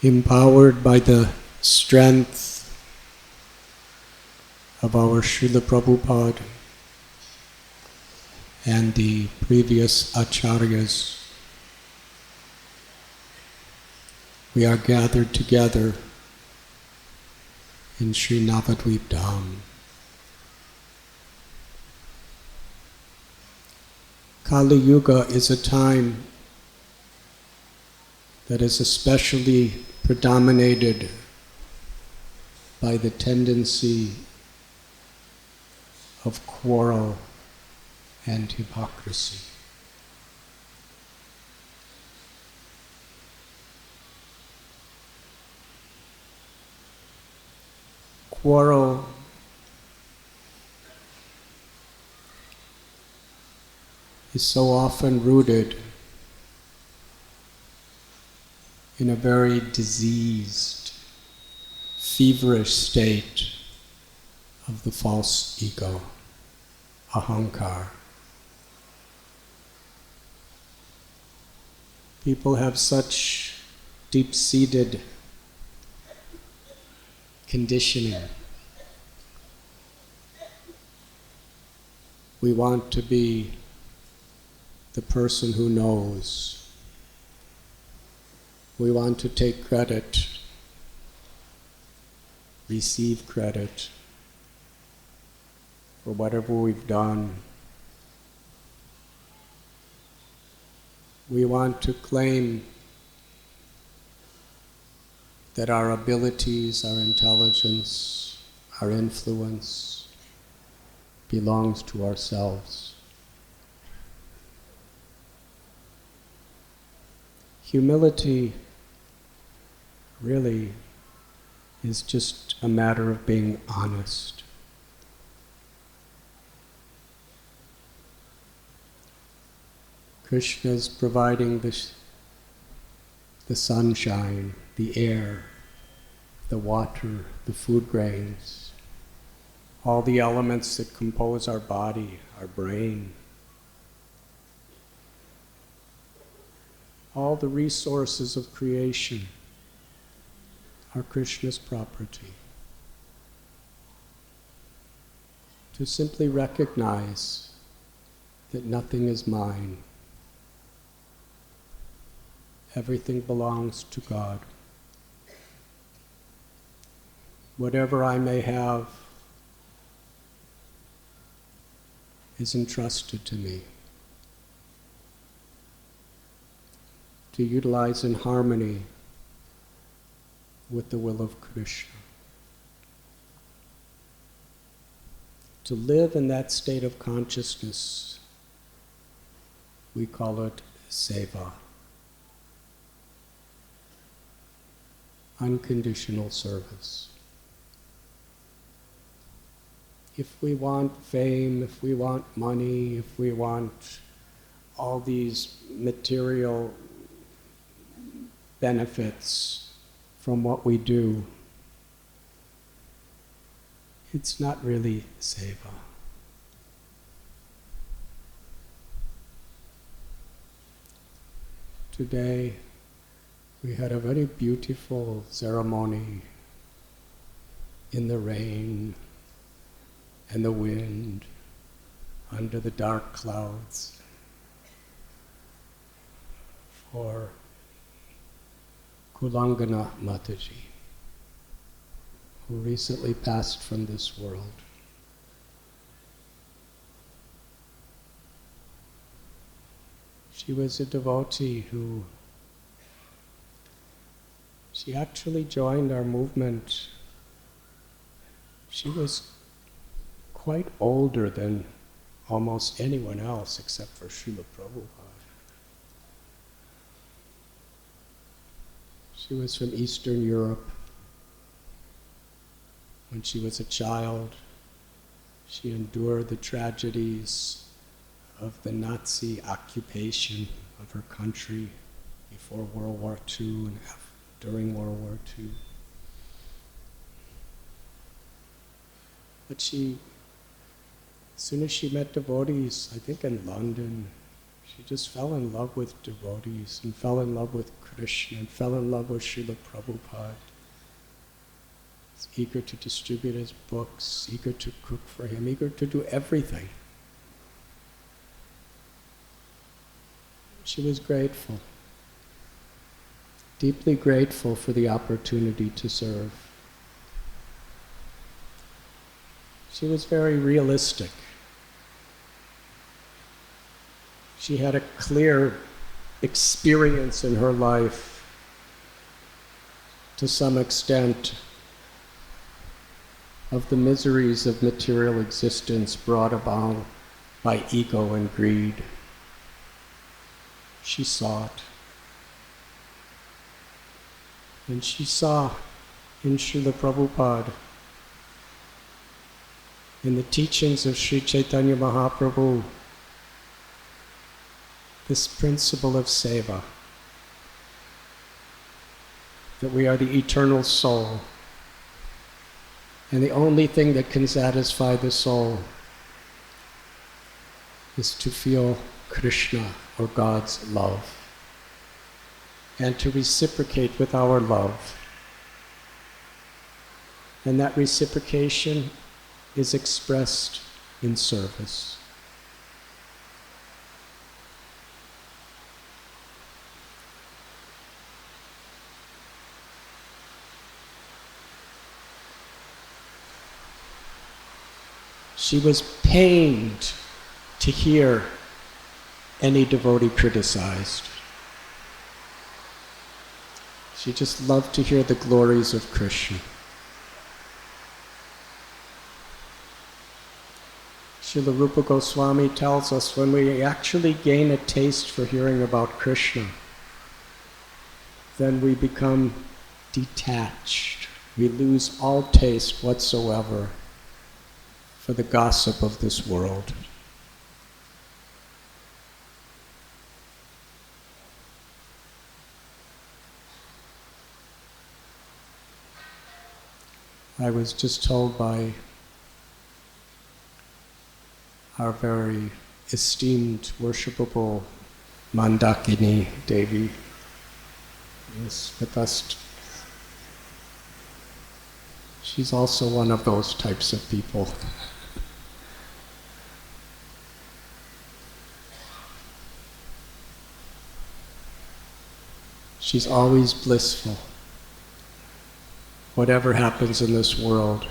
empowered by the strength of our Srila Prabhupada and the previous acharyas, we are gathered together in Sri Navadvip Dham. Kali Yuga is a time that is especially predominated by the tendency of quarrel and hypocrisy. Quarrel is so often rooted in a very diseased, feverish state of the false ego, ahankar. People have such deep-seated conditioning. We want to be the person who knows. We want to take credit, receive credit for whatever we've done. We want to claim that our abilities, our intelligence, our influence belongs to ourselves. Humility really is just a matter of being honest. Krishna is providing the sunshine, the air, the water, the food grains, all the elements that compose our body, our brain, all the resources of creation are Krishna's property. To simply recognize that nothing is mine, everything belongs to God. Whatever I may have is entrusted to me to utilize in harmony with the will of Krishna. To live in that state of consciousness, we call it seva. Unconditional service. If we want fame, if we want money, if we want all these material benefits from what we do, it's not really seva. Today, we had a very beautiful ceremony in the rain and the wind, under the dark clouds, for Kulangana Mataji, who recently passed from this world. She was a devotee who she actually joined our movement. She was quite older than almost anyone else except for Srila Prabhupada. She was from Eastern Europe. When she was a child, she endured the tragedies of the Nazi occupation of her country before World War II and during World War II. But she, as soon as she met devotees, I think in London, she just fell in love with devotees and fell in love with Krishna and fell in love with Srila Prabhupada. Was eager to distribute his books, eager to cook for him, eager to do everything. She was grateful, deeply grateful for the opportunity to serve. She was very realistic. She had a clear experience in her life, to some extent, of the miseries of material existence brought about by ego and greed. She saw it. And she saw in Srila Prabhupada, in the teachings of Sri Chaitanya Mahaprabhu, this principle of seva, that we are the eternal soul, and the only thing that can satisfy the soul is to feel Krishna, or God's love, and to reciprocate with our love. And that reciprocation is expressed in service. She was pained to hear any devotee criticized. She just loved to hear the glories of Krishna. Srila Rupa Goswami tells us when we actually gain a taste for hearing about Krishna, then we become detached. We lose all taste whatsoever for the gossip of this world. I was just told by our very esteemed, worshipable Mandakini Devi is with us. She's also one of those types of people. She's always blissful. Whatever happens in this world,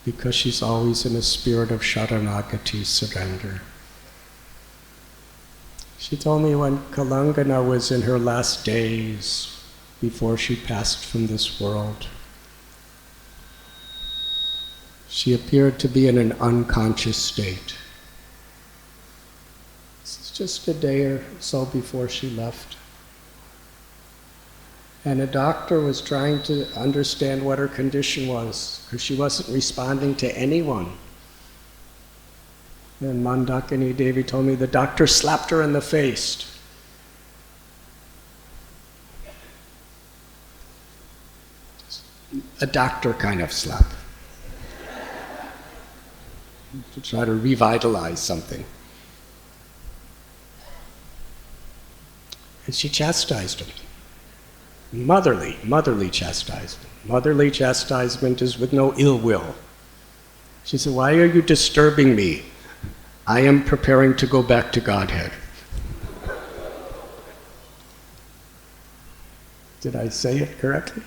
because she's always in a spirit of sharanagati, surrender. She told me when Kalangana was in her last days, before she passed from this world, she appeared to be in an unconscious state. This is just a day or so before she left. And a doctor was trying to understand what her condition was, because she wasn't responding to anyone. And Mandakini Devi told me the doctor slapped her in the face. A doctor kind of slap. To try to revitalize something. And she chastised him. Motherly chastisement. Motherly chastisement is with no ill will. She said, "Why are you disturbing me? I am preparing to go back to Godhead." Did I say it correctly?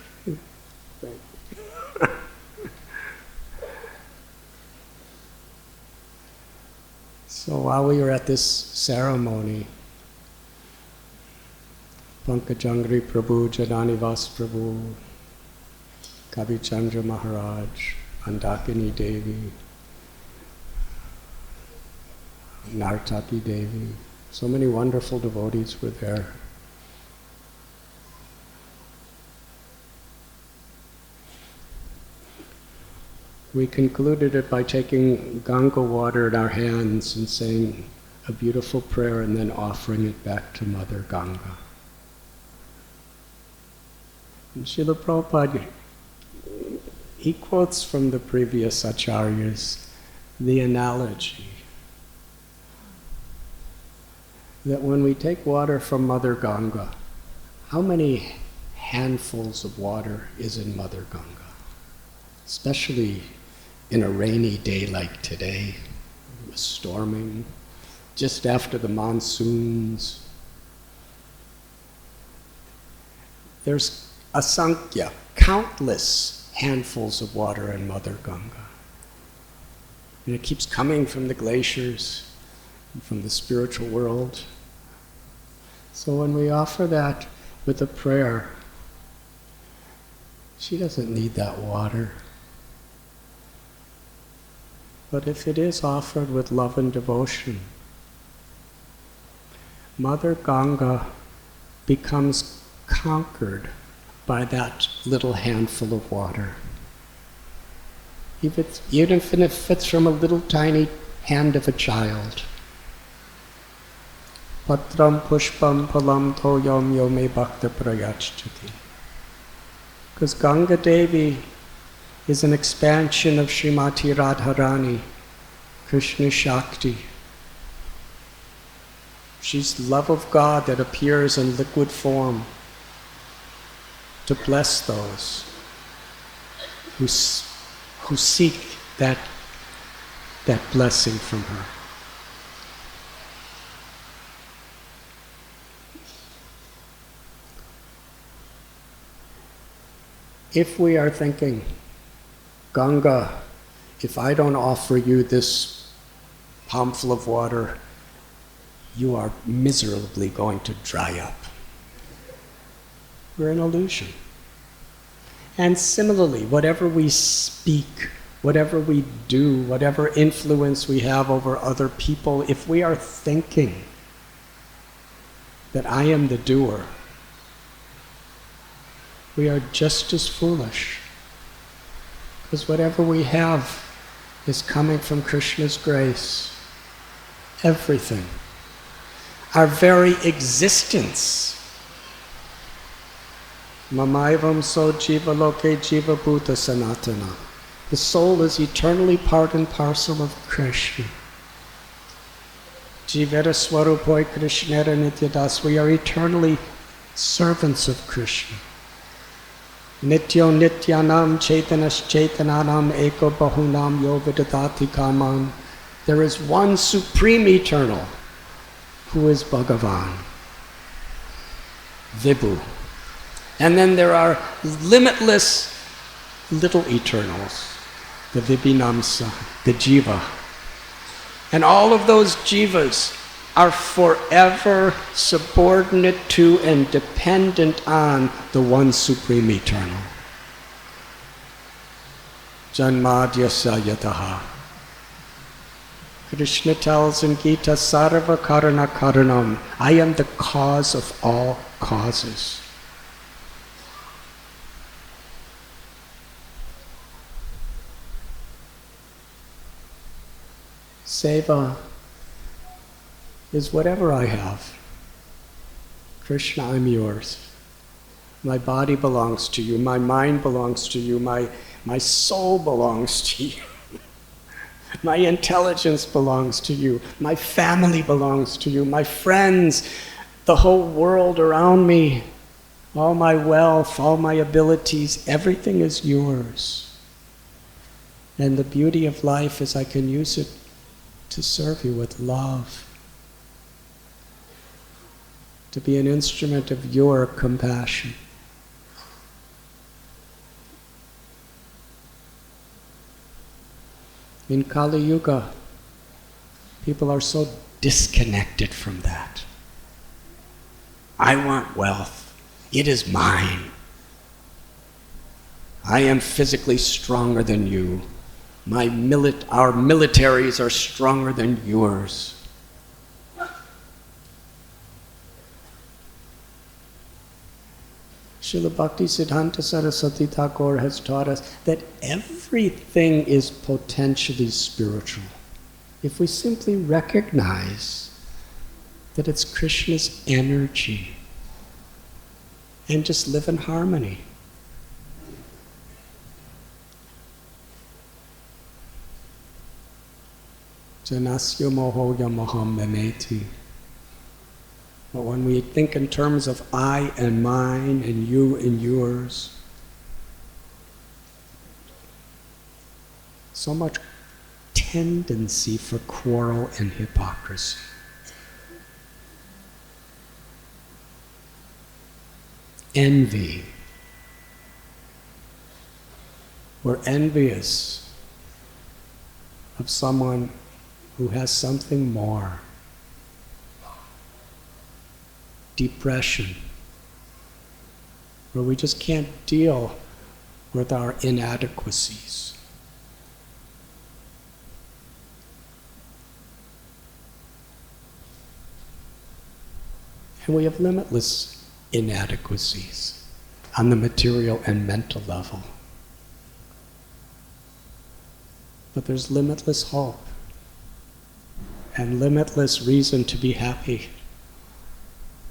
So while we were at this ceremony, Pankajangri Prabhu, Jananivas Prabhu, Kavi Chandra Maharaj, Mandakini Devi, Nartaki Devi, so many wonderful devotees were there. We concluded it by taking Ganga water in our hands and saying a beautiful prayer and then offering it back to Mother Ganga. And Srila Prabhupada, he quotes from the previous acharyas the analogy that when we take water from Mother Ganga, How many handfuls of water is in Mother Ganga? Especially in a rainy day like today, it was storming, just after the monsoons. There's asankhya, countless handfuls of water in Mother Ganga. And it keeps coming from the glaciers, from the spiritual world. So when we offer that with a prayer, she doesn't need that water. But if it is offered with love and devotion, Mother Ganga becomes conquered by that little handful of water. Even if it's from a little tiny hand of a child. Patram pushpam palam toyam yome bhakta prayachchati. Because Ganga Devi is an expansion of Srimati Radharani, Krishna Shakti. She's the love of God that appears in liquid form to bless those who seek that blessing from her. If we are thinking, Ganga, if I don't offer you this palmful of water, you are miserably going to dry up. We're an illusion. And similarly, whatever we speak, whatever we do, whatever influence we have over other people, if we are thinking that I am the doer, we are just as foolish. Because whatever we have is coming from Krishna's grace. Everything. Our very existence. Mamaivam so jiva loke jiva bhuta sanatana. The soul is eternally part and parcel of Krishna. Jivera swarupoi krishnera nityadas. We are eternally servants of Krishna. Nityo nityanam chaitanas chaitananam eko bahunam yo vidadati kaman. There is one supreme eternal who is Bhagavan, Vibhu. And then there are limitless little eternals, the Vibhinamsa, the Jiva. And all of those Jivas are forever subordinate to and dependent on the one supreme eternal. Janmadyasya yataha. Krishna tells in Gita, Sarva Karana Karanam, I am the cause of all causes. Seva is whatever I have. Krishna, I'm yours. My body belongs to you, my mind belongs to you, my soul belongs to you. My intelligence belongs to you. My family belongs to you. My friends, the whole world around me, all my wealth, all my abilities, everything is yours. And the beauty of life is I can use it to serve you with love, to be an instrument of your compassion. In Kali Yuga, people are so disconnected from that. I want wealth. It is mine. I am physically stronger than you. Our militaries are stronger than yours. Srila Bhakti Siddhanta Saraswati Thakur has taught us that everything is potentially spiritual. If we simply recognize that it's Krishna's energy and just live in harmony. Janasya moho yamaham memeti. But when we think in terms of I and mine and you and yours, so much tendency for quarrel and hypocrisy. Envy. We're envious of someone who has something more. Depression, where we just can't deal with our inadequacies. And we have limitless inadequacies on the material and mental level. But there's limitless hope and limitless reason to be happy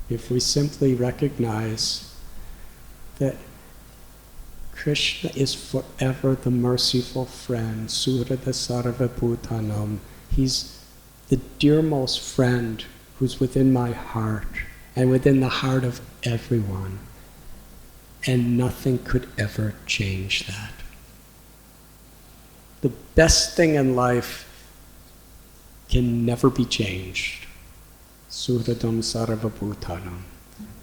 if we simply recognize that Krishna is forever the merciful friend, Surada Sarva Bhutanam. He's the dearmost friend who's within my heart and within the heart of everyone. And nothing could ever change that. The best thing in life can never be changed. Suradam Sarva Bhutanam.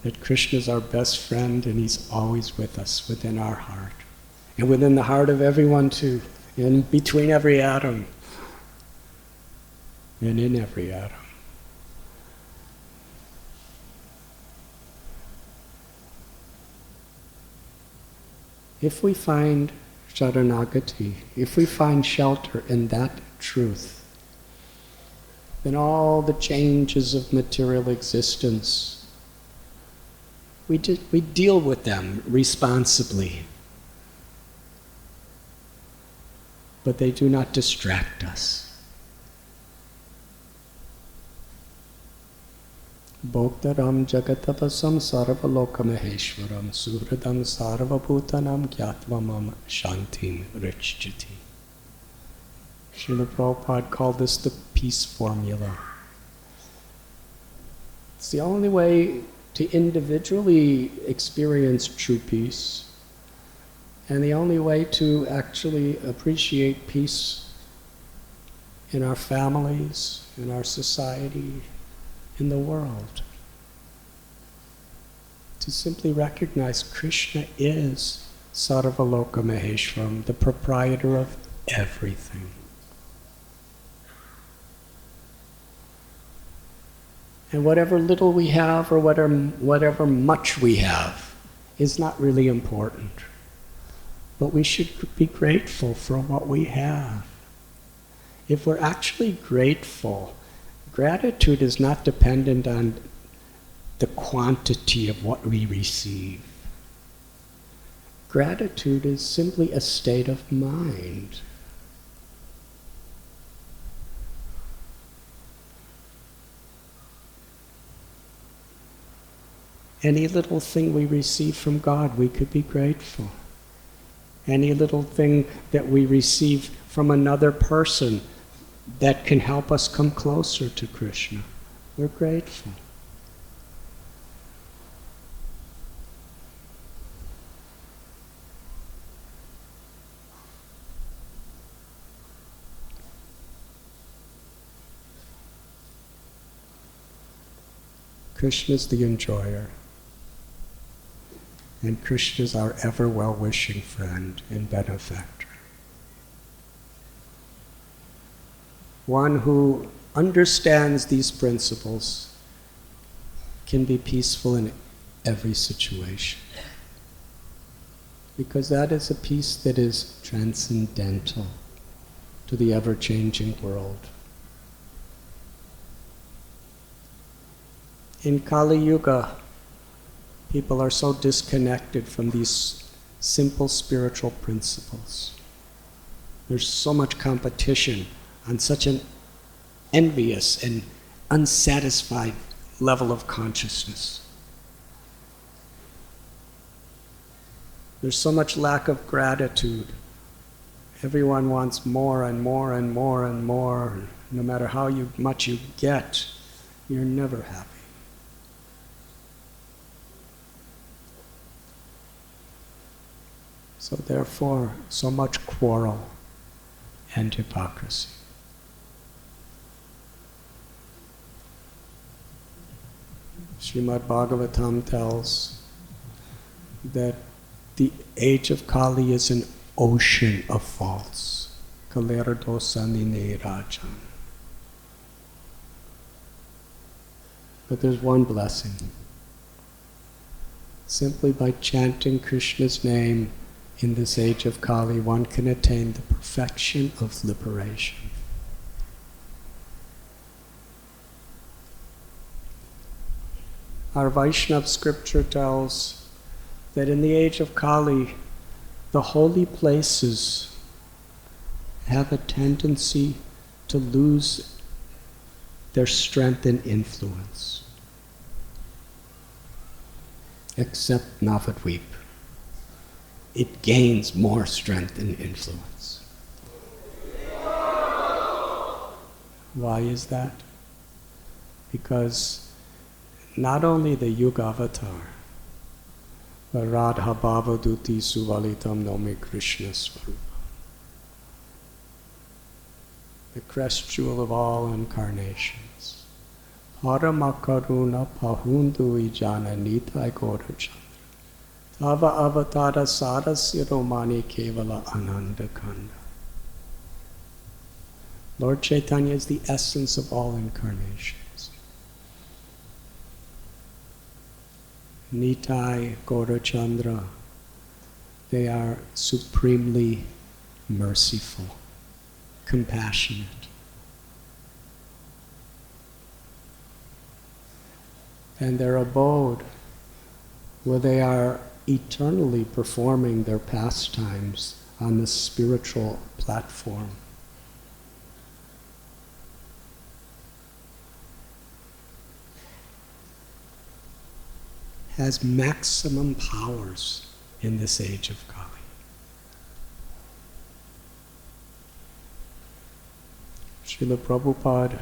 That Krishna is our best friend and he's always with us within our heart. And within the heart of everyone too. And between every atom. And in every atom. If we find Sharanagati, if we find shelter in that truth, then all the changes of material existence, we deal with them responsibly. But they do not distract us. Bhoktaram jagatapasam sarvalokamaheshwaram suhridam sarvabhutanam gyatvam shantim richjati. Srila Prabhupada called this the peace formula. It's the only way to individually experience true peace, and the only way to actually appreciate peace in our families, in our society, in the world. To simply recognize Krishna is Sarvaloka Maheshwaram, the proprietor of everything. And whatever little we have or whatever much we have is not really important. But we should be grateful for what we have. If we're actually grateful, gratitude is not dependent on the quantity of what we receive. Gratitude is simply a state of mind. Any little thing we receive from God, we could be grateful. Any little thing that we receive from another person that can help us come closer to Krishna, we're grateful. Krishna is the enjoyer. And Krishna is our ever well-wishing friend and benefactor. One who understands these principles can be peaceful in every situation. Because that is a peace that is transcendental to the ever-changing world. In Kali Yuga, people are so disconnected from these simple spiritual principles. There's so much competition on such an envious and unsatisfied level of consciousness. There's so much lack of gratitude. Everyone wants more and more and more and more. No matter how much you get, you're never happy. So therefore, so much quarrel and hypocrisy. Srimad Bhagavatam tells that the age of Kali is an ocean of faults. Kalerdosanine Rajan. But there's one blessing. Simply by chanting Krishna's name in this age of Kali, one can attain the perfection of liberation. Our Vaishnava scripture tells that in the age of Kali, the holy places have a tendency to lose their strength and influence, except Navadvip. It gains more strength and influence. Why is that? Because not only the Yuga avatar, but Radha Bhavaduti Suvalitam Nomi Krishna Swarupa, the crest jewel of all incarnations. Paramakaruna Pahundu Ijana Nitai Gaurachandra. Tava Avatara Sarasya Romani Kevala Ananda Kanda. Lord Chaitanya is the essence of all incarnations. Nitai, Gaurachandra, they are supremely merciful, compassionate. And their abode, where they are eternally performing their pastimes on the spiritual platform. Has maximum powers in this age of Kali. Srila Prabhupada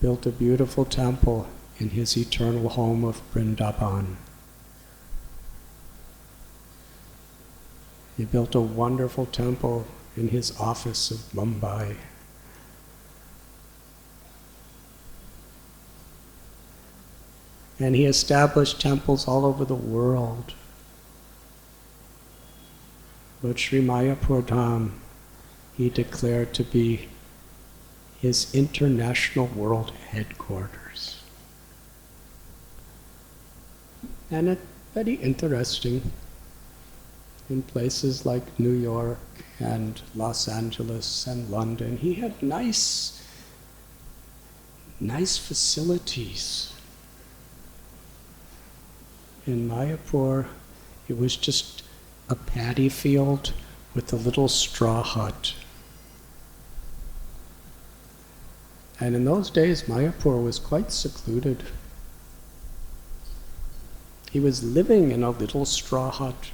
built a beautiful temple in his eternal home of Vrindavan. He built a wonderful temple in his office of Mumbai. And he established temples all over the world. But Sri Mayapur Dham, he declared to be his international world headquarters. And it's very interesting. In places like New York and Los Angeles and London, he had nice facilities. In Mayapur, it was just a paddy field with a little straw hut. And in those days, Mayapur was quite secluded. He was living in a little straw hut.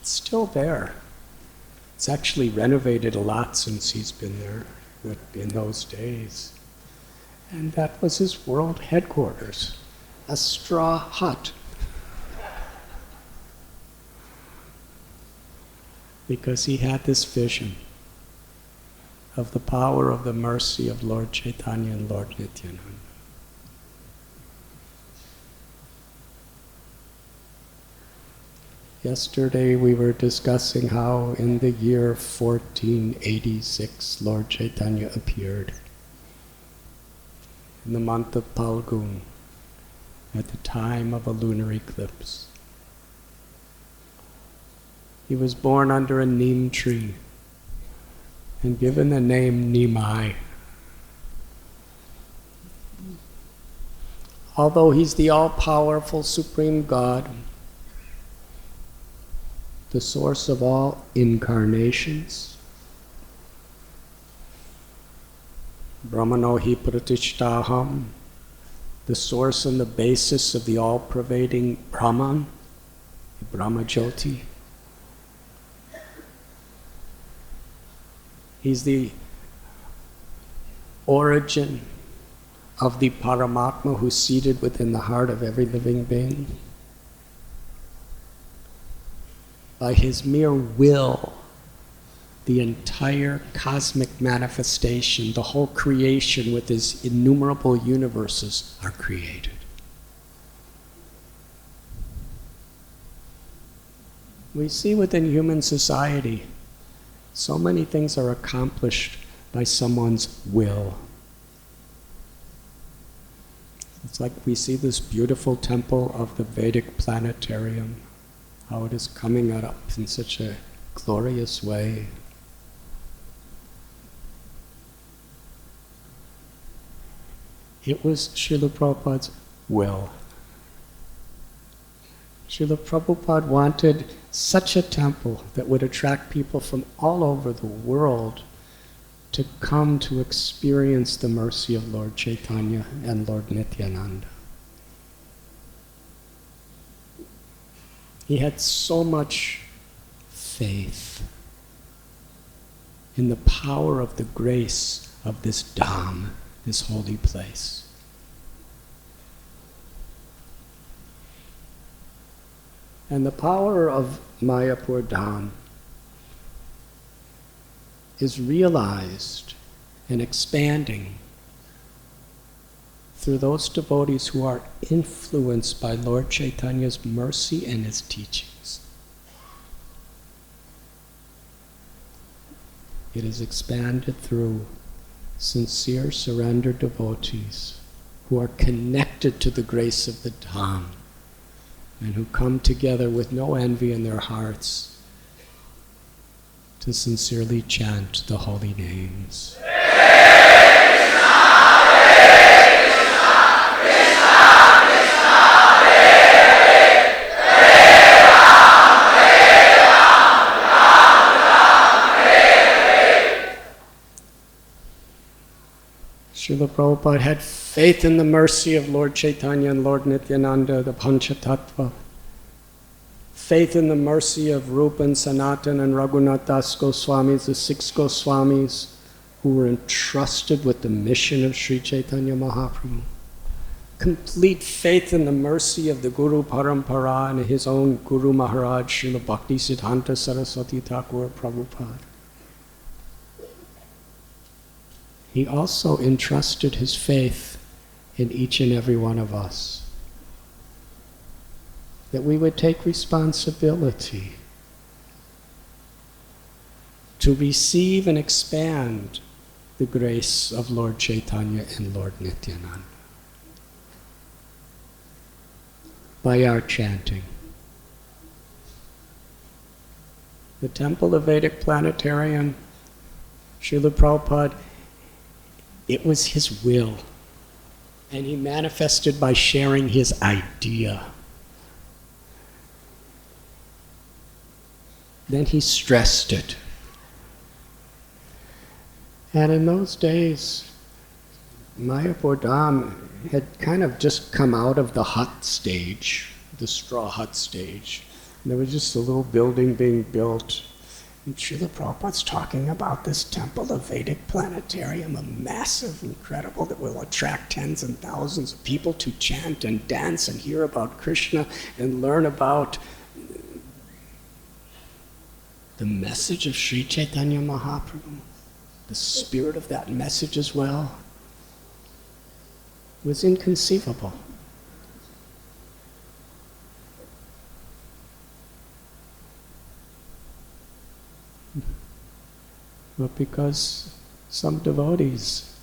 It's still there. It's actually renovated a lot since he's been there in those days. And that was his world headquarters, a straw hut. Because he had this vision of the power of the mercy of Lord Chaitanya and Lord Nityananda. Yesterday we were discussing how in the year 1486 Lord Chaitanya appeared in the month of Palgun at the time of a lunar eclipse. He was born under a neem tree and given the name Nimai. Although he's the all-powerful Supreme God, the source of all incarnations, Brahmano hi pratishtaham, the source and the basis of the all-pervading Brahman, Brahma Jyoti. He's the origin of the Paramatma who's seated within the heart of every living being. by his mere will, the entire cosmic manifestation, the whole creation with his innumerable universes are created. We see within human society, so many things are accomplished by someone's will. It's like we see this beautiful temple of the Vedic planetarium, how it is coming up in such a glorious way. It was Srila Prabhupada's will. Srila Prabhupada wanted such a temple that would attract people from all over the world to come to experience the mercy of Lord Chaitanya and Lord Nityananda. He had so much faith in the power of the grace of this Dham, this holy place. And the power of Mayapur Dham is realized and expanding through those devotees who are influenced by Lord Chaitanya's mercy and his teachings. It is expanded through sincere, surrendered devotees who are connected to the grace of the Dham and who come together with no envy in their hearts to sincerely chant the holy names. Srila Prabhupada had faith in the mercy of Lord Chaitanya and Lord Nityananda, the Panchatattva. Faith in the mercy of Rupa and Sanatan and Raghunath Das Goswamis, the 6 Goswamis, who were entrusted with the mission of Sri Chaitanya Mahaprabhu. Complete faith in the mercy of the Guru Parampara and his own Guru Maharaj, Srila Bhakti Siddhanta Saraswati Thakur Prabhupada. He also entrusted his faith in each and every one of us, that we would take responsibility to receive and expand the grace of Lord Chaitanya and Lord Nityananda by our chanting. The Temple of Vedic Planetarium, Srila Prabhupada, it was his will, and he manifested by sharing his idea. Then he stressed it. And in those days, Mayapur Dham had kind of just come out of the hut stage, the straw hut stage. And there was just a little building being built. And Srila Prabhupada's talking about this temple of Vedic planetarium, a massive, incredible, that will attract tens and thousands of people to chant and dance and hear about Krishna and learn about the message of Sri Chaitanya Mahaprabhu, the spirit of that message as well, was inconceivable. But because some devotees,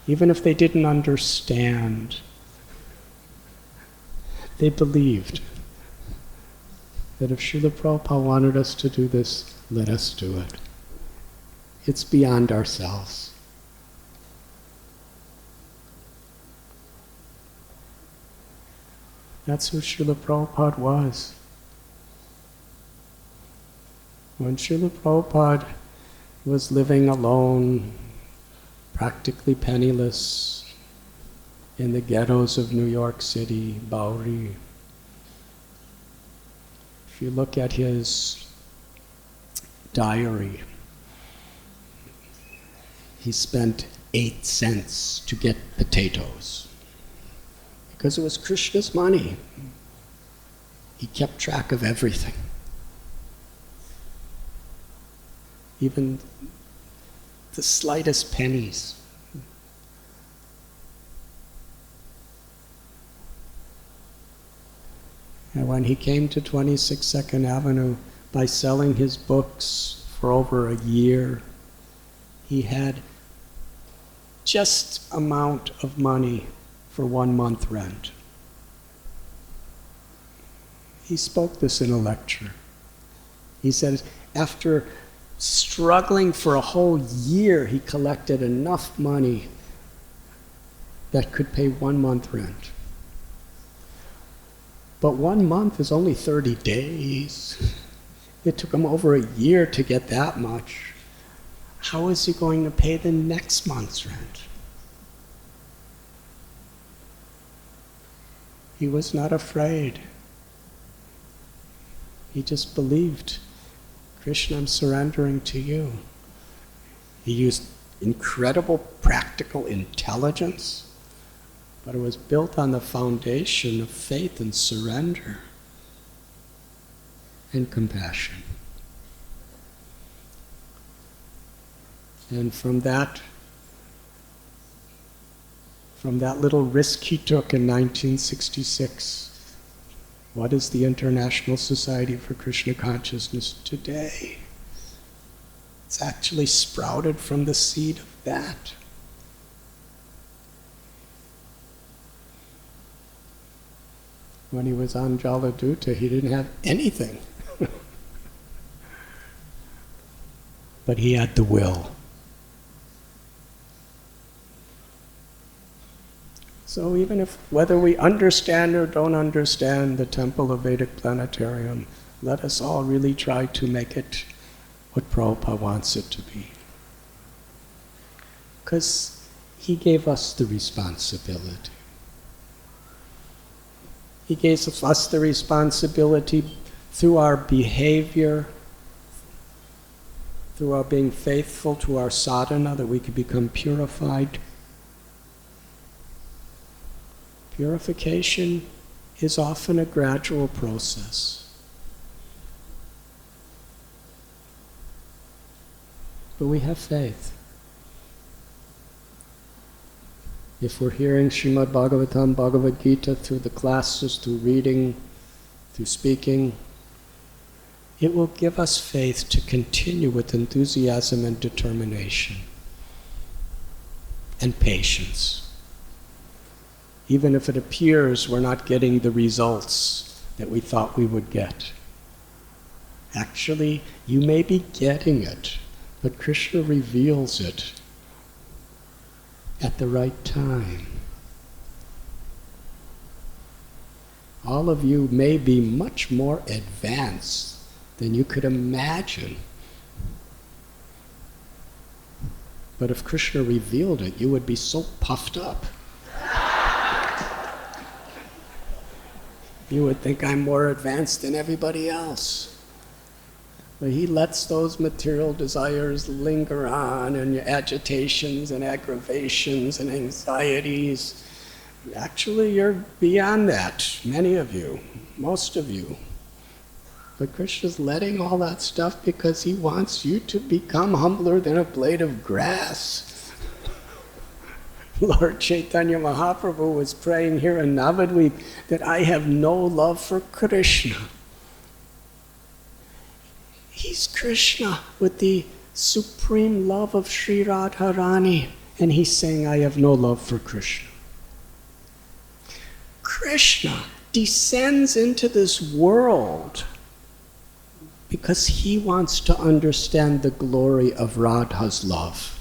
even if they didn't understand, they believed that if Srila Prabhupada wanted us to do this, let us do it. It's beyond ourselves. That's who Srila Prabhupada was. When Srila Prabhupada was living alone, practically penniless, in the ghettos of New York City, Bowery. If you look at his diary, he spent 8 cents to get potatoes because it was Krishna's money. He kept track of everything. even the slightest pennies. And when he came to 26 Second Avenue, by selling his books for over a year, he had just amount of money for 1 month rent. He spoke this in a lecture. He said after struggling for a whole year, he collected enough money that could pay 1 month rent. But 1 month is only 30 days. It took him over a year to get that much. How is he going to pay the next month's rent? He was not afraid. He just believed, Krishna, I'm surrendering to you. He used incredible practical intelligence, but it was built on the foundation of faith and surrender and compassion. And from that little risk he took in 1966, what is the International Society for Krishna Consciousness today? It's actually sprouted from the seed of that. When he was on Jaladuta, he didn't have anything. But he had the will. So even if, whether we understand or don't understand the Temple of Vedic Planetarium, let us all really try to make it what Prabhupada wants it to be. Because he gave us the responsibility. He gave us the responsibility through our behavior, through our being faithful to our sadhana, that we could become purified. Purification is often a gradual process. But we have faith. If we're hearing Srimad Bhagavatam, Bhagavad Gita through the classes, through reading, through speaking, it will give us faith to continue with enthusiasm and determination and patience. Even if it appears we're not getting the results that we thought we would get. Actually, you may be getting it, but Krishna reveals it at the right time. All of you may be much more advanced than you could imagine. But if Krishna revealed it, you would be so puffed up. You would think I'm more advanced than everybody else. But he lets those material desires linger on, and your agitations and aggravations and anxieties. Actually, you're beyond that, many of you, most of you. But Krishna's letting all that stuff because he wants you to become humbler than a blade of grass. Lord Chaitanya Mahaprabhu was praying here in Navadvip that I have no love for Krishna. He's Krishna with the supreme love of Sri Radharani, and he's saying, I have no love for Krishna. Krishna descends into this world because he wants to understand the glory of Radha's love.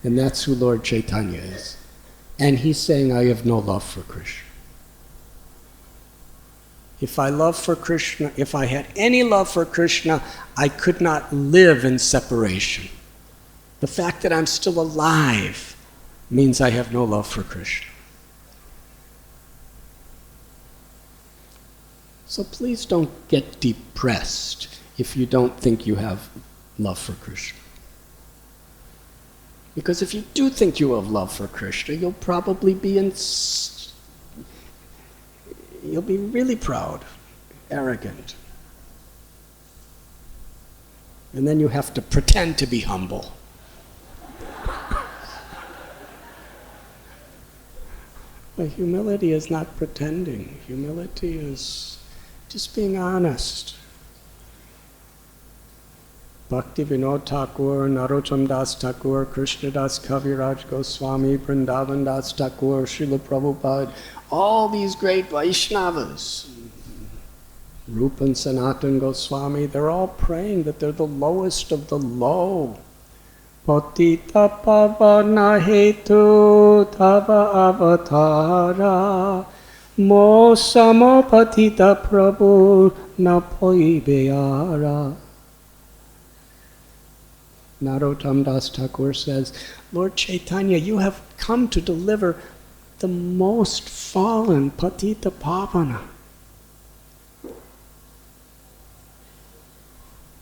And that's who Lord Chaitanya is. And he's saying, I have no love for Krishna. If I had any love for Krishna, I could not live in separation. The fact that I'm still alive means I have no love for Krishna. So please don't get depressed if you don't think you have love for Krishna. Because if you do think you have love for Krishna, you'll probably be you'll be really proud, arrogant. And then you have to pretend to be humble. But humility is not pretending. Humility is just being honest. Bhakti Vinod Thakur, Narottam Das Thakur, Krishna Das Kaviraj Goswami, Vrindavan Das Thakur, Srila Prabhupada, all these great Vaishnavas, Rupa and Sanatan Goswami, they're all praying that they're the lowest of the low. Patita pavana hetu tava avatara mo samopatita prabhu na poibeyara. Narottam Das Thakur says, Lord Chaitanya, you have come to deliver the most fallen, patita pavana.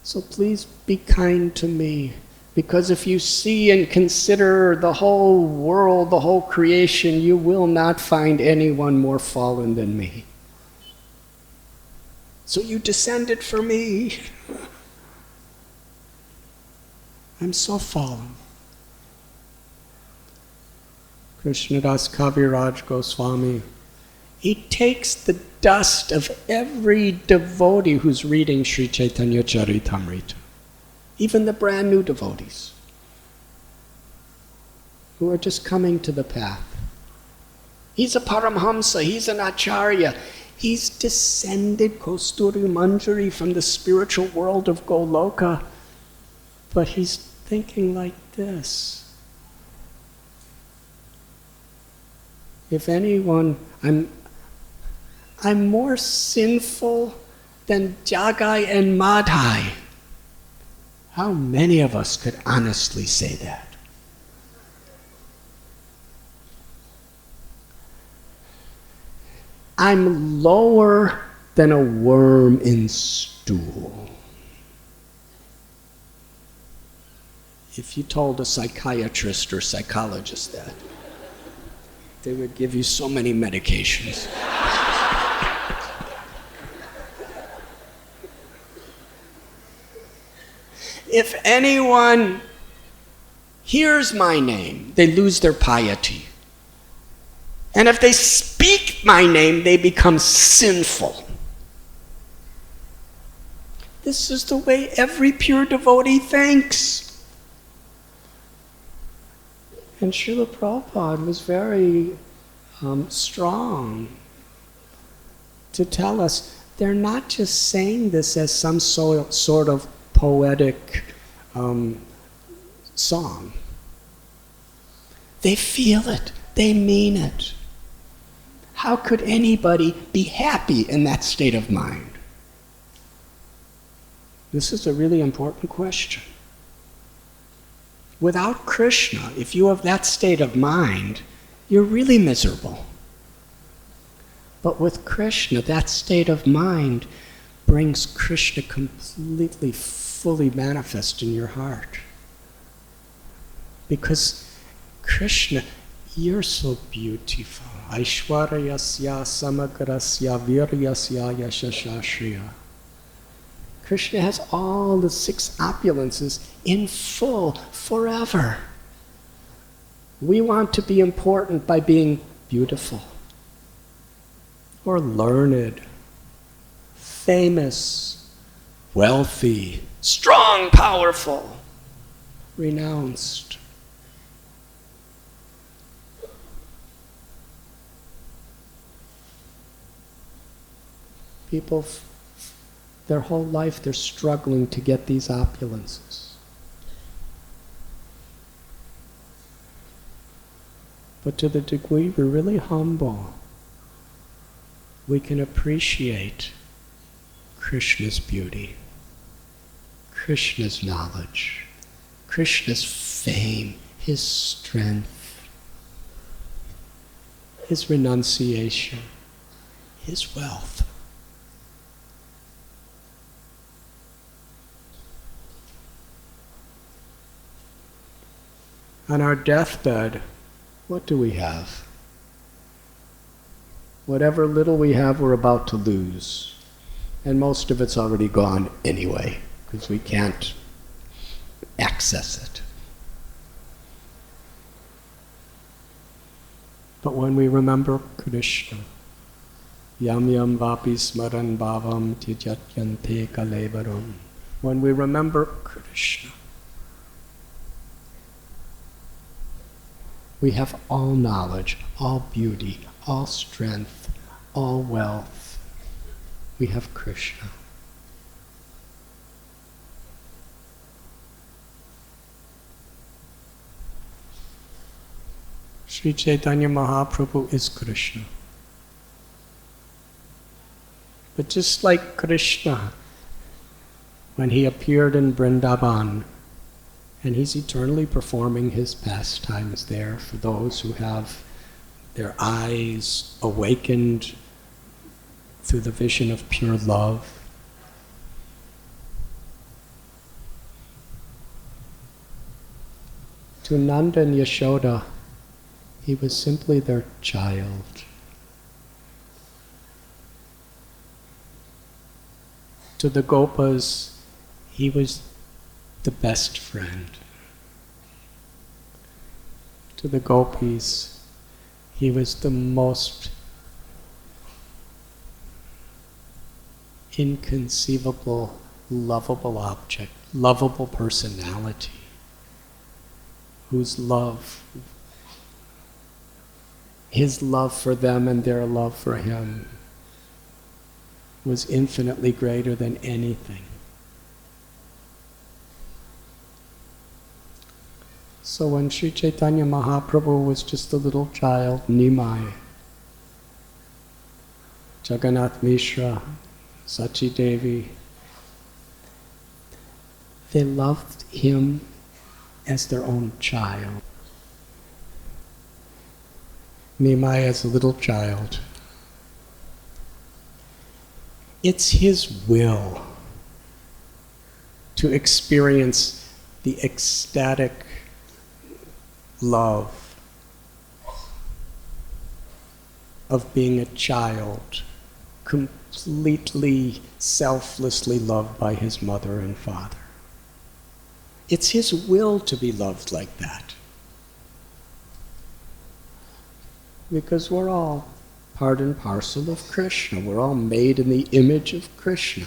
So please be kind to me, because if you see and consider the whole world, the whole creation, you will not find anyone more fallen than me. So you descended for me. I'm so fallen. Krishnadas Kaviraj Goswami, he takes the dust of every devotee who's reading Sri Chaitanya Charitamrita, even the brand new devotees who are just coming to the path. He's a Paramhamsa, he's an Acharya. He's descended Kosturi Manjari from the spiritual world of Goloka, but he's thinking like this. If anyone, I'm more sinful than Jagai and Madhai. How many of us could honestly say that? I'm lower than a worm in stool. If you told a psychiatrist or psychologist that, they would give you so many medications. If anyone hears my name, they lose their piety. And if they speak my name, they become sinful. This is the way every pure devotee thinks. And Srila Prabhupada was very strong to tell us they're not just saying this as some sort of poetic song. They feel it. They mean it. How could anybody be happy in that state of mind? This is a really important question. Without Krishna, if you have that state of mind, you're really miserable. But with Krishna, that state of mind brings Krishna completely, fully manifest in your heart. Because Krishna, you're so beautiful. Aishwaryasya samagrasya viryasya yashashashriya. Krishna has all the 6 opulences in full forever. We want to be important by being beautiful, or learned, famous, wealthy, strong, powerful, renounced. People, their whole life, they're struggling to get these opulences. But to the degree we're really humble, we can appreciate Krishna's beauty, Krishna's knowledge, Krishna's fame, his strength, his renunciation, his wealth. On our deathbed, what do we have? Whatever little we have, we're about to lose. And most of it's already gone anyway, because we can't access it. But when we remember Krishna, yam yam vapi smaran bhavam tyajatyante kalevaram, when we remember Krishna, we have all knowledge, all beauty, all strength, all wealth. We have Krishna. Sri Chaitanya Mahaprabhu is Krishna. But just like Krishna, when he appeared in Vrindavan, and he's eternally performing his pastimes there for those who have their eyes awakened through the vision of pure love. To Nanda and Yashoda, he was simply their child. To the Gopas, he was the best friend. To the Gopis, he was the most inconceivable, lovable object, lovable personality, whose love, his love for them and their love for him, was infinitely greater than anything. So when Sri Chaitanya Mahaprabhu was just a little child, Nimai, Jagannath Mishra, Sachi Devi, they loved him as their own child. Nimai as a little child. It's his will to experience the ecstatic love of being a child, completely, selflessly loved by his mother and father. It's his will to be loved like that. Because we're all part and parcel of Krishna. We're all made in the image of Krishna.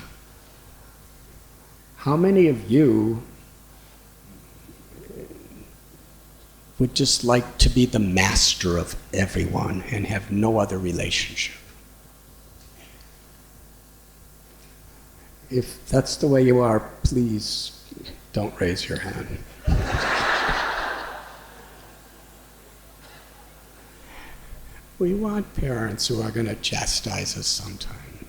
How many of you would just like to be the master of everyone and have no other relationship? If that's the way you are, please don't raise your hand. We want parents who are going to chastise us sometime.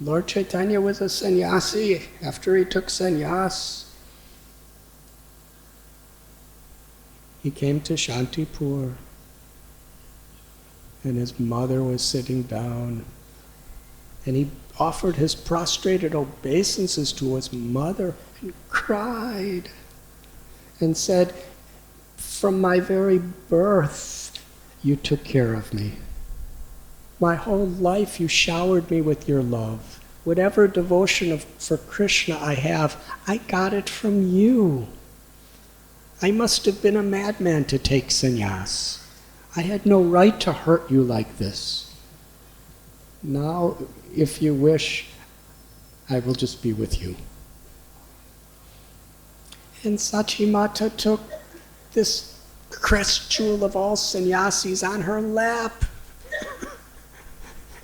Lord Chaitanya was a sannyasi. After he took sannyas, he came to Shantipur, and his mother was sitting down, and he offered his prostrated obeisances to his mother and cried and said, "From my very birth, you took care of me. My whole life you showered me with your love. Whatever devotion for Krishna I have, I got it from you. I must have been a madman to take sannyas. I had no right to hurt you like this. Now, if you wish, I will just be with you." And Sachi Mata took this crest jewel of all sannyasis on her lap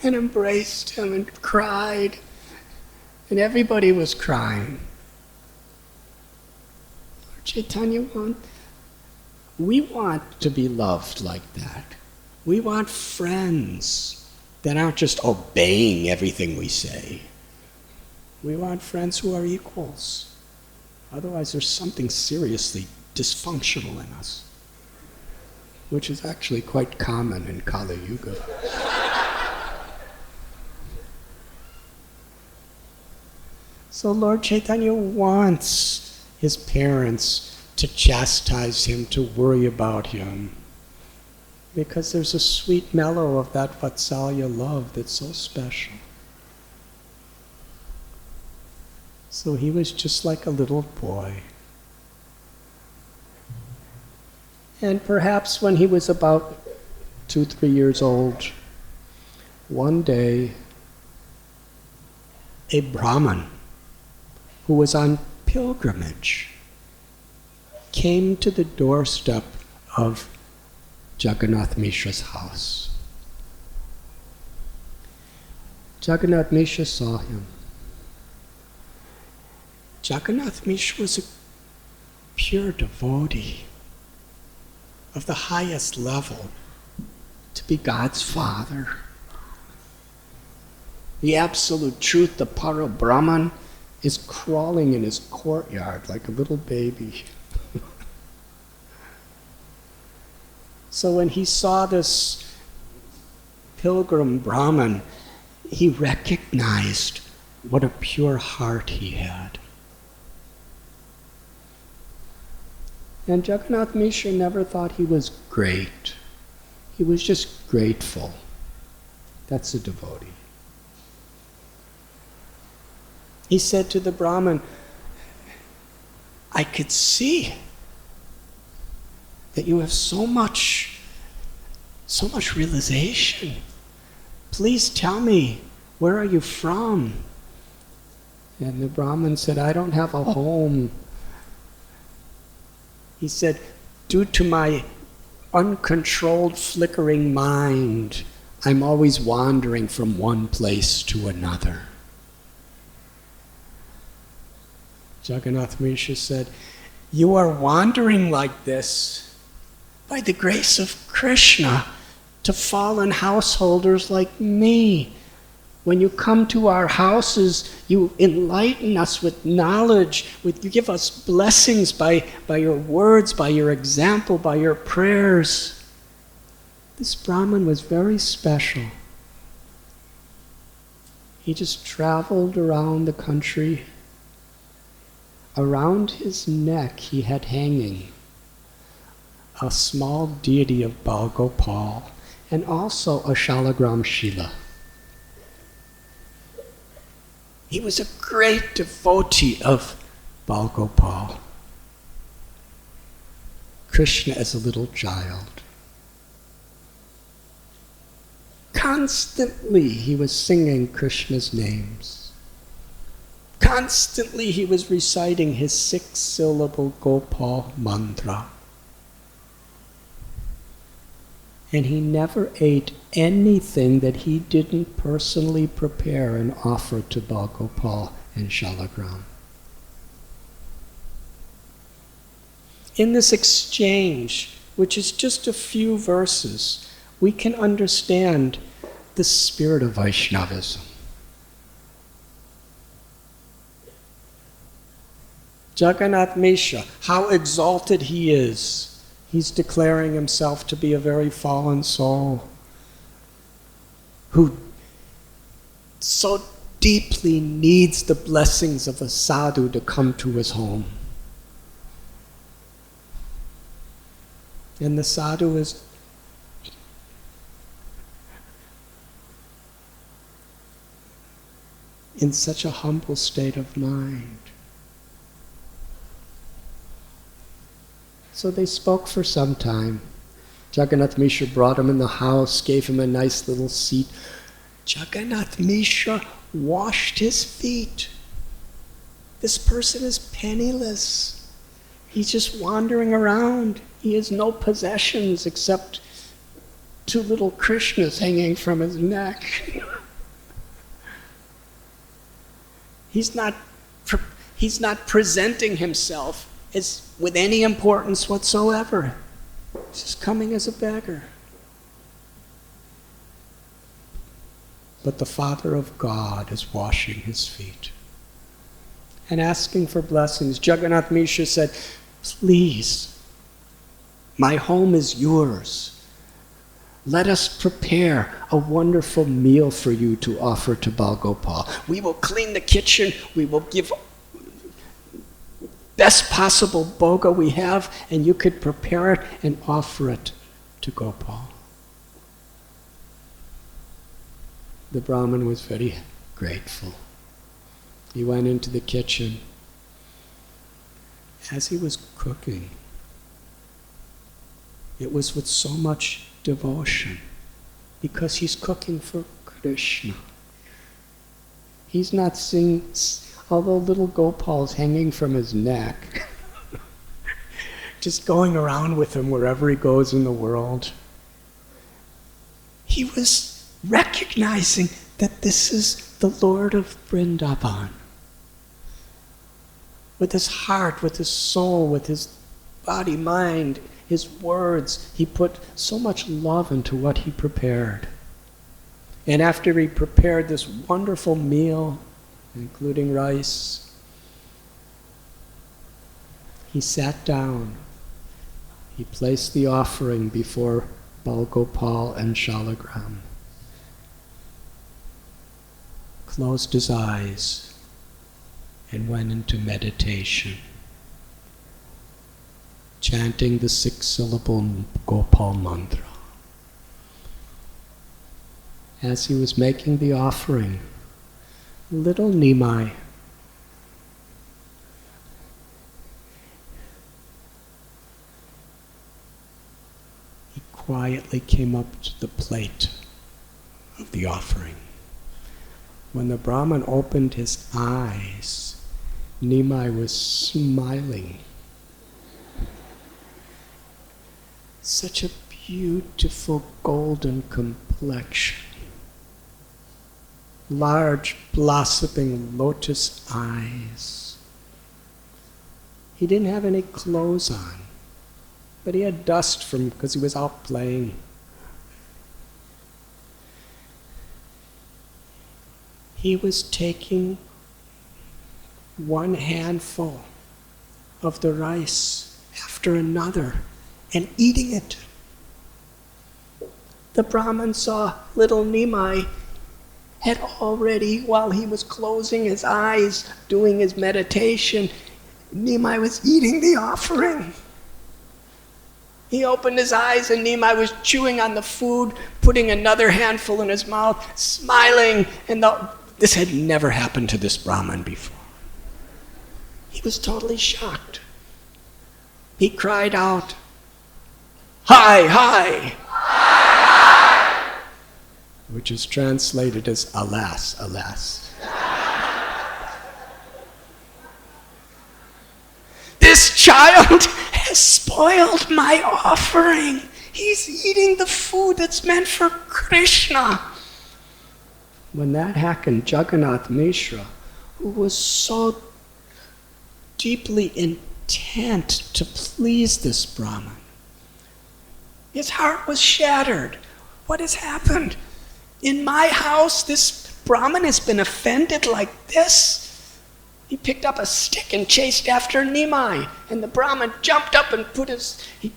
and embraced him and cried. And everybody was crying. Lord Chaitanya, we want to be loved like that. We want friends that aren't just obeying everything we say. We want friends who are equals. Otherwise, there's something seriously dysfunctional in us, which is actually quite common in Kali Yuga. So Lord Chaitanya wants his parents to chastise him, to worry about him, because there's a sweet mellow of that Vatsalya love that's so special. So he was just like a little boy. And perhaps when he was about 2, 3 years old, one day, a Brahmin who was on pilgrimage came to the doorstep of Jagannath Mishra's house. Jagannath Mishra saw him. Jagannath Mishra was a pure devotee of the highest level, to be God's father. The absolute truth, the Para Brahman, is crawling in his courtyard like a little baby. So when he saw this pilgrim Brahman, he recognized what a pure heart he had. And Jagannath Mishra never thought he was great. He was just grateful. That's a devotee. He said to the Brahmin, I could see that you have so much realization. Please tell me, where are you from? And the Brahmin said, I don't have a home. He said, due to my uncontrolled flickering mind, I'm always wandering from one place to another. Jagannath Mishra said, you are wandering like this by the grace of Krishna to fallen householders like me. When you come to our houses, you enlighten us with knowledge, you give us blessings by your words, by your example, by your prayers. This Brahmin was very special. He just traveled around the country. Around his neck he had hanging a small deity of Bal Gopal and also a Shalagram Shila. He was a great devotee of Bal Gopal, Krishna as a little child. Constantly he was singing Krishna's names. Constantly he was reciting his 6-syllable Gopal mantra. And he never ate anything that he didn't personally prepare and offer to Bal Gopal and Shalagram. In this exchange, which is just a few verses, we can understand the spirit of Vaishnavism. Jagannath Mishra, how exalted he is. He's declaring himself to be a very fallen soul who so deeply needs the blessings of a sadhu to come to his home. And the sadhu is in such a humble state of mind. So they spoke for some time. Jagannath Mishra brought him in the house, gave him a nice little seat. Jagannath Mishra washed his feet. This person is penniless. He's just wandering around. He has no possessions except 2 little Krishnas hanging from his neck. He's not presenting himself as with any importance whatsoever. He's just coming as a beggar. But the Father of God is washing his feet and asking for blessings. Jagannath Mishra said, please, my home is yours. Let us prepare a wonderful meal for you to offer to Bal Gopal. We will clean the kitchen. We will give best possible bhoga we have, and you could prepare it and offer it to Gopal. The Brahmin was very grateful. He went into the kitchen. As he was cooking, it was with so much devotion, because he's cooking for Krishna. He's not seeing all the little gopals hanging from his neck, just going around with him wherever he goes in the world. He was recognizing that this is the Lord of Vrindavan. With his heart, with his soul, with his body, mind, his words, he put so much love into what he prepared. And after he prepared this wonderful meal, including rice, he sat down. He placed the offering before Balgopal and Shalagram, closed his eyes, and went into meditation, chanting the 6-syllable Gopal mantra. As he was making the offering, little Nimai quietly came up to the plate of the offering. When the Brahman opened his eyes, Nimai was smiling. Such a beautiful golden complexion. Large blossoming lotus eyes. He didn't have any clothes on, but he had dust because he was out playing. He was taking one handful of the rice after another and eating it. The Brahman saw little Nimai had already, while he was closing his eyes, doing his meditation, Nimai was eating the offering. He opened his eyes and Nimai was chewing on the food, putting another handful in his mouth, smiling, and this had never happened to this Brahman before. He was totally shocked. He cried out, "Hi, hi!" Which is translated as, "Alas, alas." This child has spoiled my offering. He's eating the food that's meant for Krishna. When that happened, Jagannath Mishra, who was so deeply intent to please this Brahman, his heart was shattered. What has happened? In my house, this Brahman has been offended like this? He picked up a stick and chased after Nimai, and the Brahman jumped up and he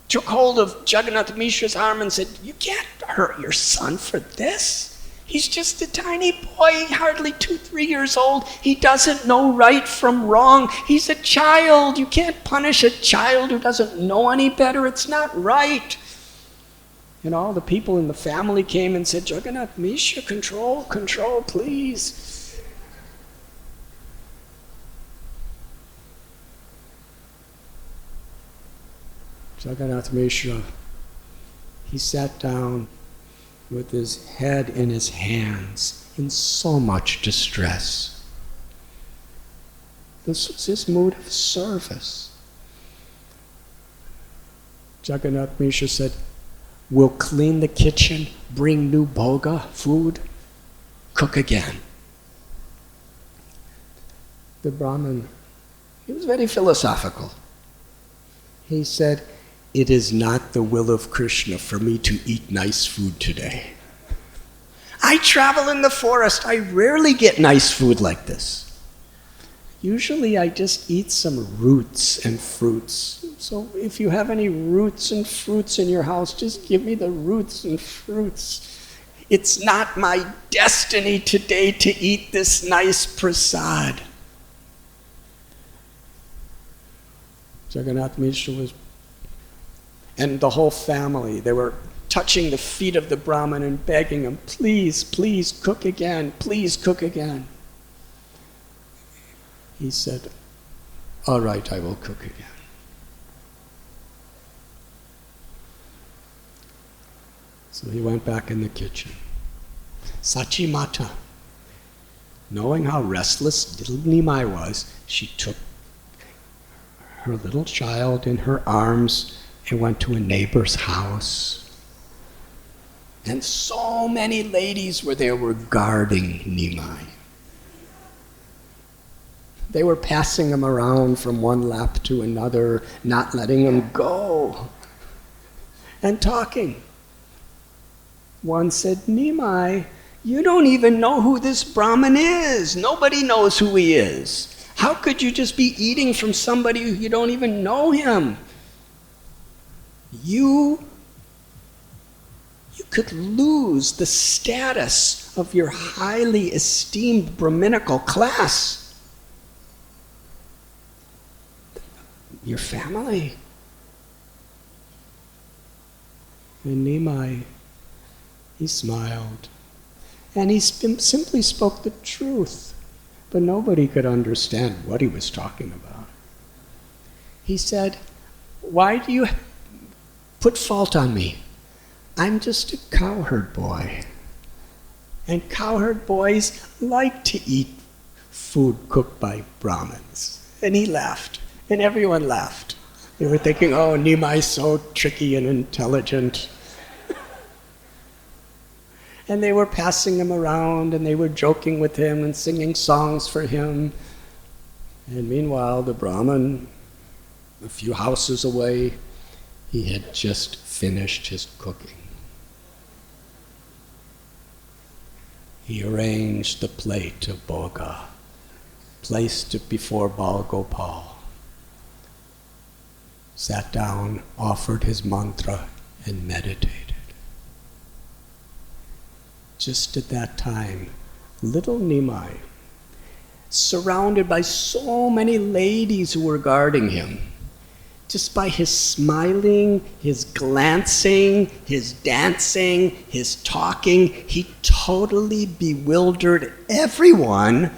took hold of Jagannath Mishra's arm and said, "You can't hurt your son for this. He's just a tiny boy, hardly 2-3 years old. He doesn't know right from wrong. He's a child. You can't punish a child who doesn't know any better. It's not right." And all the people in the family came and said, "Jagannath Mishra, control, please." Jagannath Mishra, he sat down with his head in his hands in so much distress. This was his mood of service. Jagannath Mishra said, "We'll clean the kitchen, bring new bhoga, food, cook again." The Brahmin, he was very philosophical. He said, "It is not the will of Krishna for me to eat nice food today. I travel in the forest. I rarely get nice food like this. Usually I just eat some roots and fruits. So if you have any roots and fruits in your house, just give me the roots and fruits. It's not my destiny today to eat this nice prasad." Jagannath Mishra and the whole family, they were touching the feet of the Brahman and begging him, "Please, please cook again, please cook again." He said, "All right, I will cook again." So he went back in the kitchen. Sachi Mata, knowing how restless little Nimai was, she took her little child in her arms and went to a neighbor's house. And so many ladies were there were guarding Nimai. They were passing him around from one lap to another, not letting him go, and talking. One said, "Nimai, you don't even know who this Brahmin is. Nobody knows who he is. How could you just be eating from somebody who you don't even know him? You could lose the status of your highly esteemed Brahminical class. Your family." And Nimai, he smiled, and he simply spoke the truth, but nobody could understand what he was talking about. He said, "Why do you put fault on me? I'm just a cowherd boy, and cowherd boys like to eat food cooked by Brahmins." And he laughed, and everyone laughed. They were thinking, "Oh, Nimai's so tricky and intelligent." And they were passing him around, and they were joking with him and singing songs for him. And meanwhile, the Brahmin, a few houses away, he had just finished his cooking. He arranged the plate of bhoga, placed it before Bal Gopal, sat down, offered his mantra, and meditated. Just at that time, little Nimai, surrounded by so many ladies who were guarding him, just by his smiling, his glancing, his dancing, his talking, he totally bewildered everyone,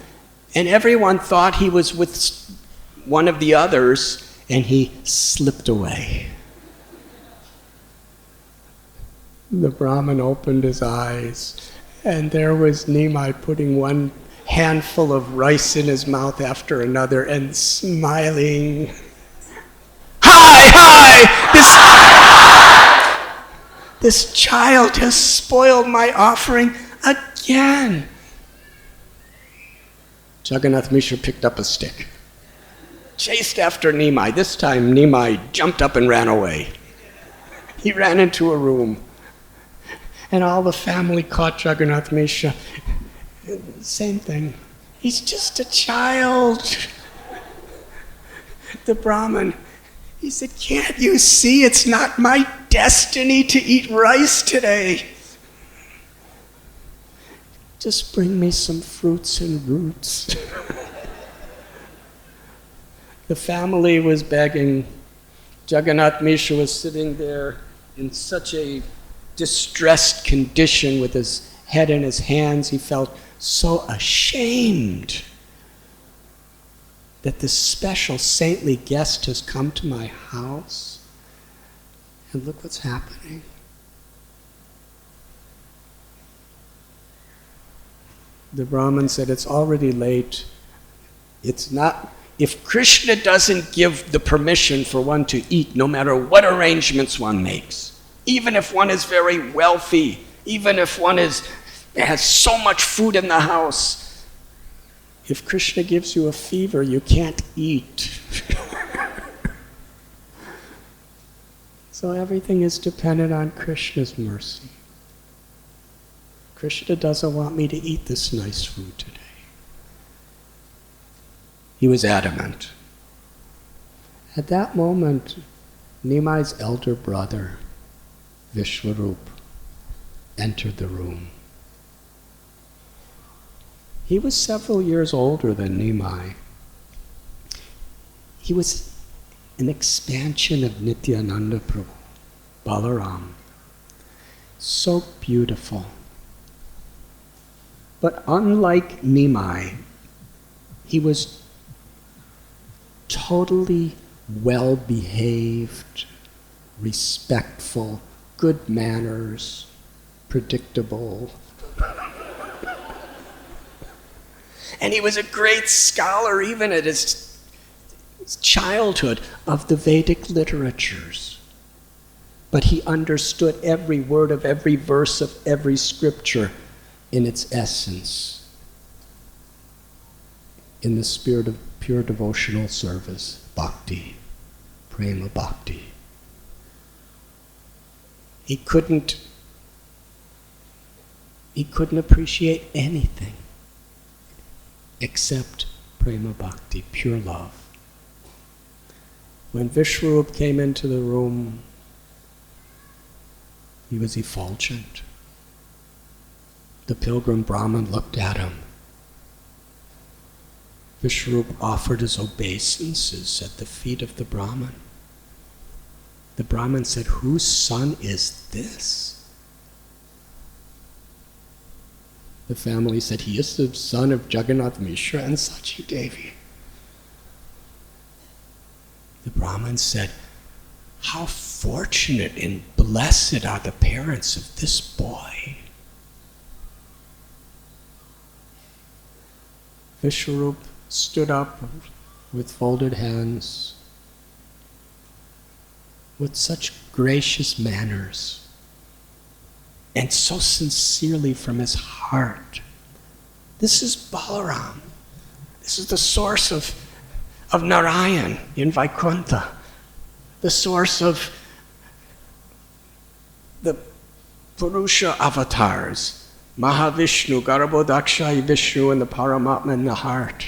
and everyone thought he was with one of the others, and he slipped away. The Brahmin opened his eyes, and there was Nimai putting one handful of rice in his mouth after another and smiling. Hi! This child has spoiled my offering again. Jagannath Mishra picked up a stick, chased after Nimai. This time Nimai jumped up and ran away. He ran into a room, and all the family caught Jagannath Mishra. Same thing. He's just a child. The Brahmin, he said, "Can't you see it's not my destiny to eat rice today? Just bring me some fruits and roots." The family was begging. Jagannath Mishra was sitting there in such a distressed condition with his head in his hands. He felt so ashamed that this special saintly guest has come to my house, and look what's happening. The Brahmin said, "It's already late. It's not, if Krishna doesn't give the permission for one to eat, no matter what arrangements one makes, even if one is very wealthy, even if one has so much food in the house, if Krishna gives you a fever, you can't eat." So everything is dependent on Krishna's mercy. Krishna doesn't want me to eat this nice food today. He was adamant. At that moment, Nimai's elder brother, Vishwarup, entered the room. He was several years older than Nimai. He was an expansion of Nityananda Prabhu, Balaram. So beautiful. But unlike Nimai, he was totally well-behaved, respectful, good manners, predictable. And he was a great scholar even at his childhood of the Vedic literatures. But he understood every word of every verse of every scripture in its essence, in the spirit of pure devotional service, bhakti, prema bhakti. He couldn't appreciate anything except prema bhakti, pure love. When Vishwarup came into the room, he was effulgent. The pilgrim Brahmin looked at him. Vishwarup offered his obeisances at the feet of the Brahmin. The Brahmin said, "Whose son is this?" The family said, "He is the son of Jagannath Mishra and Sachi Devi." The Brahmin said, "How fortunate and blessed are the parents of this boy." Vishwarup stood up with folded hands, with such gracious manners, and so sincerely from his heart. This is Balaram. This is the source of Narayan in Vaikuntha, the source of the Purusha avatars, Mahavishnu, Garbhodakshayi Vishnu, and the Paramatma in the heart.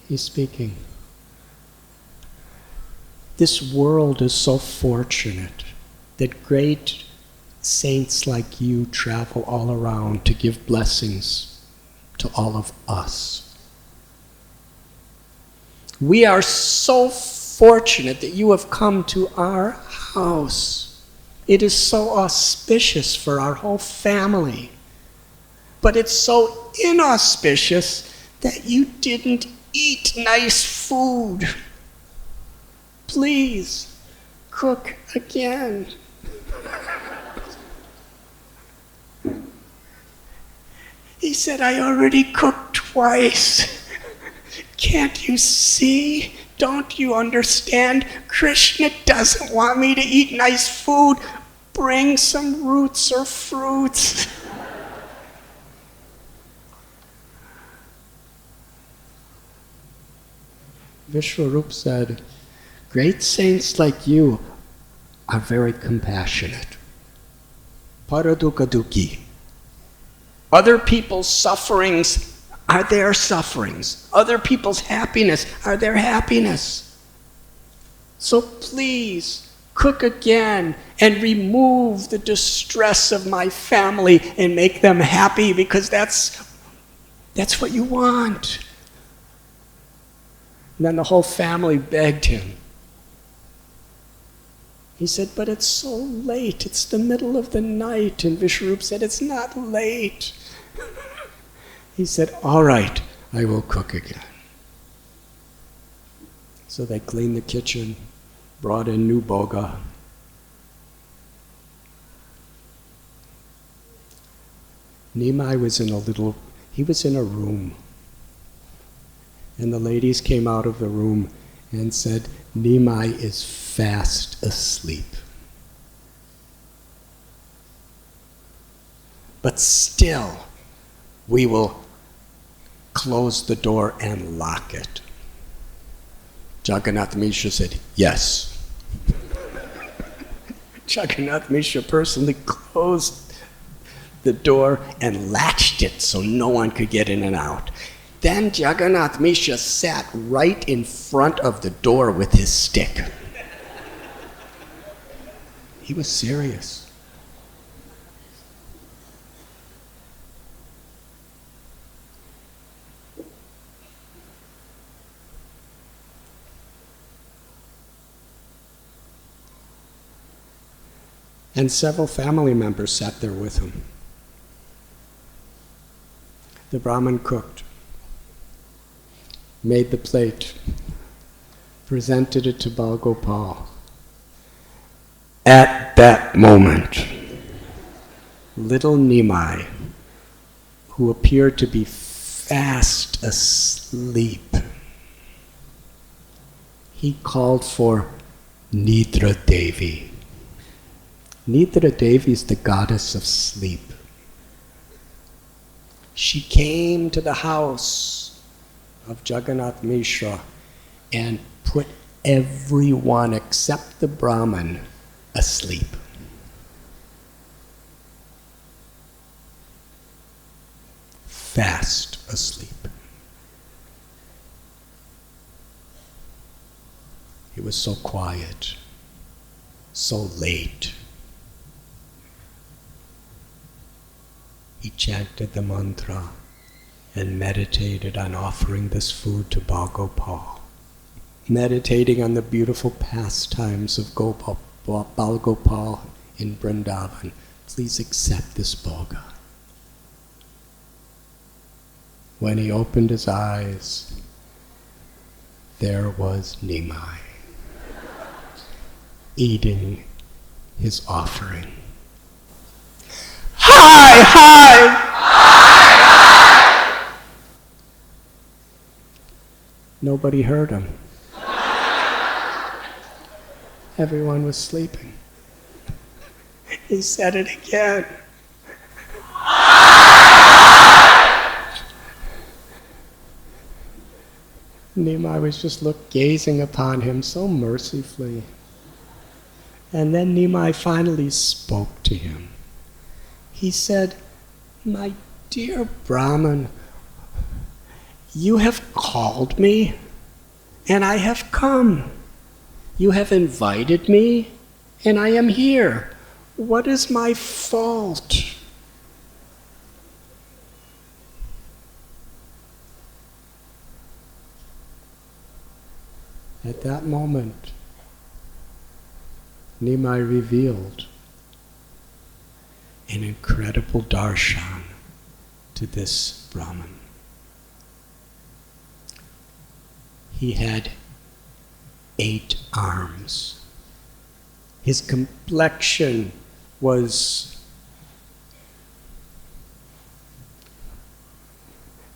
He's speaking. This world is so fortunate that great saints like you travel all around to give blessings to all of us. We are so fortunate that you have come to our house. It is so auspicious for our whole family. But it's so inauspicious that you didn't eat nice food. Please, cook again. He said, "I already cooked twice. Can't you see? Don't you understand? Krishna doesn't want me to eat nice food. Bring some roots or fruits." Vishwarup said, "Great saints like you are very compassionate. Paradukaduki. Other people's sufferings are their sufferings. Other people's happiness are their happiness. So please, cook again and remove the distress of my family and make them happy, because that's what you want." And then the whole family begged him. He said, "But it's so late. It's the middle of the night." And Vishwarup said, "It's not late." He said, "All right, I will cook again." So they cleaned the kitchen, brought in new boga. Nimai was in a room. And the ladies came out of the room and said, "Nimai is fast asleep. But still, we will close the door and lock it." Jagannath Mishra said, "Yes." Jagannath Mishra personally closed the door and latched it so no one could get in and out. Then Jagannath Mishra sat right in front of the door with his stick. He was serious. And several family members sat there with him. The Brahmin cooked, made the plate, presented it to Bal Gopal. At that moment, little Nimai, who appeared to be fast asleep, he called for Nidra Devi. Nidra Devi is the goddess of sleep. She came to the house of Jagannath Mishra and put everyone except the Brahmin asleep. Fast asleep. It was so quiet, so late. He chanted the mantra and meditated on offering this food to Bal Gopal, meditating on the beautiful pastimes of Bal Gopal in Vrindavan. Please accept this bhoga. When he opened his eyes, there was Nimai eating his offering. Hi, hi! Hi, hi! Nobody heard him. Everyone was sleeping. He said it again. Nimai was just gazing upon him so mercifully. And then Nimai finally spoke to him. He said, "My dear Brahman, you have called me, and I have come. You have invited me, and I am here. What is my fault?" At that moment, Nimai revealed an incredible darshan to this Brahmin. He had 8 arms. His complexion was...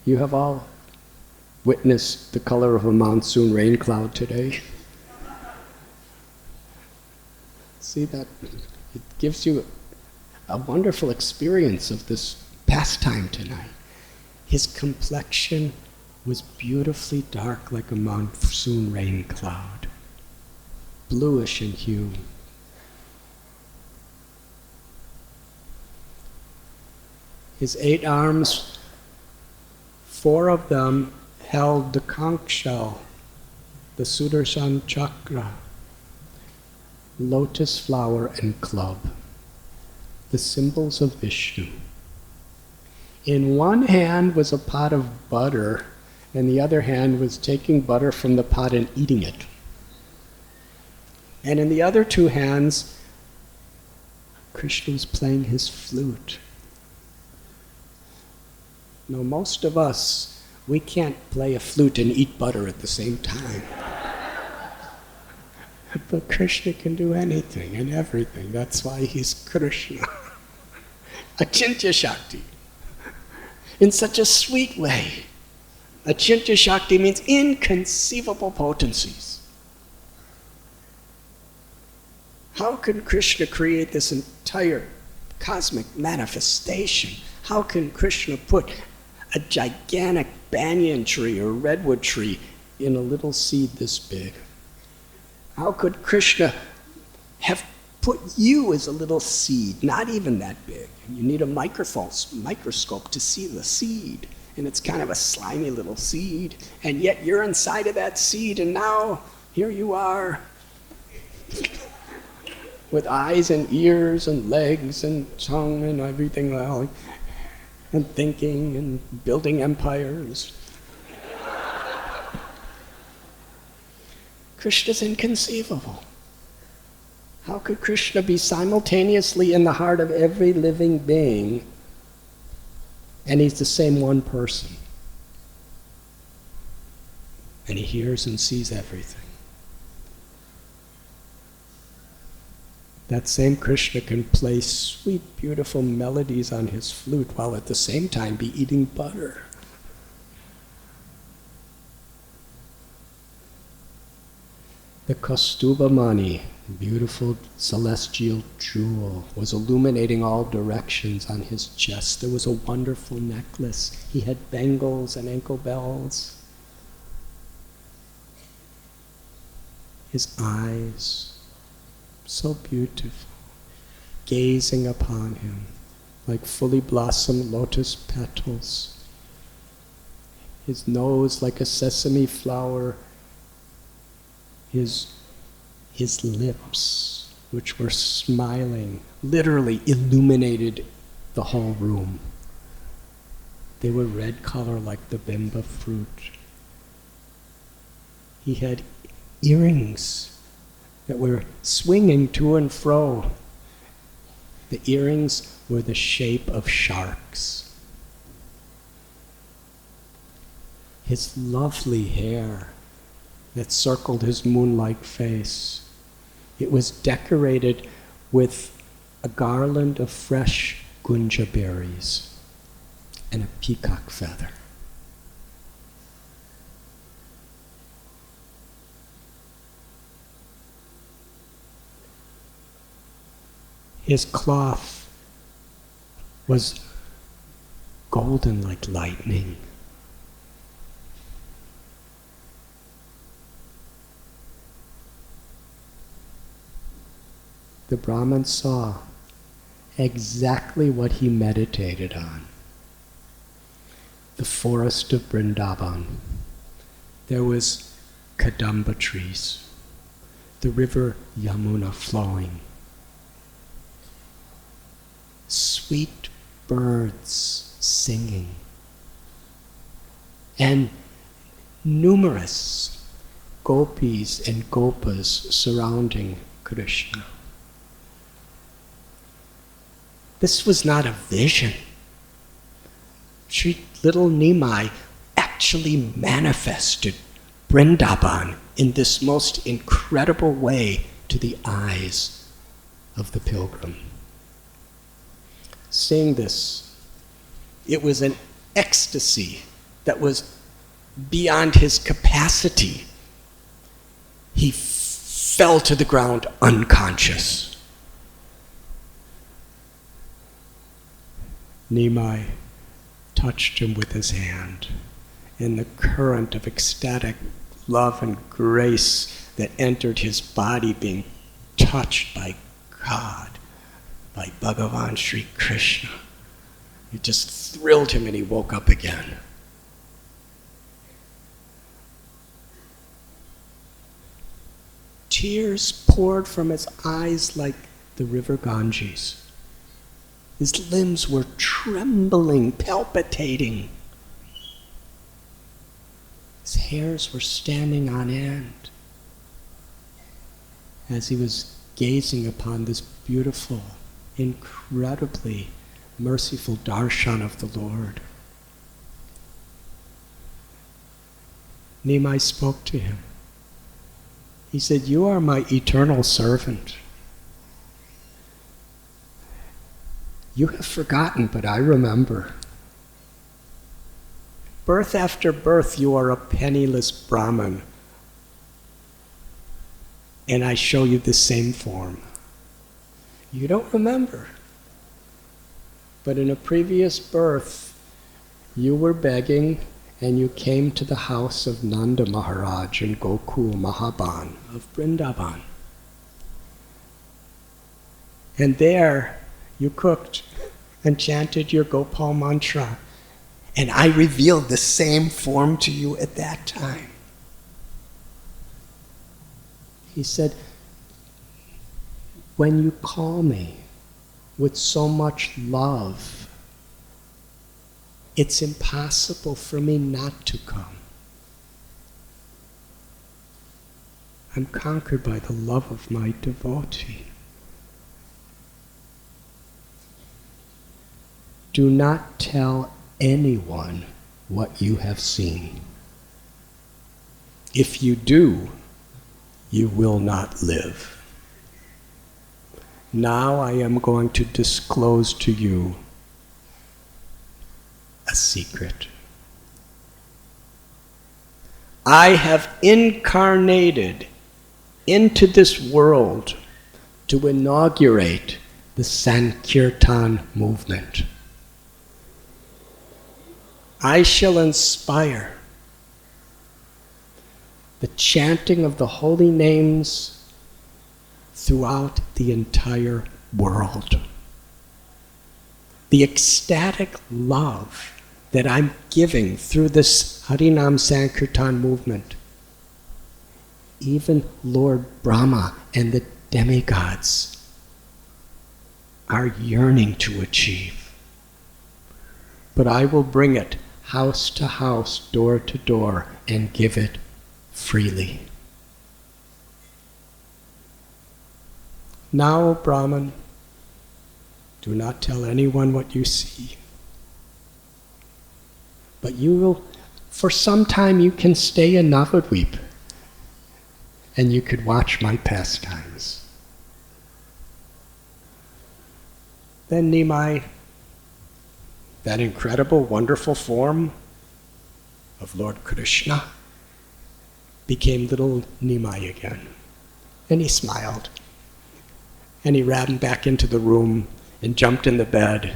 You have all witnessed the color of a monsoon rain cloud today. See that? It gives you a wonderful experience of this pastime tonight. His complexion was beautifully dark like a monsoon rain cloud, bluish in hue. His 8 arms, 4 of them held the conch shell, the Sudarshan chakra, lotus flower and club, the symbols of Vishnu. In one hand was a pot of butter, and the other hand was taking butter from the pot and eating it. And in the other 2 hands, Krishna was playing his flute. Now, most of us, we can't play a flute and eat butter at the same time. But Krishna can do anything and everything. That's why he's Krishna. Achintya Shakti. In such a sweet way. Achintya Shakti means inconceivable potencies. How can Krishna create this entire cosmic manifestation? How can Krishna put a gigantic banyan tree or redwood tree in a little seed this big? How could Krishna have put you as a little seed, not even that big? You need a microscope to see the seed, and it's kind of a slimy little seed, and yet you're inside of that seed, and now here you are with eyes and ears and legs and tongue and everything else, and thinking and building empires. Krishna's inconceivable. How could Krishna be simultaneously in the heart of every living being And he's the same one person. And he hears and sees everything. That same Krishna can play sweet, beautiful melodies on his flute while at the same time be eating butter. The Kaustubha beautiful celestial jewel, was illuminating all directions on his chest. There was a wonderful necklace. He had bangles and ankle bells. His eyes, so beautiful, gazing upon him like fully blossomed lotus petals. His nose like a sesame flower. His lips, which were smiling, literally illuminated the whole room. They were red color like the bimba fruit. He had earrings that were swinging to and fro. The earrings were the shape of sharks. His lovely hair that circled his moon-like face. It was decorated with a garland of fresh gunja berries and a peacock feather. His cloth was golden like lightning. The Brahmin saw exactly what he meditated on. The forest of Vrindavan. There was kadamba trees, the river Yamuna flowing, sweet birds singing, and numerous gopis and gopas surrounding Krishna. This was not a vision. Little Nimai actually manifested Vrindavan in this most incredible way to the eyes of the pilgrim. Seeing this, it was an ecstasy that was beyond his capacity. He fell to the ground unconscious. Nimai touched him with his hand, and the current of ecstatic love and grace that entered his body, being touched by God, by Bhagavan Sri Krishna, it just thrilled him and he woke up again. Tears poured from his eyes like the river Ganges. His limbs were trembling, palpitating. His hairs were standing on end as he was gazing upon this beautiful, incredibly merciful darshan of the Lord. Nimai spoke to him. He said, "You are my eternal servant. You have forgotten, but I remember. Birth after birth, you are a penniless Brahmin, and I show you the same form. You don't remember. But in a previous birth, you were begging, and you came to the house of Nanda Maharaj in Gokul Mahaban of Vrindavan. And there, you cooked and chanted your Gopal mantra, and I revealed the same form to you at that time." He said, "When you call me with so much love, it's impossible for me not to come. I'm conquered by the love of my devotee. Do not tell anyone what you have seen. If you do, you will not live. Now I am going to disclose to you a secret. I have incarnated into this world to inaugurate the Sankirtan movement. I shall inspire the chanting of the holy names throughout the entire world. The ecstatic love that I'm giving through this Harinam Sankirtan movement, even Lord Brahma and the demigods are yearning to achieve. But I will bring it house to house, door to door, and give it freely. Now, Brahman, do not tell anyone what you see. But you will, for some time you can stay in Navadvip, and you could watch my pastimes. Then Nimai, that incredible, wonderful form of Lord Krishna, became little Nimai again. And he smiled. And he ran back into the room and jumped in the bed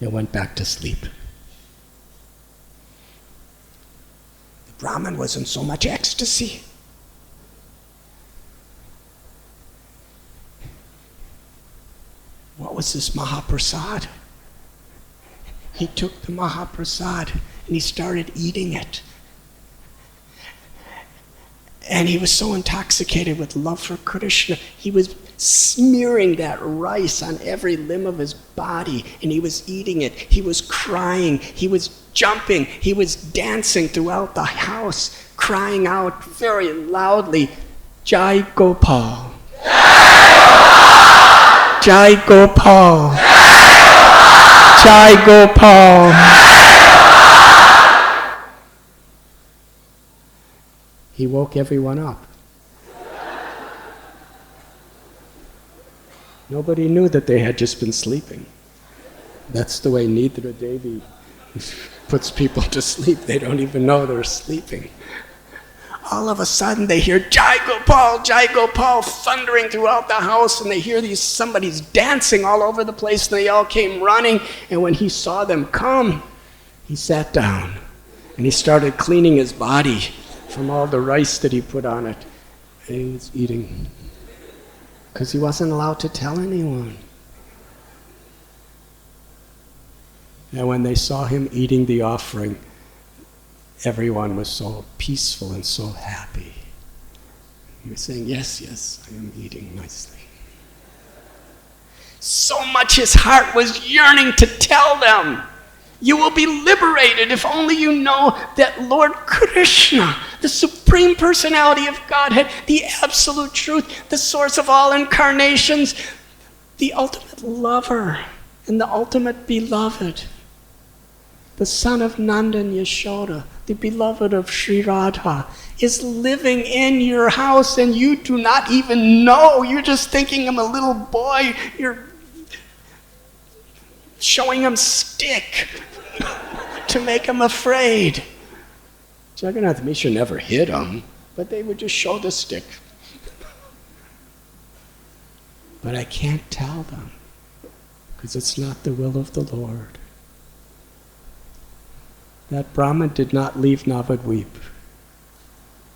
and went back to sleep. The Brahmin was in so much ecstasy. What was this Mahaprasad? He took the Mahaprasad and he started eating it. And he was so intoxicated with love for Krishna, he was smearing that rice on every limb of his body, and he was eating it. He was crying, he was jumping, he was dancing throughout the house, crying out very loudly, Jai Gopal. Jai Gopal. Jai Gopal. He woke everyone up. Nobody knew that they had just been sleeping. That's the way Nidra Devi puts people to sleep. They don't even know they're sleeping. All of a sudden they hear Jai Gopal thundering throughout the house, and they hear somebody's dancing all over the place, and they all came running. And when he saw them come, he sat down and he started cleaning his body from all the rice that he put on it. And he was eating, because he wasn't allowed to tell anyone. And when they saw him eating the offering, everyone was so peaceful and so happy. He was saying, yes, I am eating nicely. So much his heart was yearning to tell them, you will be liberated if only you know that Lord Krishna, the Supreme Personality of Godhead, the absolute truth, the source of all incarnations, the ultimate lover and the ultimate beloved, the son of Nanda and Yashoda, the beloved of Sri Radha, is living in your house, and you do not even know. You're just thinking I'm a little boy. You're showing him stick to make him afraid. Jagannath Mishra never hit him, but they would just show the stick. But I can't tell them, because it's not the will of the Lord. That Brahmin did not leave Navadvip.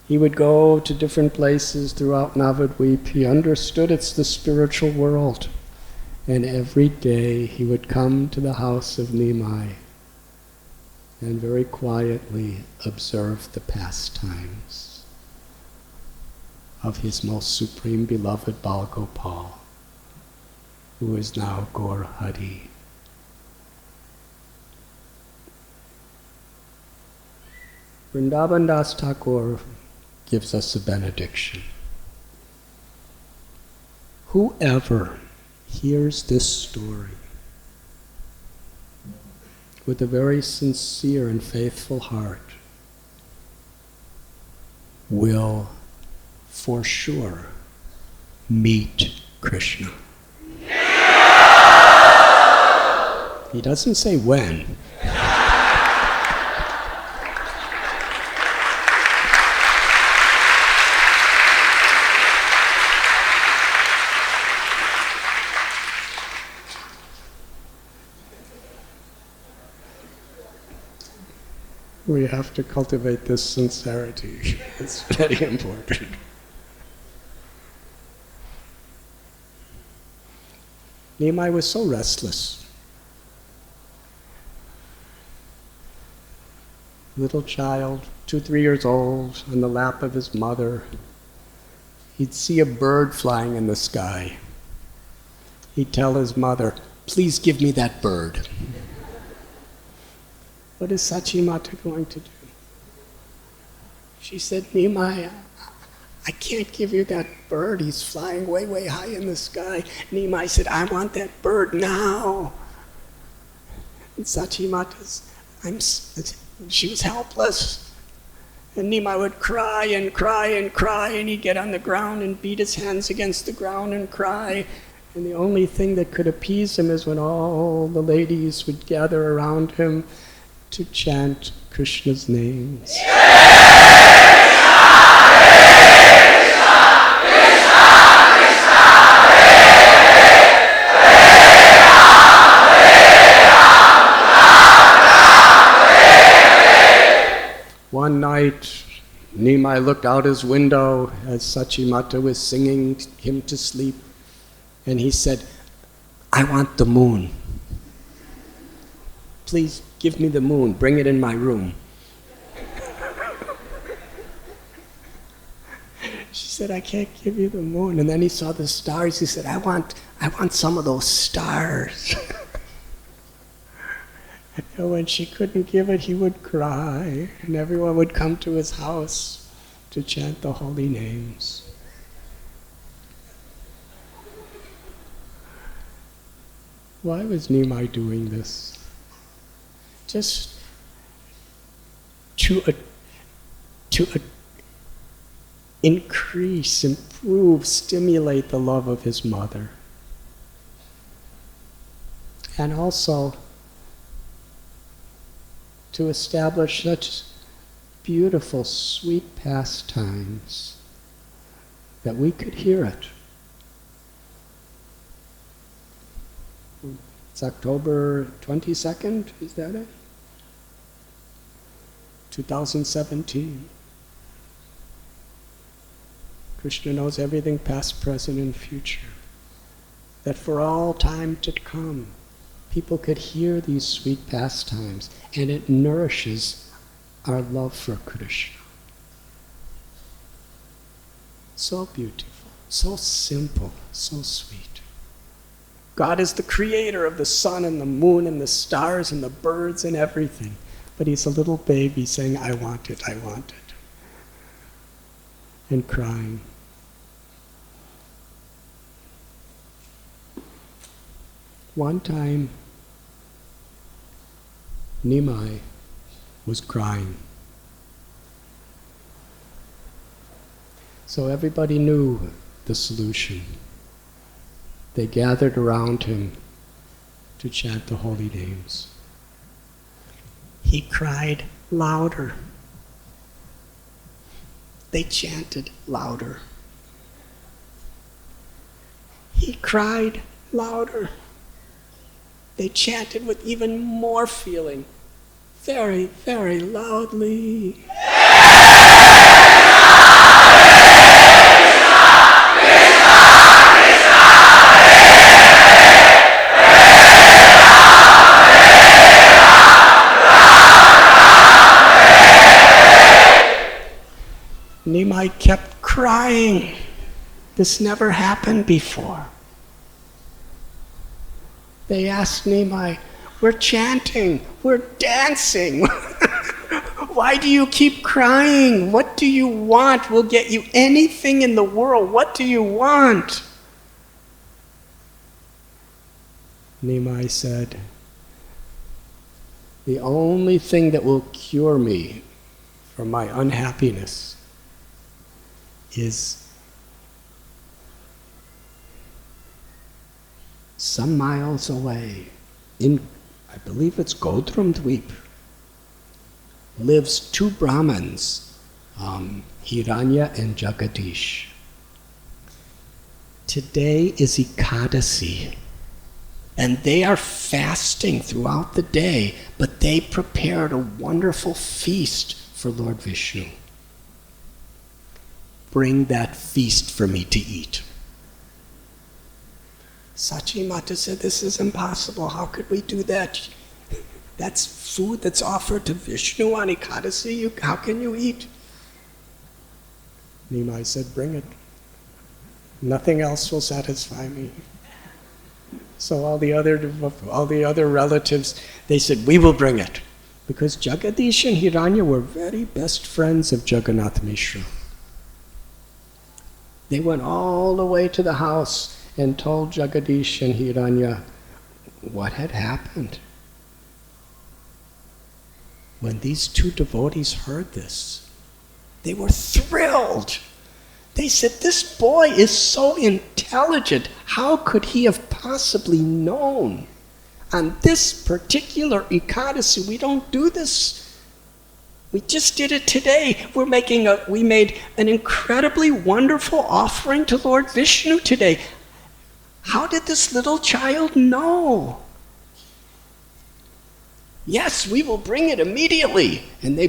He would go to different places throughout Navadvip. He understood it's the spiritual world. And every day he would come to the house of Nimai and very quietly observe the pastimes of his most supreme beloved Bal Gopal, who is now Gaur Hari. Vrindavan Das Thakur gives us a benediction. Whoever hears this story with a very sincere and faithful heart, will for sure meet Krishna. He doesn't say when. We have to cultivate this sincerity. It's very important. Nimai was so restless. Little child, 2, 3 years old, on the lap of his mother. He'd see a bird flying in the sky. He'd tell his mother, "Please give me that bird." What is Sachimata going to do? She said, "Nimai, I can't give you that bird. He's flying way, way high in the sky." Nimai said, "I want that bird now." And Sachimata's, she was helpless. And Nimai would cry and cry and cry, and he'd get on the ground and beat his hands against the ground and cry. And the only thing that could appease him is when all the ladies would gather around him to chant Krishna's names. One night, Nimai looked out his window as Sachimata was singing him to sleep, and he said, "I want the moon. Please give me the moon, bring it in my room." She said, "I can't give you the moon." And then he saw the stars. He said, I want some of those stars." And when she couldn't give it, he would cry, and everyone would come to his house to chant the holy names. Why was Nimai doing this? Just to increase, improve, stimulate the love of his mother. And also to establish such beautiful, sweet pastimes that we could hear it. It's October 22nd, is that it? 2017. Krishna knows everything past, present, and future. That for all time to come, people could hear these sweet pastimes, and it nourishes our love for Krishna. So beautiful, so simple, so sweet. God is the creator of the sun and the moon and the stars and the birds and everything. But he's a little baby saying, "I want it, I want it," and crying. One time, Nimai was crying. So everybody knew the solution. They gathered around him to chant the holy names. He cried louder. They chanted louder. He cried louder. They chanted with even more feeling, very, very loudly. Nimai kept crying. This never happened before. They asked Nimai, "We're chanting, we're dancing. Why do you keep crying? What do you want? We'll get you anything in the world. What do you want?" Nimai said, The only thing that will cure me from my unhappiness is some miles away, in, I believe it's Godram Dweep, lives two Brahmins, Hiranya and Jagadish. Today is Ekadasi, and they are fasting throughout the day, but they prepared a wonderful feast for Lord Vishnu. Bring that feast for me to eat. Sachi Mata said, this is impossible. How could we do that? That's food that's offered to Vishnu on Ekadasi. How can you eat? Nimai said, bring it. Nothing else will satisfy me. So all the other relatives, they said, we will bring it. Because Jagadish and Hiranya were very best friends of Jagannath Mishra. They went all the way to the house and told Jagadish and Hiranya what had happened. When these two devotees heard this, they were thrilled. They said, this boy is so intelligent. How could he have possibly known? On this particular Ekadasi, we don't do this. We just did it today. We made an incredibly wonderful offering to Lord Vishnu today. How did this little child know? Yes, we will bring it immediately. And they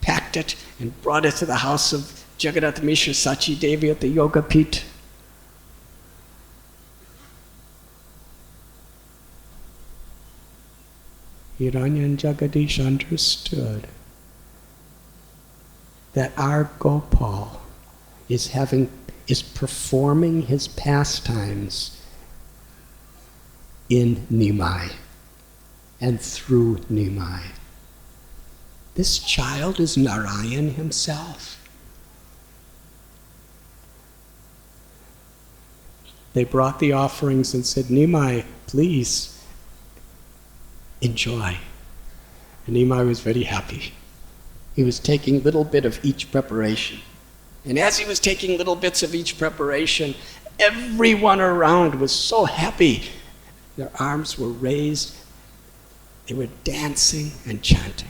packed it and brought it to the house of Jagannath Mishra Sachi Devi at the Yoga Pit. Hiranya and Jagadish understood that our Gopal is performing his pastimes in Nimai and through Nimai. This child is Narayan himself. They brought the offerings and said, Nimai, please enjoy. And Nimai was very happy. He was taking little bit of each preparation. And as he was taking little bits of each preparation, everyone around was so happy. Their arms were raised. They were dancing and chanting.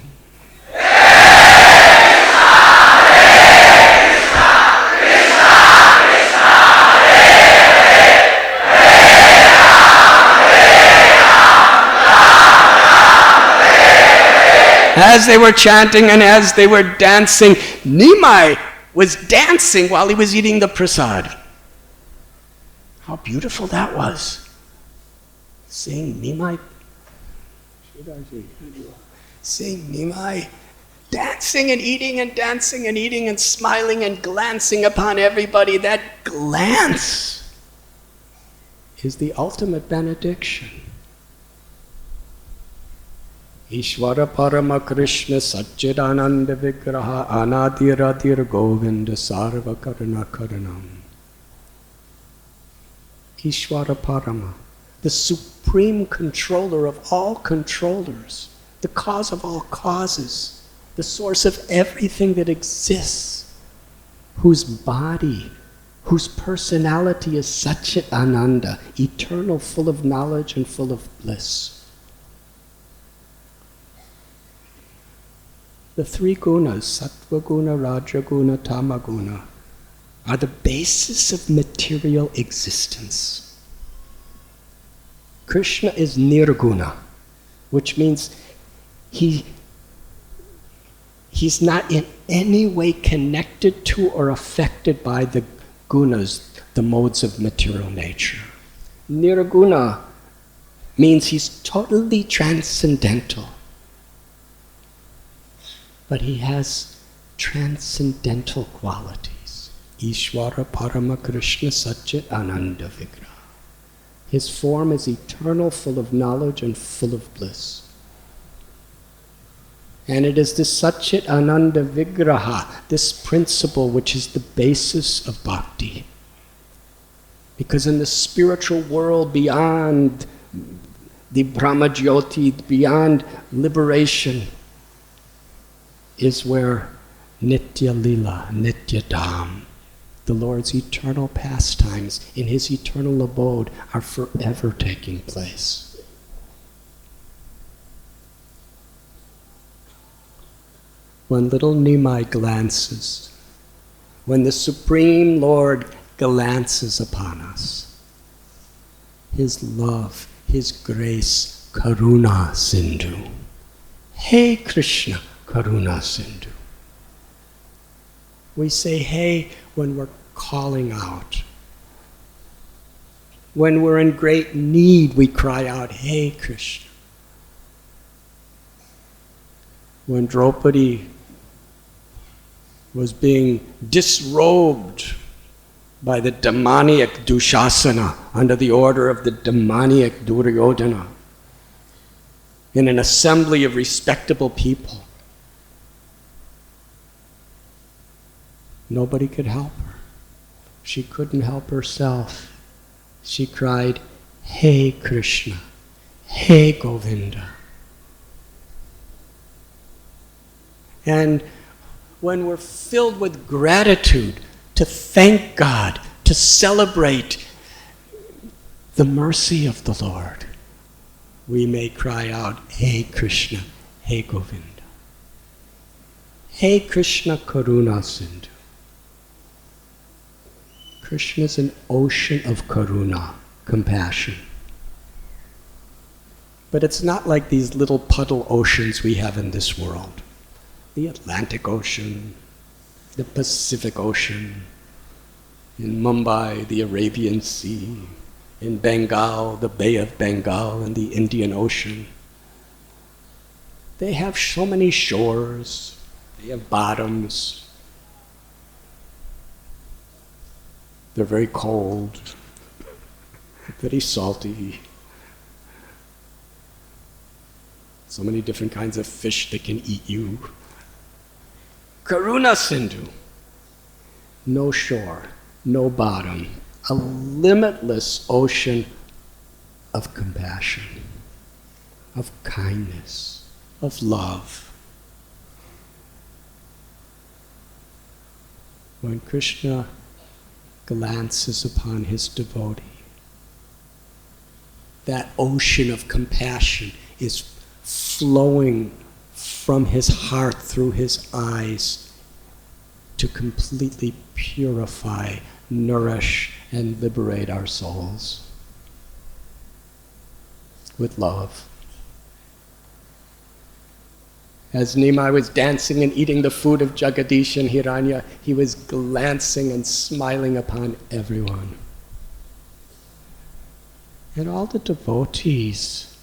As they were chanting and as they were dancing, Nimai was dancing while he was eating the prasad. How beautiful that was. Seeing Nimai dancing and eating and dancing and eating and smiling and glancing upon everybody. That glance is the ultimate benediction. Ishvara Parama Krishna Satchidananda Vigraha Anadiradir Govinda Sarva Karana Karanam. Ishvara Parama, the supreme controller of all controllers, the cause of all causes, the source of everything that exists, whose body, whose personality is Satchit Ananda, eternal, full of knowledge and full of bliss. The three gunas, sattva guna, raja guna, tama guna, are the basis of material existence. Krishna is nirguna, which means he's not in any way connected to or affected by the gunas, the modes of material nature. Nirguna means he's totally transcendental. But he has transcendental qualities. Ishvara Parama Krishna Satchit Ananda Vigraha. His form is eternal, full of knowledge and full of bliss. And it is this Satchit Ananda Vigraha, this principle which is the basis of bhakti. Because in the spiritual world beyond the Brahmajyoti, beyond liberation, is where Nitya Lila, Nitya Dham, the Lord's eternal pastimes in his eternal abode are forever taking place. When little Nimai glances, when the Supreme Lord glances upon us, his love, his grace, Karuna Sindhu. Hey Krishna, Karuna Sindhu. We say hey when we're calling out. When we're in great need, we cry out, hey Krishna. When Draupadi was being disrobed by the demoniac Dushasana under the order of the demoniac Duryodhana in an assembly of respectable people, nobody could help her. She couldn't help herself. She cried, hey Krishna, hey Govinda. And when we're filled with gratitude to thank God, to celebrate the mercy of the Lord, we may cry out, hey Krishna, hey Govinda. Hey Krishna Karuna Sindhu. Krishna is an ocean of karuna, compassion. But it's not like these little puddle oceans we have in this world. The Atlantic Ocean, the Pacific Ocean, in Mumbai, the Arabian Sea, in Bengal, the Bay of Bengal and the Indian Ocean. They have so many shores, they have bottoms, they're very cold, very salty. So many different kinds of fish that can eat you. Karuna Sindhu, no shore, no bottom, a limitless ocean of compassion, of kindness, of love. When Krishna glances upon his devotee, that ocean of compassion is flowing from his heart through his eyes to completely purify, nourish, and liberate our souls with love. As Nimai was dancing and eating the food of Jagadish and Hiranya, he was glancing and smiling upon everyone. And all the devotees,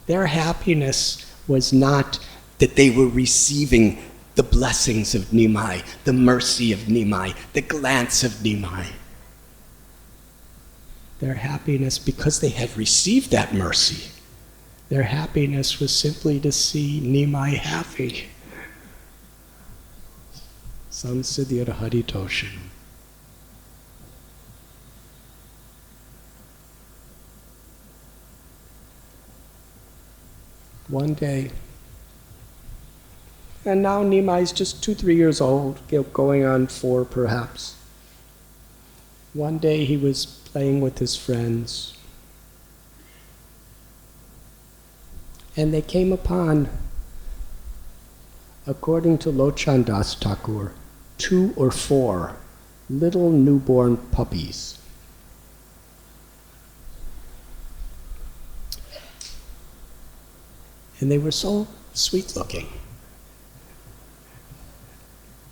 their happiness was not that they were receiving the blessings of Nimai, the mercy of Nimai, the glance of Nimai. Their happiness, because they had received that mercy, their happiness was simply to see Nimai happy. Samsiddhir Haritoshanam. One day, and now Nimai's just 2-3 years old, going on 4 perhaps. One day he was playing with his friends, and they came upon, according to Lochan Das Thakur, 2 or 4 little newborn puppies. And they were so sweet looking.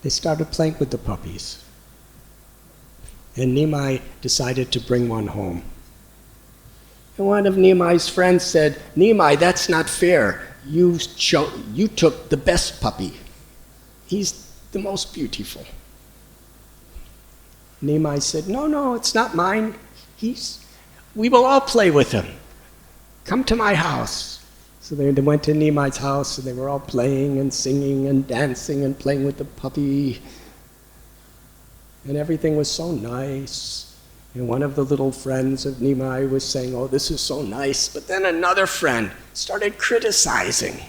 They started playing with the puppies. And Nimai decided to bring one home. And one of Nimai's friends said, Nimai, that's not fair. You took the best puppy. He's the most beautiful. Nimai said, no, it's not mine. We will all play with him. Come to my house. So they went to Nimai's house, and they were all playing and singing and dancing and playing with the puppy. And everything was so nice. And one of the little friends of Nimai was saying, oh, this is so nice. But then another friend started criticizing.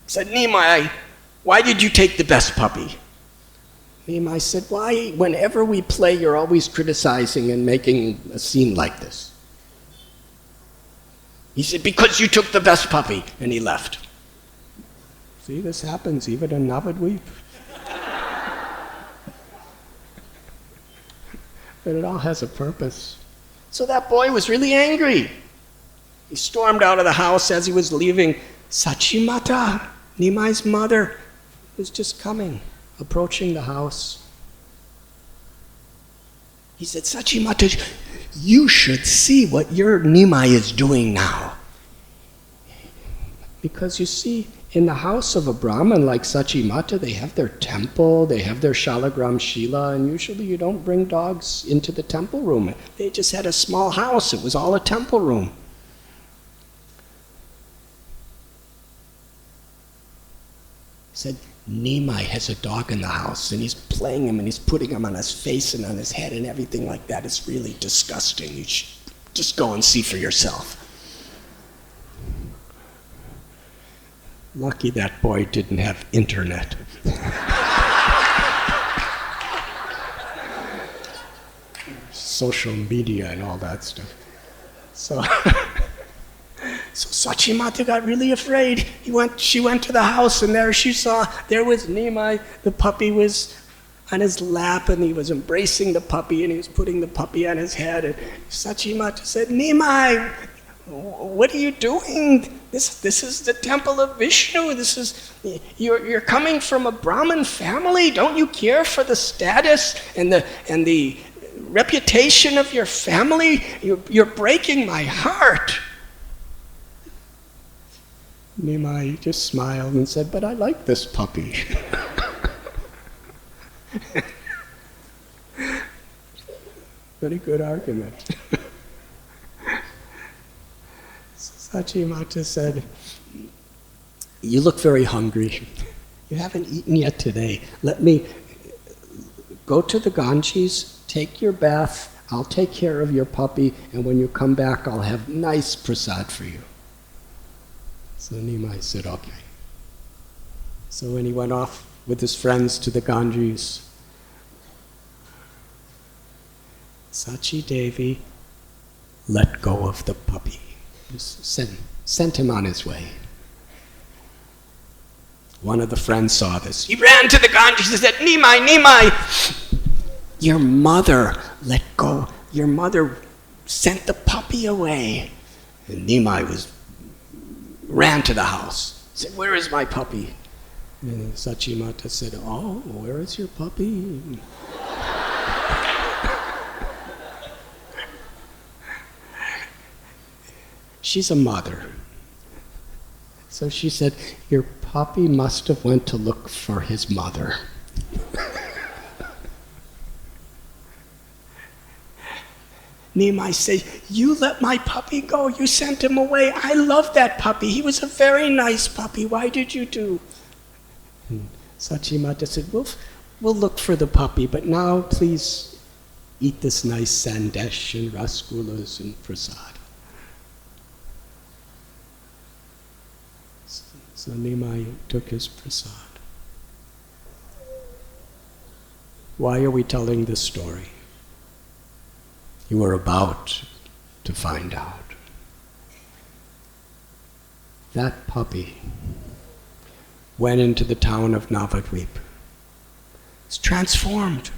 Said, Nimai, why did you take the best puppy? Nimai said, why, whenever we play, you're always criticizing and making a scene like this? He said, because you took the best puppy, and he left. See, this happens even in Navadvip. But it all has a purpose. So that boy was really angry. He stormed out of the house as he was leaving. Sachimata, Nimai's mother, was just coming, approaching the house. He said, Sachimata, you should see what your Nimai is doing now. Because you see, in the house of a Brahmin like Sachimata, they have their temple, they have their Shalagram Shila, and usually you don't bring dogs into the temple room. They just had a small house. It was all a temple room. He said, Nimai has a dog in the house, and he's playing him, and he's putting him on his face and on his head and everything like that. It's really disgusting. You should just go and see for yourself. Lucky that boy didn't have internet. Social media and all that stuff. So Sachimata got really afraid. She went to the house, and there was Nimai. The puppy was on his lap, and he was embracing the puppy, and he was putting the puppy on his head. And Sachimata said, Nimai, what are you doing? This is the temple of Vishnu. You're coming from a Brahmin family. Don't you care for the status and the reputation of your family? You're breaking my heart. Nimai just smiled and said, but I like this puppy. Very good argument. Sachimata said, you look very hungry. You haven't eaten yet today. Let me go to the Ganges, take your bath, I'll take care of your puppy, and when you come back, I'll have nice prasad for you. So Nimai said, okay. So when he went off with his friends to the Ganges, Sachi Devi let go of the puppy. Just sent him on his way. One of the friends saw this. He ran to the Ganges and said, Nimai, your mother let go. Your mother sent the puppy away. And Nimai ran to the house. He said, where is my puppy? And Sachimata said, oh, where is your puppy? She's a mother. So she said, your puppy must have went to look for his mother. Nimai said, you let my puppy go. You sent him away. I love that puppy. He was a very nice puppy. Why did you do? And Sachimata said, we'll look for the puppy, but now please eat this nice sandesh and rasgullas and prasad. So Nimai took his prasad. Why are we telling this story? You are about to find out. That puppy went into the town of Navadvip. It's transformed.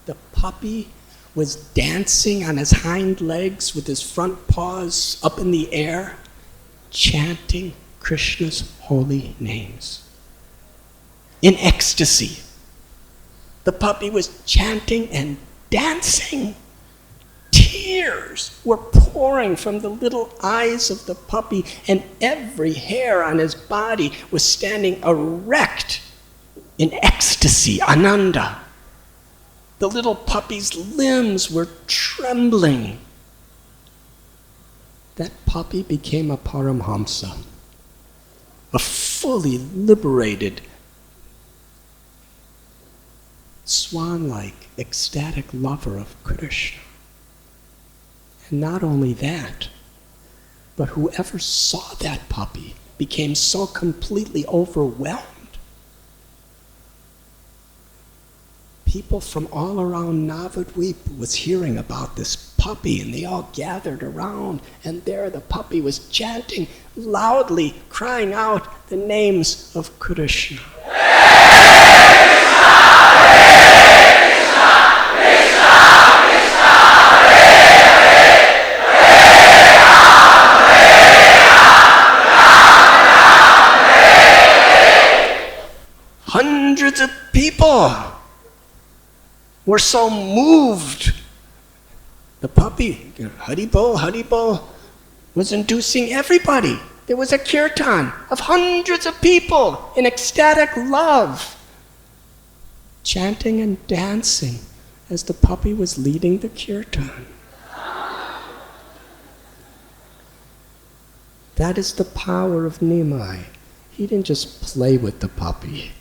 The puppy was dancing on his hind legs with his front paws up in the air, chanting Krishna's holy names. In ecstasy. The puppy was chanting and dancing. Tears were pouring from the little eyes of the puppy, and every hair on his body was standing erect in ecstasy, ananda. The little puppy's limbs were trembling. That puppy became a Paramhamsa, a fully liberated swan-like, ecstatic lover of Krishna. And not only that, but whoever saw that puppy became so completely overwhelmed. People from all around Navadvip was hearing about this puppy, and they all gathered around, and there the puppy was chanting loudly, crying out the names of Krishna. Hundreds of people were so moved. The puppy, Haribol, was inducing everybody. There was a kirtan of hundreds of people in ecstatic love, chanting and dancing as the puppy was leading the kirtan. That is the power of Nimai. He didn't just play with the puppy.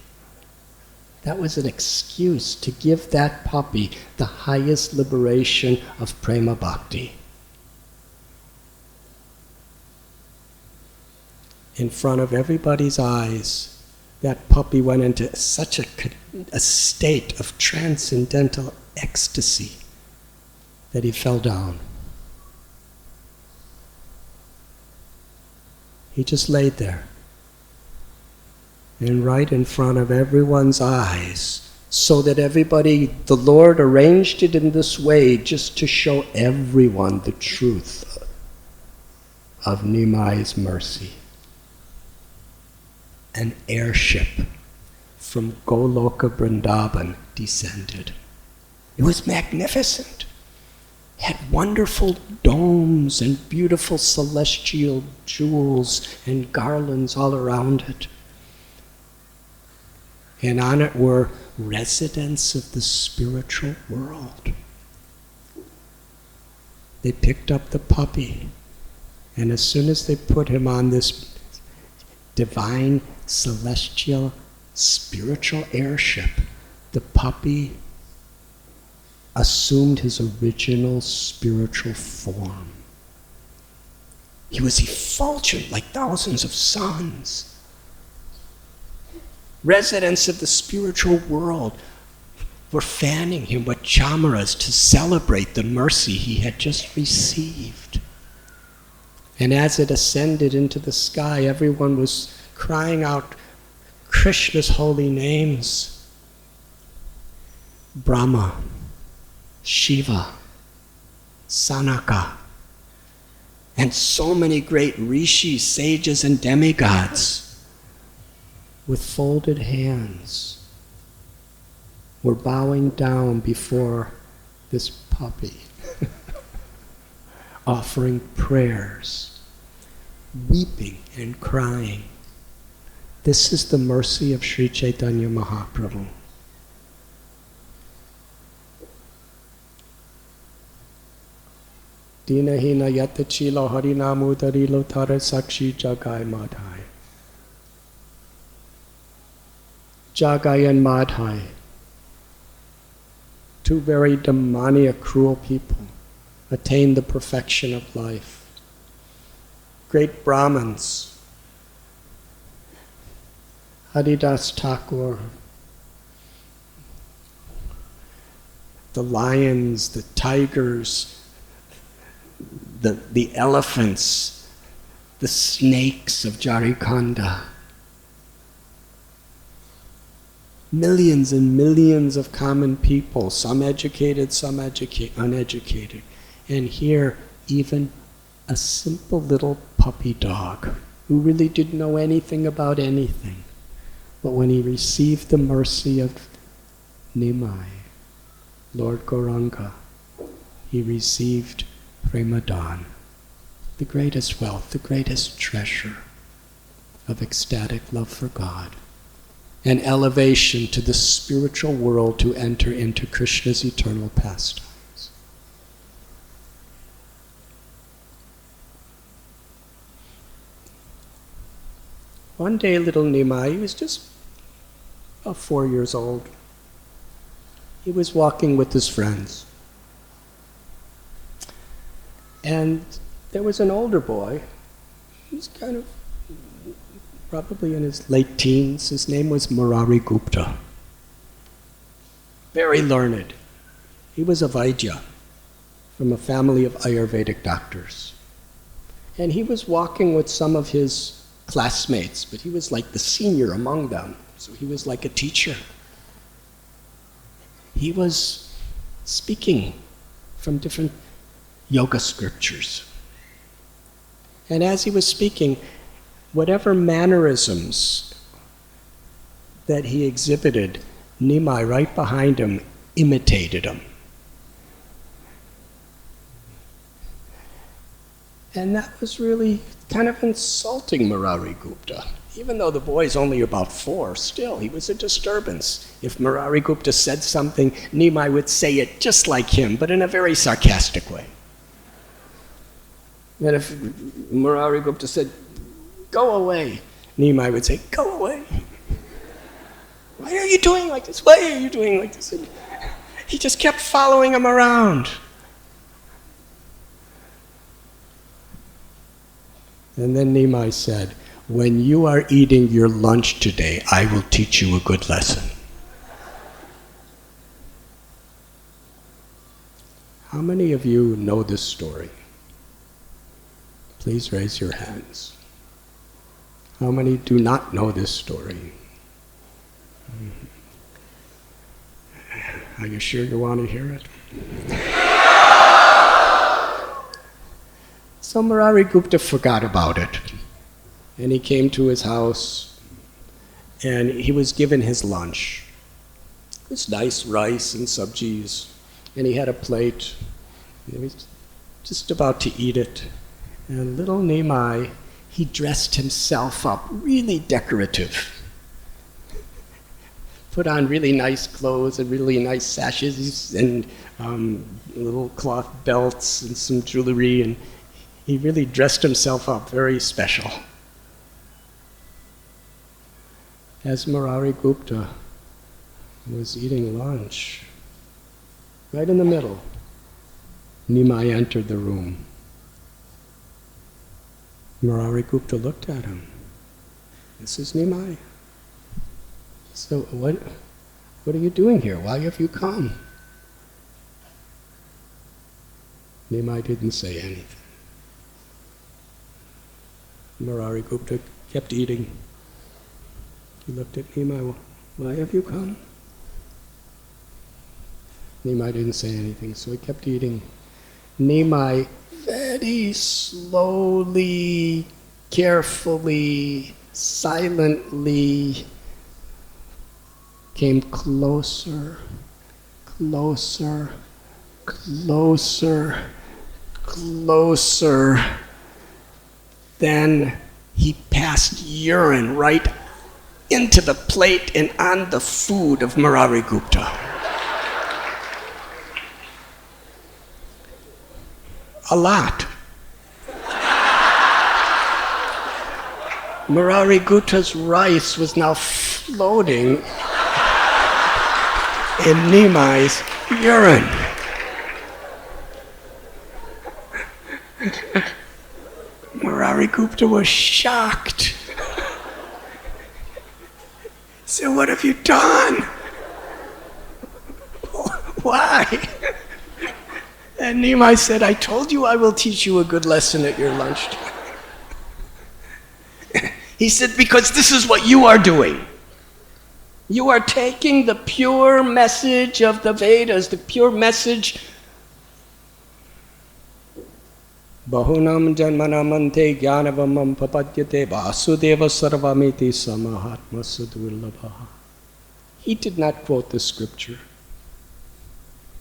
That was an excuse to give that puppy the highest liberation of prema bhakti. In front of everybody's eyes, that puppy went into such a state of transcendental ecstasy that he fell down. He just laid there. And right in front of everyone's eyes, so that everybody, the Lord arranged it in this way just to show everyone the truth of Nimai's mercy. An airship from Goloka Vrindavan descended. It was magnificent. It had wonderful domes and beautiful celestial jewels and garlands all around it. And on it were residents of the spiritual world. They picked up the puppy, and as soon as they put him on this divine, celestial, spiritual airship, the puppy assumed his original spiritual form. He was effulgent like thousands of suns. Residents of the spiritual world were fanning him with chamaras to celebrate the mercy he had just received. And as it ascended into the sky, everyone was crying out Krishna's holy names. Brahma, Shiva, Sanaka, and so many great rishis, sages, and demigods with folded hands were bowing down before this puppy, offering prayers, weeping and crying. This is the mercy of Sri Chaitanya Mahaprabhu. Dinahina yatachilo harinamudarilo tara sakshi jagai madhai. Jagai and Madhai, two very demoniac, cruel people, attained the perfection of life. Great Brahmins, Haridas Thakur, the lions, the tigers, the elephants, the snakes of Jharikanda. Millions and millions of common people, some educated, some uneducated. And here, even a simple little puppy dog who really didn't know anything about anything. But when he received the mercy of Nimai, Lord Gauranga, he received Premadan, the greatest wealth, the greatest treasure of ecstatic love for God. An elevation to the spiritual world to enter into Krishna's eternal pastimes. One day little Nimai, he was just about 4 years old, He was walking with his friends. And there was an older boy. He was kind of probably in his late teens. His name was Murari Gupta. Very learned. He was a Vaidya from a family of Ayurvedic doctors. And he was walking with some of his classmates, but he was like the senior among them. So he was like a teacher. He was speaking from different yoga scriptures. And as he was speaking, whatever mannerisms that he exhibited, Nimai, right behind him, imitated him. And that was really kind of insulting Murari Gupta. Even though the boy's only about 4, still, he was a disturbance. If Murari Gupta said something, Nimai would say it just like him, but in a very sarcastic way. And if Murari Gupta said, "Go away," Nimai would say, "Go away. Why are you doing like this? Why are you doing like this?" And he just kept following him around. And then Nimai said, "When you are eating your lunch today, I will teach you a good lesson." How many of you know this story? Please raise your hands. How many do not know this story? Are you sure you want to hear it? So Murari Gupta forgot about it. And he came to his house, and he was given his lunch. It was nice rice and sabjis, and he had a plate. He was just about to eat it. And little Nimai, he dressed himself up, really decorative. Put on really nice clothes and really nice sashes and little cloth belts and some jewelry, and he really dressed himself up very special. As Murari Gupta was eating lunch, right in the middle, Nimai entered the room. Murari Gupta looked at him. "This is Nimai. So what are you doing here? Why have you come?" Nimai didn't say anything. Murari Gupta kept eating. He looked at Nimai. "Why have you come?" Nimai didn't say anything, so he kept eating. Nimai very slowly, carefully, silently came closer, closer, closer, closer. Then he passed urine right into the plate and on the food of Murari Gupta. A lot. Murari Gupta's rice was now floating in Nimai's urine. Murari Gupta was shocked. He said, "What have you done? Why?" And Nimai said, "I told you I will teach you a good lesson at your lunchtime." He said, "Because this is what you are doing. You are taking the pure message of the Vedas, the pure message. Bahunam janmanamante jnanavamam papadyate vasudeva sarvamiti samahatma sudurlabha." He did not quote the scripture,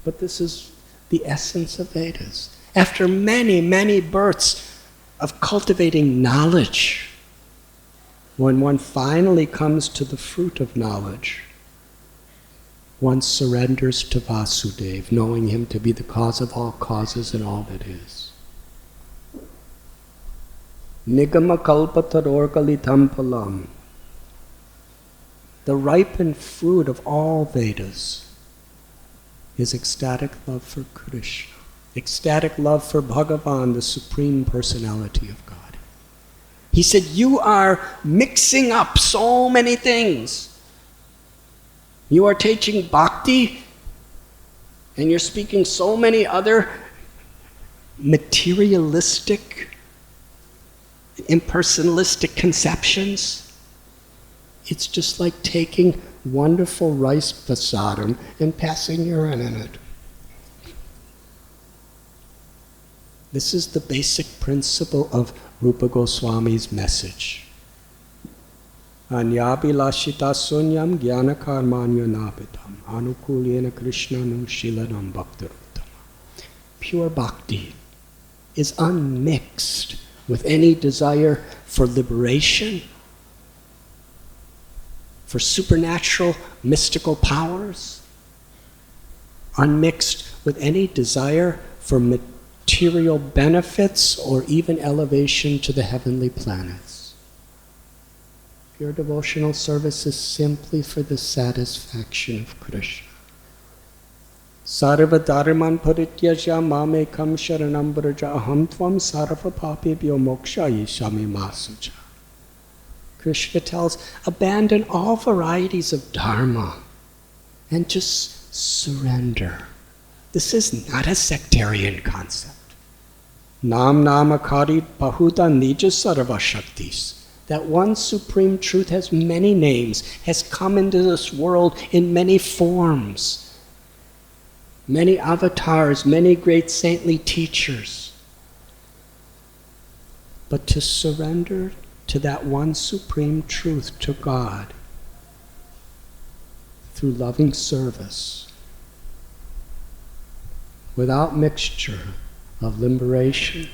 but this is the essence of Vedas. After many, many births of cultivating knowledge, when one finally comes to the fruit of knowledge, one surrenders to Vasudeva, knowing him to be the cause of all causes and all that is. Nigama kalpatarorkalitam palam, the ripened fruit of all Vedas, is ecstatic love for Krishna, ecstatic love for Bhagavan, the Supreme Personality of God. He said, you are mixing up so many things. You are teaching bhakti, and you're speaking so many other materialistic, impersonalistic conceptions. It's just like taking wonderful rice prasadam and passing urine in it. This is the basic principle of Rupa Goswami's message. Anyabhilashita sunyam gyanakarmanya napitam anukulyena krishnanu shilanam bhaktiruttama. Pure bhakti is unmixed with any desire for liberation, for supernatural mystical powers, unmixed with any desire for material benefits or even elevation to the heavenly planets. Pure devotional service is simply for the satisfaction of Krishna. Sarva dharman parityaja mamekam sharanam vraja aham tvam sarva papebhyo mokshayishami masuja. Krishna tells, abandon all varieties of dharma and just surrender. This is not a sectarian concept. Nam namakari bahuda nija sarva shaktis. That one supreme truth has many names, has come into this world in many forms, many avatars, many great saintly teachers. But to surrender to that one supreme truth, to God, through loving service, without mixture of liberation,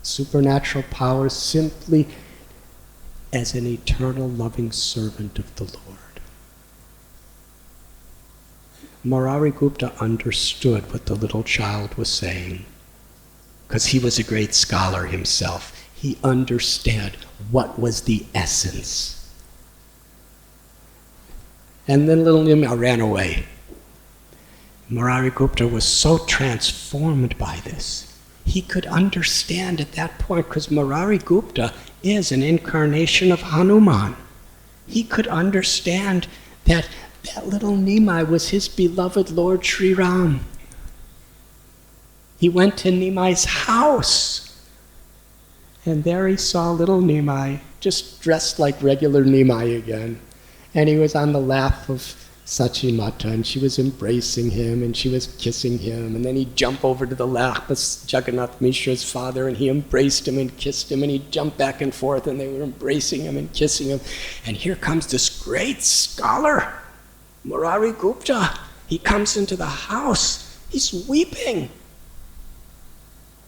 supernatural powers, simply as an eternal loving servant of the Lord. Murari Gupta understood what the little child was saying, because he was a great scholar himself. He understood what was the essence. And then little Nima ran away. Murari Gupta was so transformed by this. He could understand at that point, because Murari Gupta is an incarnation of Hanuman. He could understand that that little Nimai was his beloved Lord Sri Ram. He went to Nimai's house, and there he saw little Nimai, just dressed like regular Nimai again. And he was on the lap of Sachimata, and she was embracing him, and she was kissing him, and then he'd jump over to the lap of Jagannath Mishra's father, and he embraced him and kissed him, and he'd jump back and forth, and they were embracing him and kissing him. And here comes this great scholar, Murari Gupta. He comes into the house. He's weeping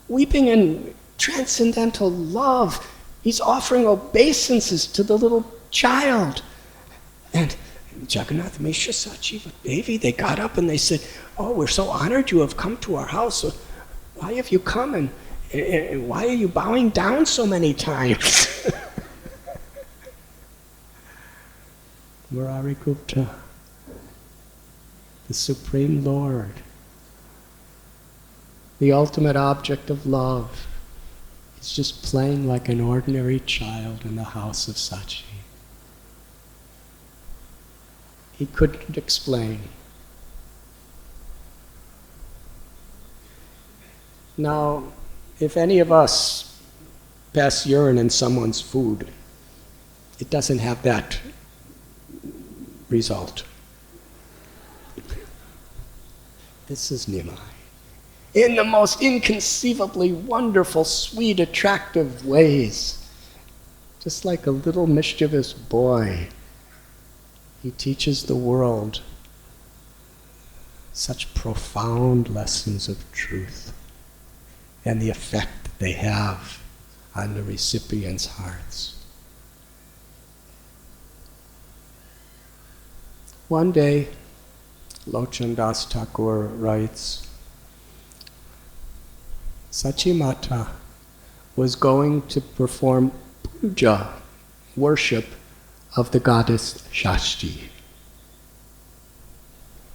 in transcendental love. He's offering obeisances to the little child. And Jagannath Mishra, Sachiva Devi, they got up and they said, oh, we're so honored you have come to our house. So why have you come, and why are you bowing down so many times? Murari Gupta, the Supreme Lord, the ultimate object of love, is just playing like an ordinary child in the house of Sachi. He couldn't explain. Now, if any of us pass urine in someone's food, it doesn't have that result. This is Nimai. In the most inconceivably wonderful, sweet, attractive ways. Just like a little mischievous boy, he teaches the world such profound lessons of truth and the effect that they have on the recipients' hearts. One day, Lochan Das Thakur writes, Sachimata was going to perform puja, worship, of the goddess Shashti.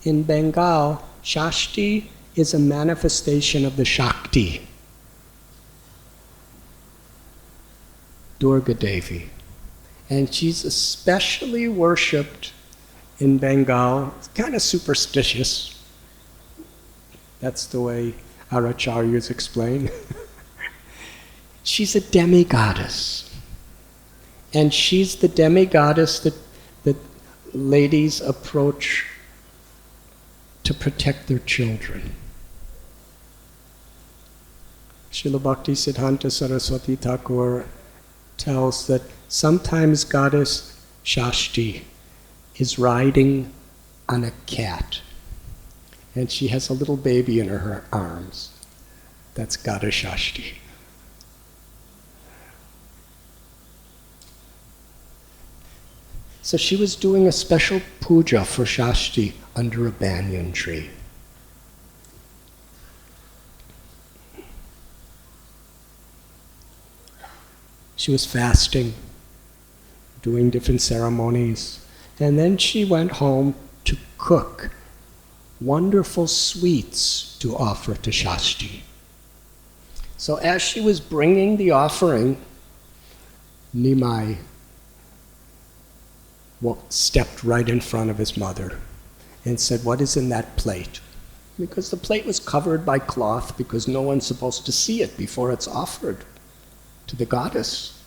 In Bengal, Shashti is a manifestation of the Shakti, Durga Devi. And she's especially worshipped in Bengal. It's kind of superstitious. That's the way our acharyas explain. She's a demigoddess. And she's the demigoddess that ladies approach to protect their children. Srila Bhakti Siddhanta Saraswati Thakur tells that sometimes goddess Shashti is riding on a cat, and she has a little baby in her arms. That's goddess Shashti. So she was doing a special puja for Shashti under a banyan tree. She was fasting, doing different ceremonies, and then she went home to cook wonderful sweets to offer to Shashti. So as she was bringing the offering, Nimai stepped right in front of his mother and said, "What is in that plate?" Because the plate was covered by cloth, because no one's supposed to see it before it's offered to the goddess.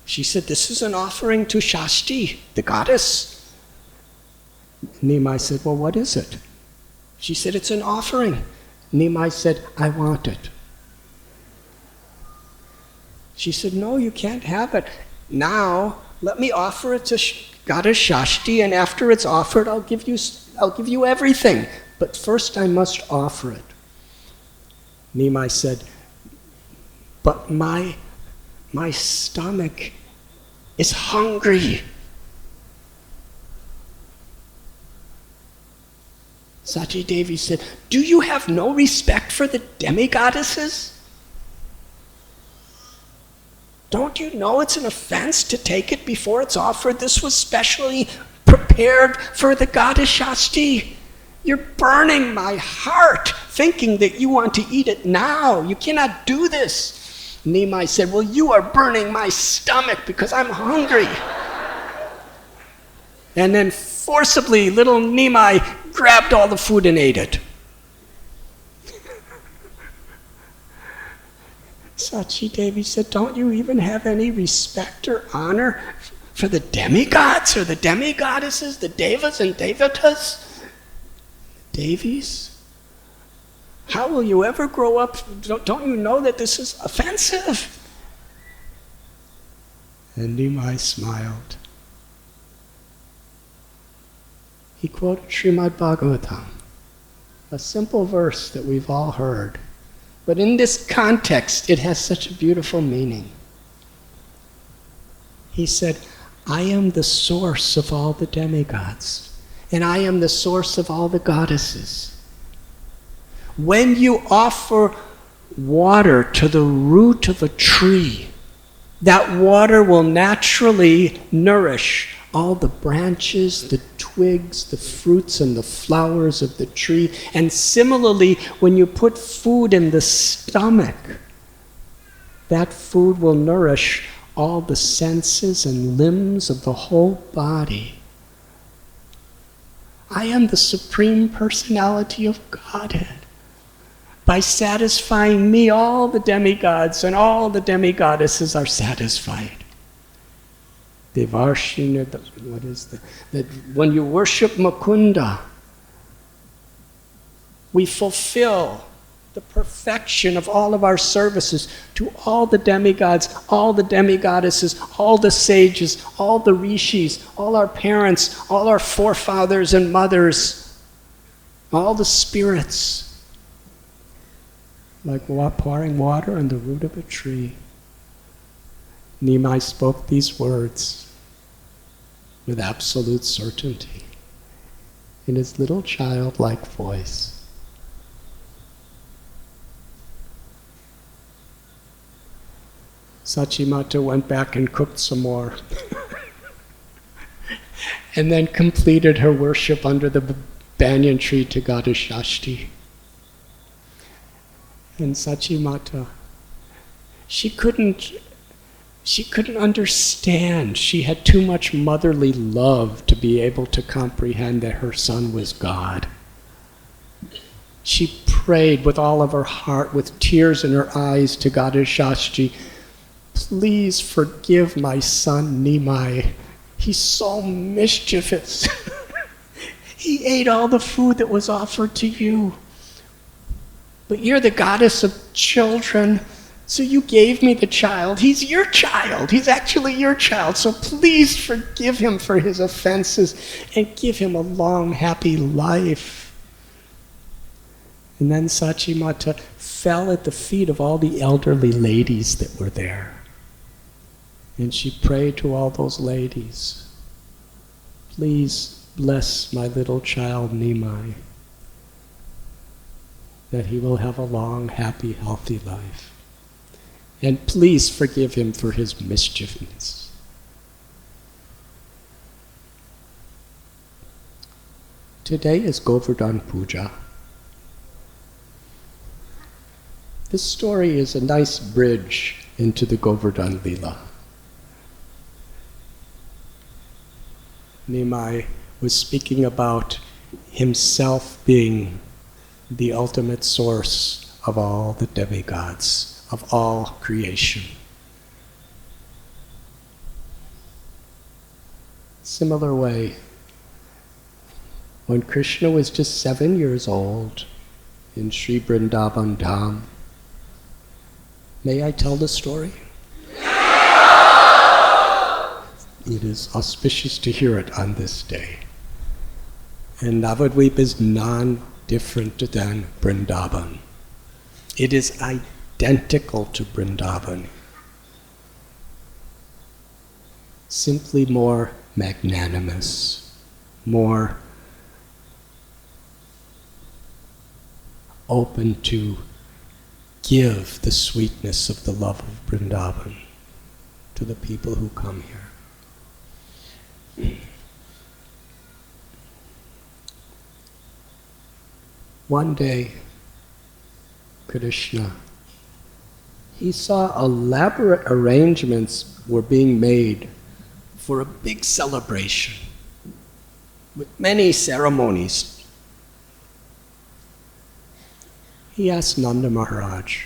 She said, "This is an offering to Shashti, the goddess." Nimai said, "Well, what is it?" She said, "It's an offering." Nimai said, "I want it." She said, "No, you can't have it. Now, let me offer it to goddess Shashti, and after it's offered, I'll give you everything. But first I must offer it." Nimai said, "But my stomach is hungry." Sachi Devi said, "Do you have no respect for the demigoddesses? Don't you know it's an offense to take it before it's offered? This was specially prepared for the goddess Shashti. You're burning my heart thinking that you want to eat it now. You cannot do this." Nimai said, "Well, you are burning my stomach because I'm hungry." And then forcibly, little Nimai grabbed all the food and ate it. Sachi Devi said, "Don't you even have any respect or honor for the demigods or the demigoddesses, the devas and devatas, devis? How will you ever grow up? Don't you know that this is offensive?" And Nimai smiled. He quoted Srimad Bhagavatam, a simple verse that we've all heard. But in this context, it has such a beautiful meaning. He said, "I am the source of all the demigods, and I am the source of all the goddesses. When you offer water to the root of a tree, that water will naturally nourish all the branches, the twigs, the fruits, and the flowers of the tree. And similarly, when you put food in the stomach, that food will nourish all the senses and limbs of the whole body. I am the Supreme Personality of Godhead. By satisfying me, all the demigods and all the demigoddesses are satisfied." Devarshina, what is that? When you worship Mukunda, we fulfill the perfection of all of our services to all the demigods, all the demigoddesses, all the sages, all the rishis, all our parents, all our forefathers and mothers, all the spirits, like pouring water on the root of a tree. Nimai spoke these words with absolute certainty in his little childlike voice. Sachimata went back and cooked some more and then completed her worship under the banyan tree to Goddess Shashti. And Sachi Mata, she couldn't understand. She had too much motherly love to be able to comprehend that her son was God. She prayed with all of her heart, with tears in her eyes, to Goddess Shashti, please forgive my son Nimai. He's so mischievous. He ate all the food that was offered to you. But you're the goddess of children, so you gave me the child. He's your child. He's actually your child. So please forgive him for his offenses and give him a long, happy life. And then Sachi Mata fell at the feet of all the elderly ladies that were there. And she prayed to all those ladies, please bless my little child Nimai, that he will have a long, happy, healthy life. And please forgive him for his mischievousness. Today is Govardhan Puja. This story is a nice bridge into the Govardhan Lila. Nimai was speaking about himself being the ultimate source of all the demigods, of all creation. Similar way, when Krishna was just 7 years old in Sri Vrindavan Dham, may I tell the story? It is auspicious to hear it on this day. And Navadvip is non-different than Vrindavan. It is identical to Vrindavan, simply more magnanimous, more open to give the sweetness of the love of Vrindavan to the people who come here. One day, Krishna, he saw elaborate arrangements were being made for a big celebration with many ceremonies. He asked Nanda Maharaj,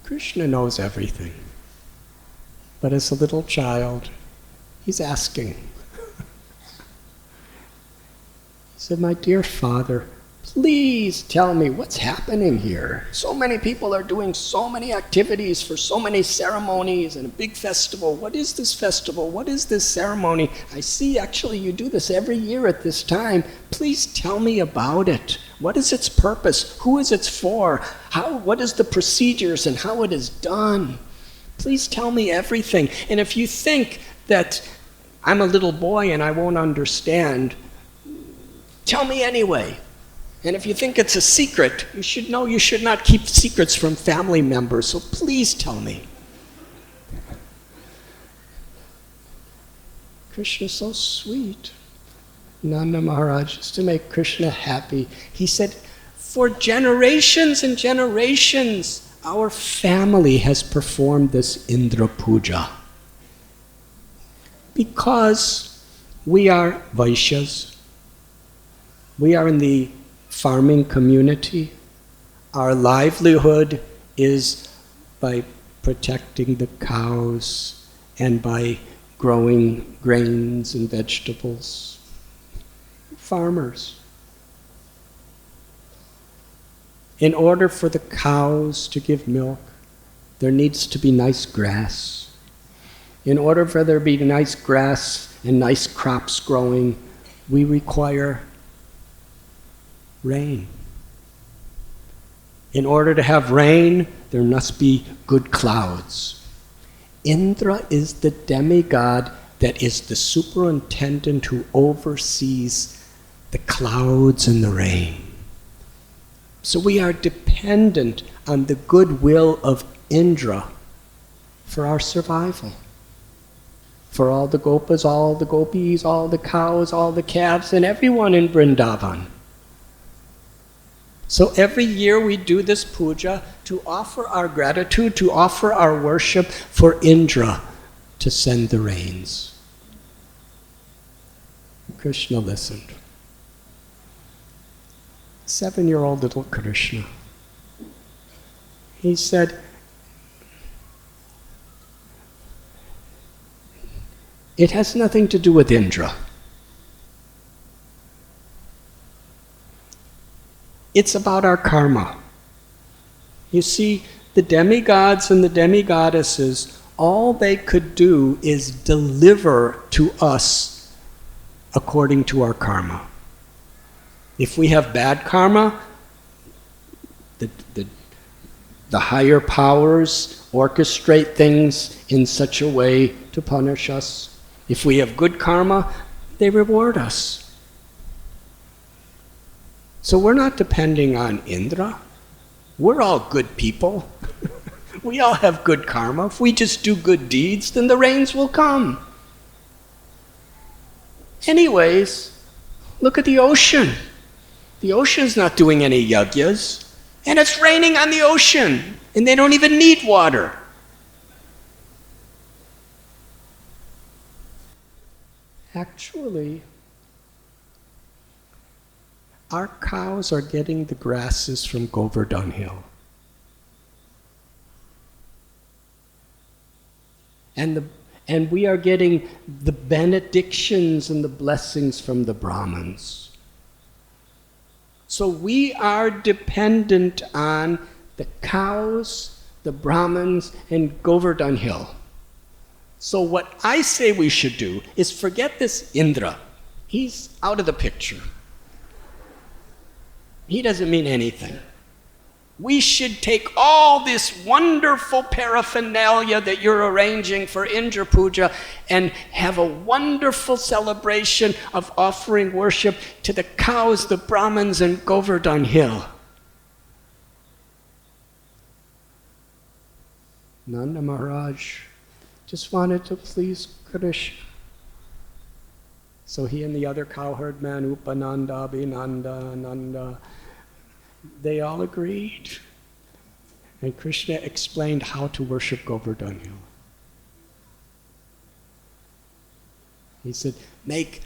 Krishna knows everything, but as a little child, he's asking. He said, my dear father, please tell me what's happening here. So many people are doing so many activities for so many ceremonies and a big festival. What is this festival? What is this ceremony? I see actually you do this every year at this time. Please tell me about it. What is its purpose? Who is it for? What is the procedures and how it is done? Please tell me everything. And if you think that I'm a little boy and I won't understand, tell me anyway. And if you think it's a secret, you should know you should not keep secrets from family members, so please tell me. Krishna's so sweet. Nanda Maharaj, just to make Krishna happy, he said, for generations and generations, our family has performed this Indra Puja. Because we are Vaishyas, we are in the farming community. Our livelihood is by protecting the cows and by growing grains and vegetables. Farmers. In order for the cows to give milk, there needs to be nice grass. In order for there to be nice grass and nice crops growing, we require rain. In order to have rain, there must be good clouds. Indra is the demigod that is the superintendent who oversees the clouds and the rain. So we are dependent on the goodwill of Indra for our survival. for all the gopas, all the gopis, all the cows, all the calves, and everyone in Vrindavan. So every year we do this puja to offer our gratitude, to offer our worship for Indra to send the rains. Krishna listened. 7-year-old little Krishna. He said, it has nothing to do with Indra. It's about our karma. You see, the demigods and the demigoddesses, all they could do is deliver to us according to our karma. If we have bad karma, the higher powers orchestrate things in such a way to punish us. If we have good karma, they reward us. So we're not depending on Indra. We're all good people. We all have good karma. If we just do good deeds, then the rains will come. Anyways, look at the ocean. The ocean's not doing any yagyas, and it's raining on the ocean, and they don't even need water. Actually, our cows are getting the grasses from Govardhan Hill. And we are getting the benedictions and the blessings from the Brahmins. So we are dependent on the cows, the Brahmins, and Govardhan Hill. So what I say we should do is forget this Indra. He's out of the picture. He doesn't mean anything. We should take all this wonderful paraphernalia that you're arranging for Indra Puja and have a wonderful celebration of offering worship to the cows, the Brahmins, and Govardhan Hill. Nanda Maharaj just wanted to please Krishna. So he and the other cowherd man, Upananda, Abhinanda, Nanda, they all agreed. And Krishna explained how to worship Govardhan Hill. He said, make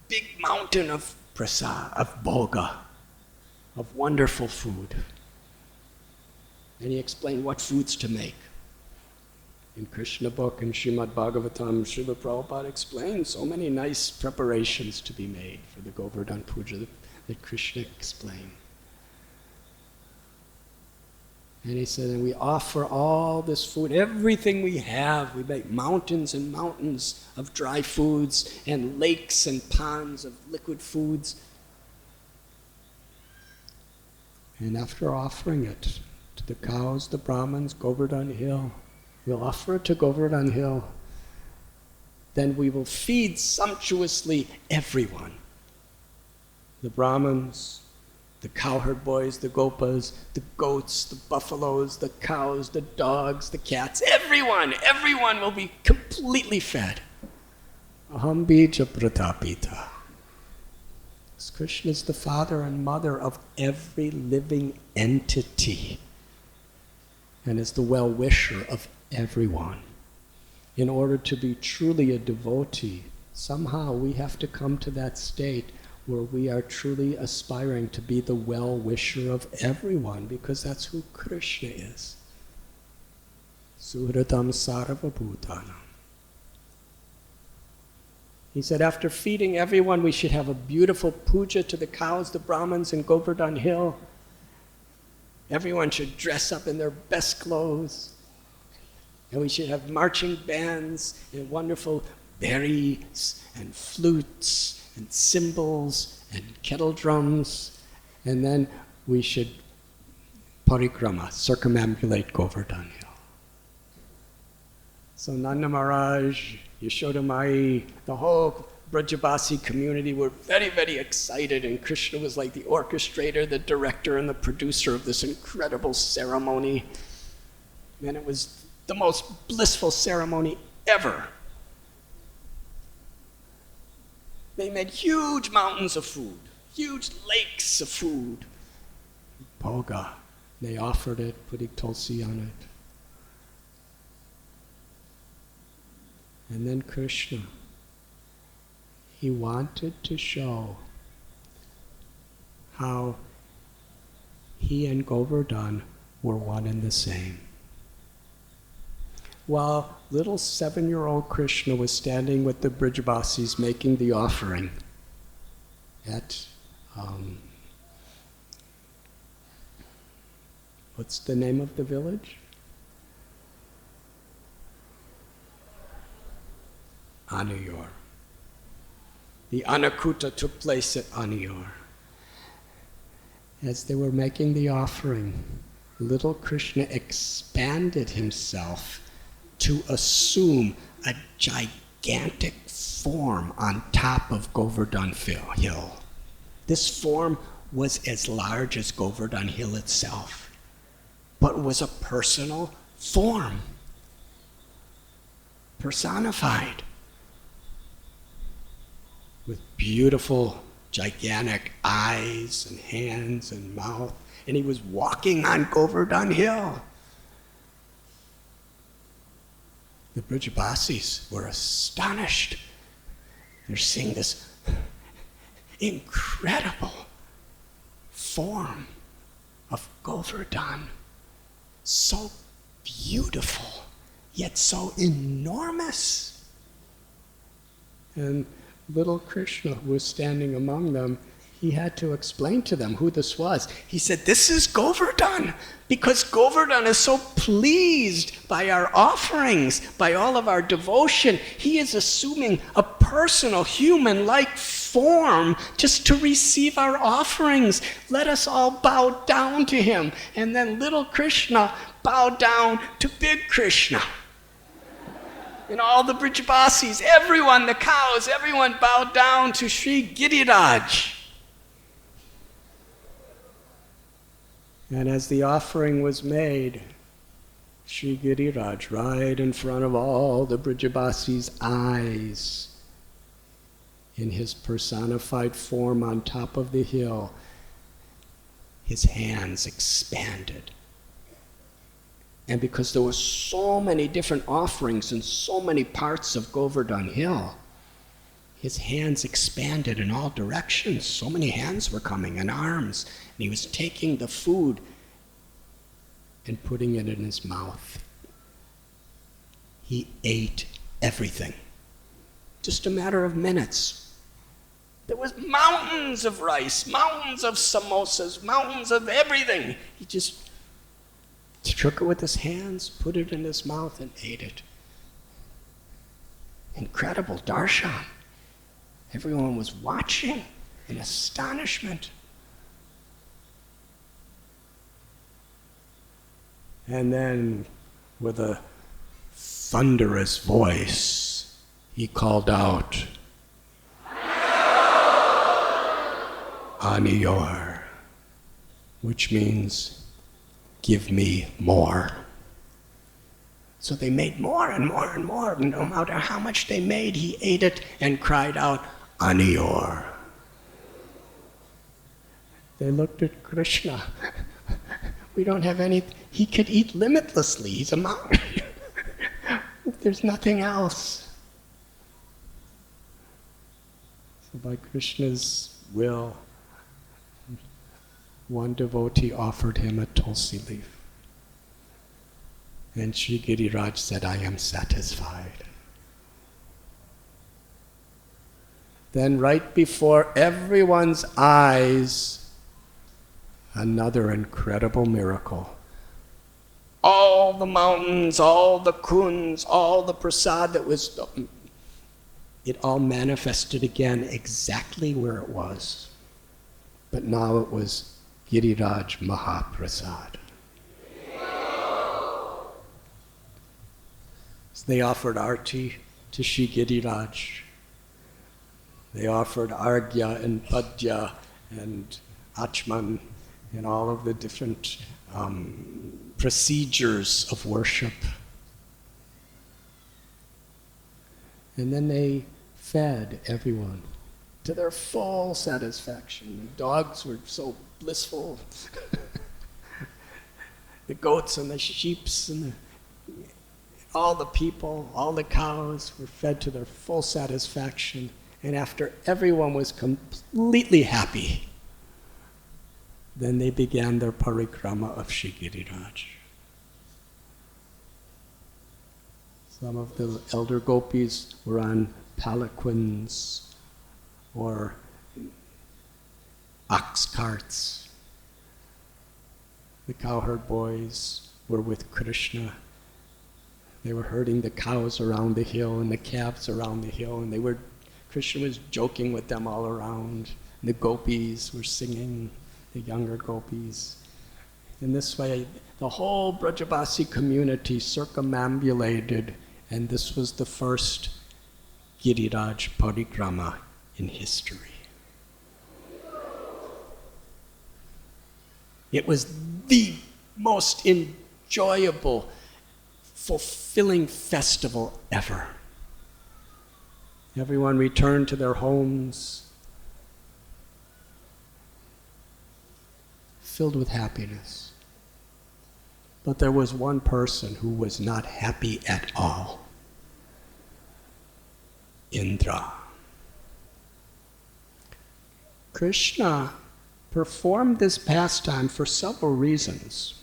big mountain of prasad, of bhoga, of wonderful food. And he explained what foods to make. In Krishna book and Srimad Bhagavatam, Srila Prabhupada explains so many nice preparations to be made for the Govardhan Puja that Krishna explained. And he said, and we offer all this food, everything we have. We make mountains and mountains of dry foods and lakes and ponds of liquid foods. And after offering it to the cows, the Brahmins, Govardhan Hill, we'll offer it to Govardhan Hill. Then we will feed sumptuously everyone. The Brahmins, the cowherd boys, the gopas, the goats, the buffaloes, the cows, the dogs, the cats, everyone will be completely fed. Aham bija pratapita. Krishna is the father and mother of every living entity and is the well-wisher of everyone. In order to be truly a devotee, somehow we have to come to that state where we are truly aspiring to be the well-wisher of everyone, because that's who Krishna is. Suhritam sarva bhutanam. He said after feeding everyone, we should have a beautiful puja to the cows, the Brahmins, and Govardhan Hill. Everyone should dress up in their best clothes. And we should have marching bands and wonderful berries and flutes and cymbals and kettle drums. And then we should parikrama, circumambulate Govardhan Hill. So Nanda Maharaj, Yashoda Mai, the whole Brajabasi community were very, very excited, and Krishna was like the orchestrator, the director, and the producer of this incredible ceremony. And it was the most blissful ceremony ever. They made huge mountains of food, huge lakes of food. Bhoga. They offered it, putting tulsi on it. And then Krishna, he wanted to show how he and Govardhan were one and the same. While little 7-year-old Krishna was standing with the Brijabasis making the offering at, what's the name of the village? Anuyur. The Anakuta took place at Anuyur. As they were making the offering, little Krishna expanded himself to assume a gigantic form on top of Govardhan Hill. This form was as large as Govardhan Hill itself, but was a personal form, personified, with beautiful, gigantic eyes and hands and mouth, and he was walking on Govardhan Hill. The Brijabasis were astonished. They're seeing this incredible form of Govardhan, so beautiful, yet so enormous. And little Krishna was standing among them. He had to explain to them who this was. He said, this is Govardhan, because Govardhan is so pleased by our offerings, by all of our devotion. He is assuming a personal, human-like form just to receive our offerings. Let us all bow down to him. And then little Krishna bowed down to big Krishna. And all the Brijabasis, everyone, the cows, everyone bowed down to Sri Giriraj. And as the offering was made, Sri Giriraj, right in front of all the Brijabasis' eyes, in his personified form on top of the hill, his hands expanded. And because there were so many different offerings in so many parts of Govardhan Hill, his hands expanded in all directions. So many hands were coming and arms. And he was taking the food and putting it in his mouth. He ate everything. Just a matter of minutes. There was mountains of rice, mountains of samosas, mountains of everything. He just took it with his hands, put it in his mouth, and ate it. Incredible darshan. Everyone was watching in astonishment. And then, with a thunderous voice, he called out, Anuyur, which means, give me more. So they made more and more and more. No matter how much they made, he ate it and cried out, Anuyur. They looked at Krishna. We don't have any. He could eat limitlessly. He's a mountain. There's nothing else. So by Krishna's will, one devotee offered him a tulsi leaf. And Sri Giriraj said, I am satisfied. Then right before everyone's eyes, another incredible miracle. All the mountains, all the kunds, all the prasad that was, it all manifested again exactly where it was. But now it was Giriraj Mahaprasad. So they offered arti to Sri Giriraj. They offered argya and padya and achman and all of the different procedures of worship. And then they fed everyone to their full satisfaction. The dogs were so blissful. The goats and the sheeps and all the people, all the cows were fed to their full satisfaction. And after everyone was completely happy, then they began their parikrama of Shri Giriraj. Some of the elder gopis were on palanquins or ox carts. The cowherd boys were with Krishna. They were herding the cows around the hill and the calves around the hill, and Krishna was joking with them all around. The gopis were singing, the younger gopis. In this way, the whole Brajavasi community circumambulated, and this was the first Giriraj parikrama in history. It was the most enjoyable, fulfilling festival ever. Everyone returned to their homes, filled with happiness. But there was one person who was not happy at all. Indra. Krishna performed this pastime for several reasons.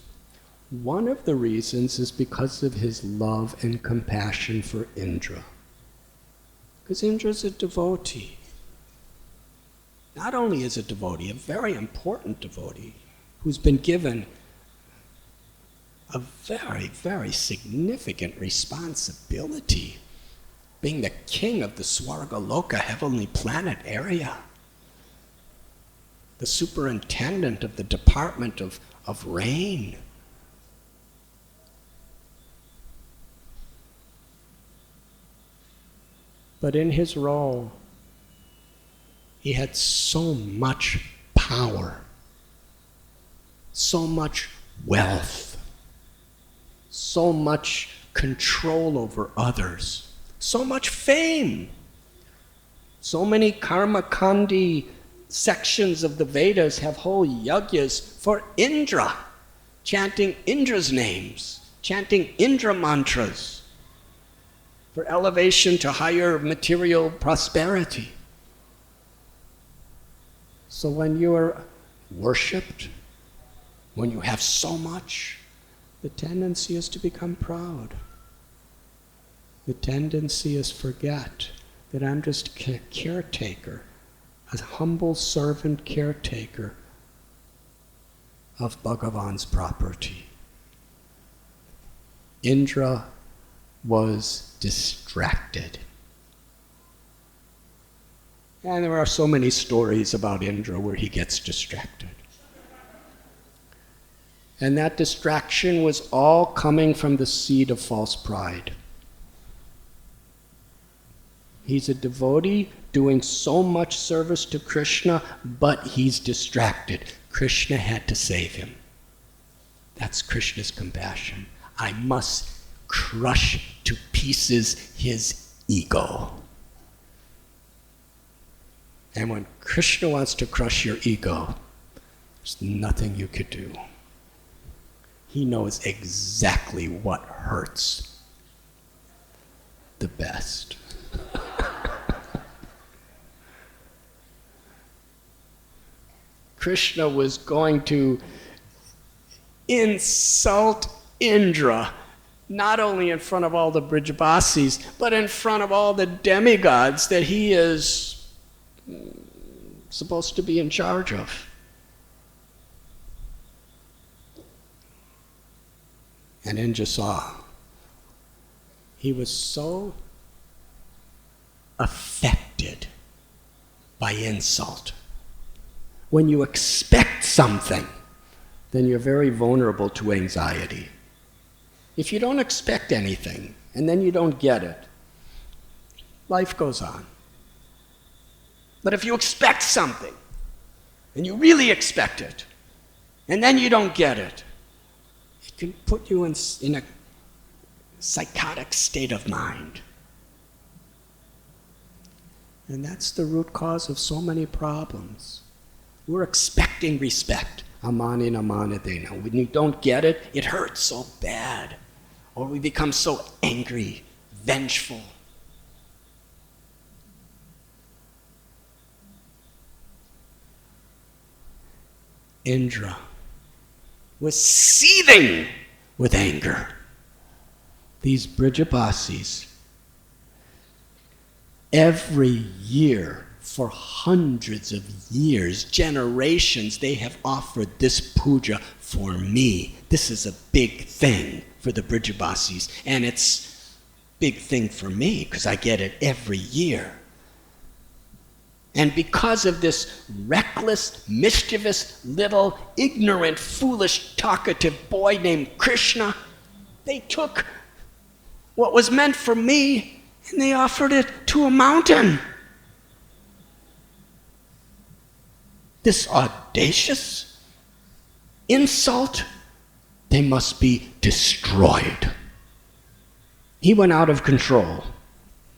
One of the reasons is because of his love and compassion for Indra. Because Indra's a devotee. Not only is a devotee, a very important devotee, who's been given a very, very significant responsibility, being the king of the Swargaloka heavenly planet area, the superintendent of the Department of Rain. But in his role, he had so much power, so much wealth, so much control over others, so much fame. So many karmakandi sections of the Vedas have whole yagyas for Indra, chanting Indra's names, chanting Indra mantras for elevation to higher material prosperity. So when you are worshipped, when you have so much, the tendency is to become proud. The tendency is forget that I'm just a caretaker, a humble servant caretaker of Bhagavan's property. Indra was distracted. And there are so many stories about Indra where he gets distracted. And that distraction was all coming from the seed of false pride. He's a devotee doing so much service to Krishna, but he's distracted. Krishna had to save him. That's Krishna's compassion. I must crush to pieces his ego. And when Krishna wants to crush your ego, there's nothing you could do. He knows exactly what hurts the best. Krishna was going to insult Indra, not only in front of all the Brajavasis, but in front of all the demigods that he is supposed to be in charge of. And Indra saw. He was so affected by insult. When you expect something, then you're very vulnerable to anxiety. If you don't expect anything, and then you don't get it, life goes on. But if you expect something, and you really expect it, and then you don't get it, it can put you in a psychotic state of mind. And that's the root cause of so many problems. We're expecting respect. Amani namanadena. When you don't get it, it hurts so bad. Or we become so angry, vengeful. Indra was seething with anger. These Brijabasis, every year for hundreds of years, generations, they have offered this puja for me. This is a big thing for the Brijabasis, and it's a big thing for me because I get it every year. And because of this reckless, mischievous, little, ignorant, foolish, talkative boy named Krishna, they took what was meant for me and they offered it to a mountain. This audacious insult, they must be destroyed. He went out of control.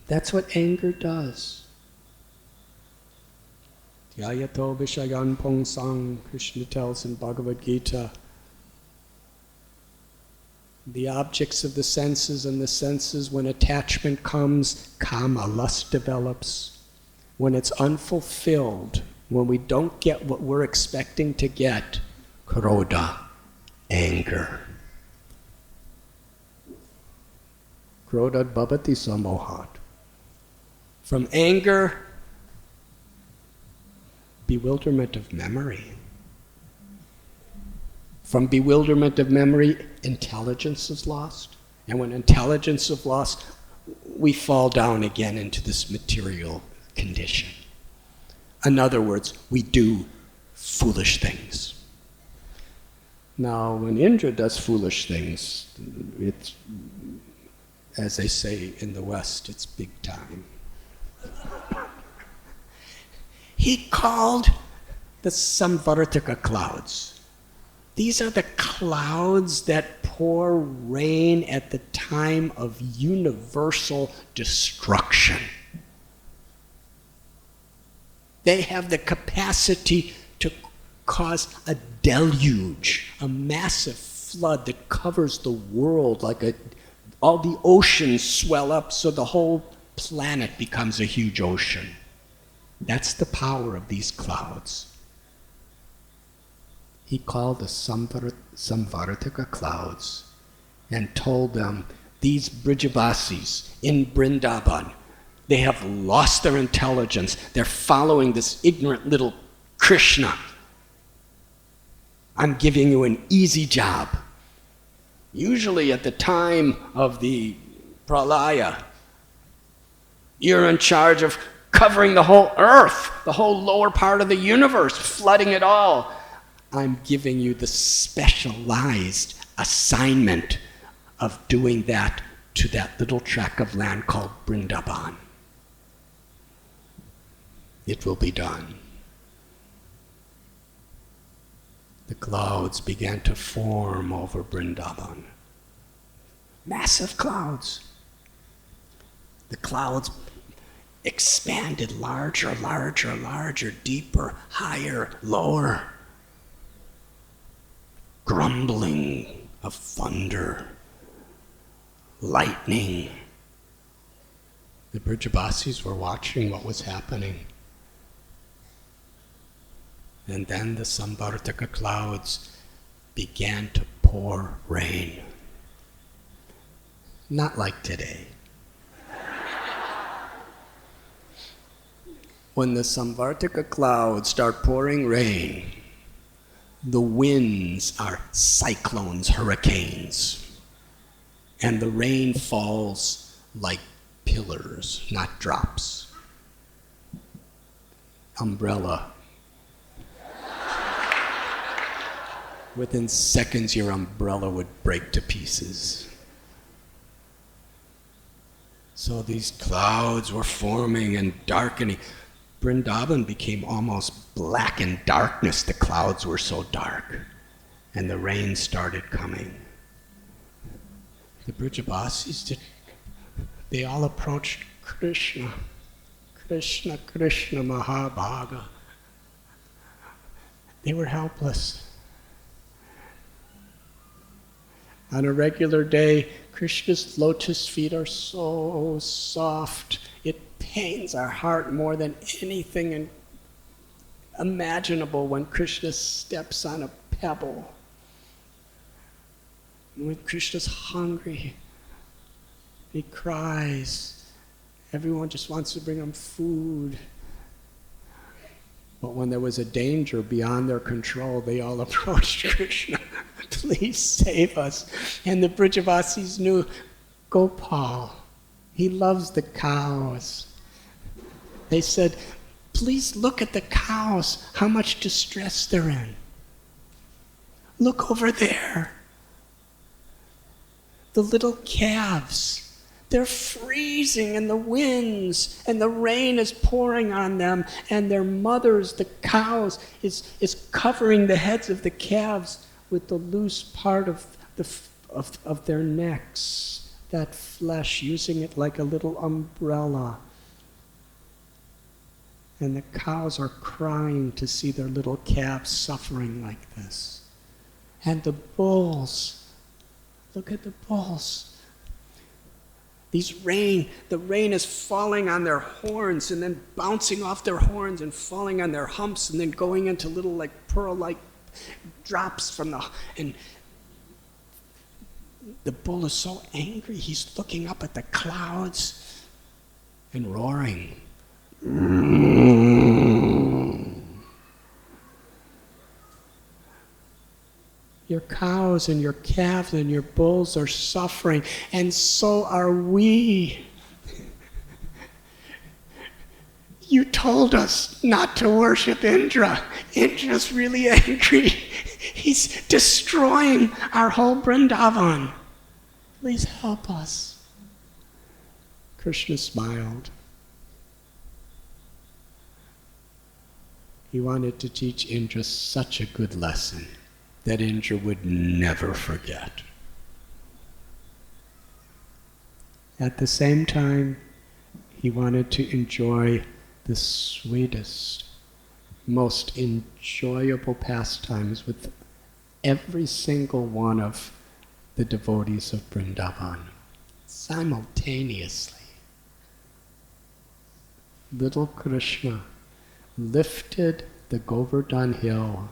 That's what anger does. Yayato Vishayan Pongsang, Krishna tells in Bhagavad Gita, the objects of the senses and the senses, when attachment comes, kama, lust develops. When it's unfulfilled, when we don't get what we're expecting to get, krodha, anger. Krodha bhavati samohat. From anger, bewilderment of memory. From bewilderment of memory, intelligence is lost. And when intelligence is lost, we fall down again into this material condition. In other words, we do foolish things. Now, when Indra does foolish things, it's, as they say in the West, it's big time. He called the Samvartaka clouds. These are the clouds that pour rain at the time of universal destruction. They have the capacity to cause a deluge, a massive flood that covers the world like all the oceans swell up so the whole planet becomes a huge ocean. That's the power of these clouds. He called the Samvartaka clouds and told them, these Brijabasis in Vrindavan, they have lost their intelligence. They're following this ignorant little Krishna. I'm giving you an easy job. Usually at the time of the pralaya, you're in charge of covering the whole earth, the whole lower part of the universe, flooding it all. I'm giving you the specialized assignment of doing that to that little tract of land called Vrindavan. It will be done. The clouds began to form over Vrindavan. Massive clouds. The clouds expanded larger, larger, larger, deeper, higher, lower. Grumbling of thunder, lightning. The Brijabasis were watching what was happening. And then the Samvartaka clouds began to pour rain. Not like today. When the Samvartaka clouds start pouring rain, the winds are cyclones, hurricanes, and the rain falls like pillars, not drops. Umbrella. Within seconds, your umbrella would break to pieces. So these clouds were forming and darkening. Vrindavan became almost black in darkness. The clouds were so dark. And the rain started coming. The Brijabasis, they all approached Krishna. Krishna, Krishna, Mahabhaga. They were helpless. On a regular day, Krishna's lotus feet are so soft. It pains our heart more than anything imaginable when Krishna steps on a pebble. And when Krishna's hungry, he cries. Everyone just wants to bring him food. But when there was a danger beyond their control, they all approached Krishna. Please save us. And the Brijavasis knew Gopal. He loves the cows. They said, please look at the cows, how much distress they're in. Look over there. The little calves. They're freezing in the winds, and the rain is pouring on them, and their mothers, the cows, is covering the heads of the calves with the loose part of their necks, that flesh, using it like a little umbrella. And the cows are crying to see their little calves suffering like this. And the bulls, look at the bulls. The rain is falling on their horns and then bouncing off their horns and falling on their humps and then going into little like pearl-like drops and the bull is so angry, he's looking up at the clouds and roaring. Your cows and your calves and your bulls are suffering, and so are we. You told us not to worship Indra. Indra's really angry. He's destroying our whole Vrindavan. Please help us. Krishna smiled. He wanted to teach Indra such a good lesson that Indra would never forget. At the same time, he wanted to enjoy the sweetest, most enjoyable pastimes with every single one of the devotees of Vrindavan, simultaneously. Little Krishna lifted the Govardhan hill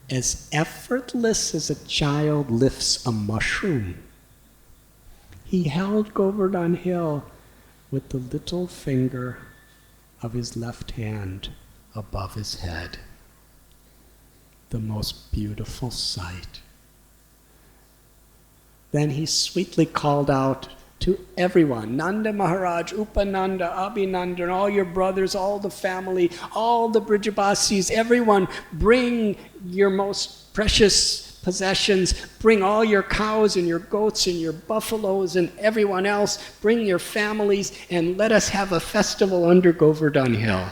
as effortless as a child lifts a mushroom. He held Govardhan hill with the little finger of his left hand above his head. The most beautiful sight. Then he sweetly called out to everyone, Nanda Maharaj, Upananda, Abhinanda, all your brothers, all the family, all the Brijavasis, everyone, bring your most precious possessions, bring all your cows and your goats and your buffaloes and everyone else, bring your families, and let us have a festival under Govardhan Hill.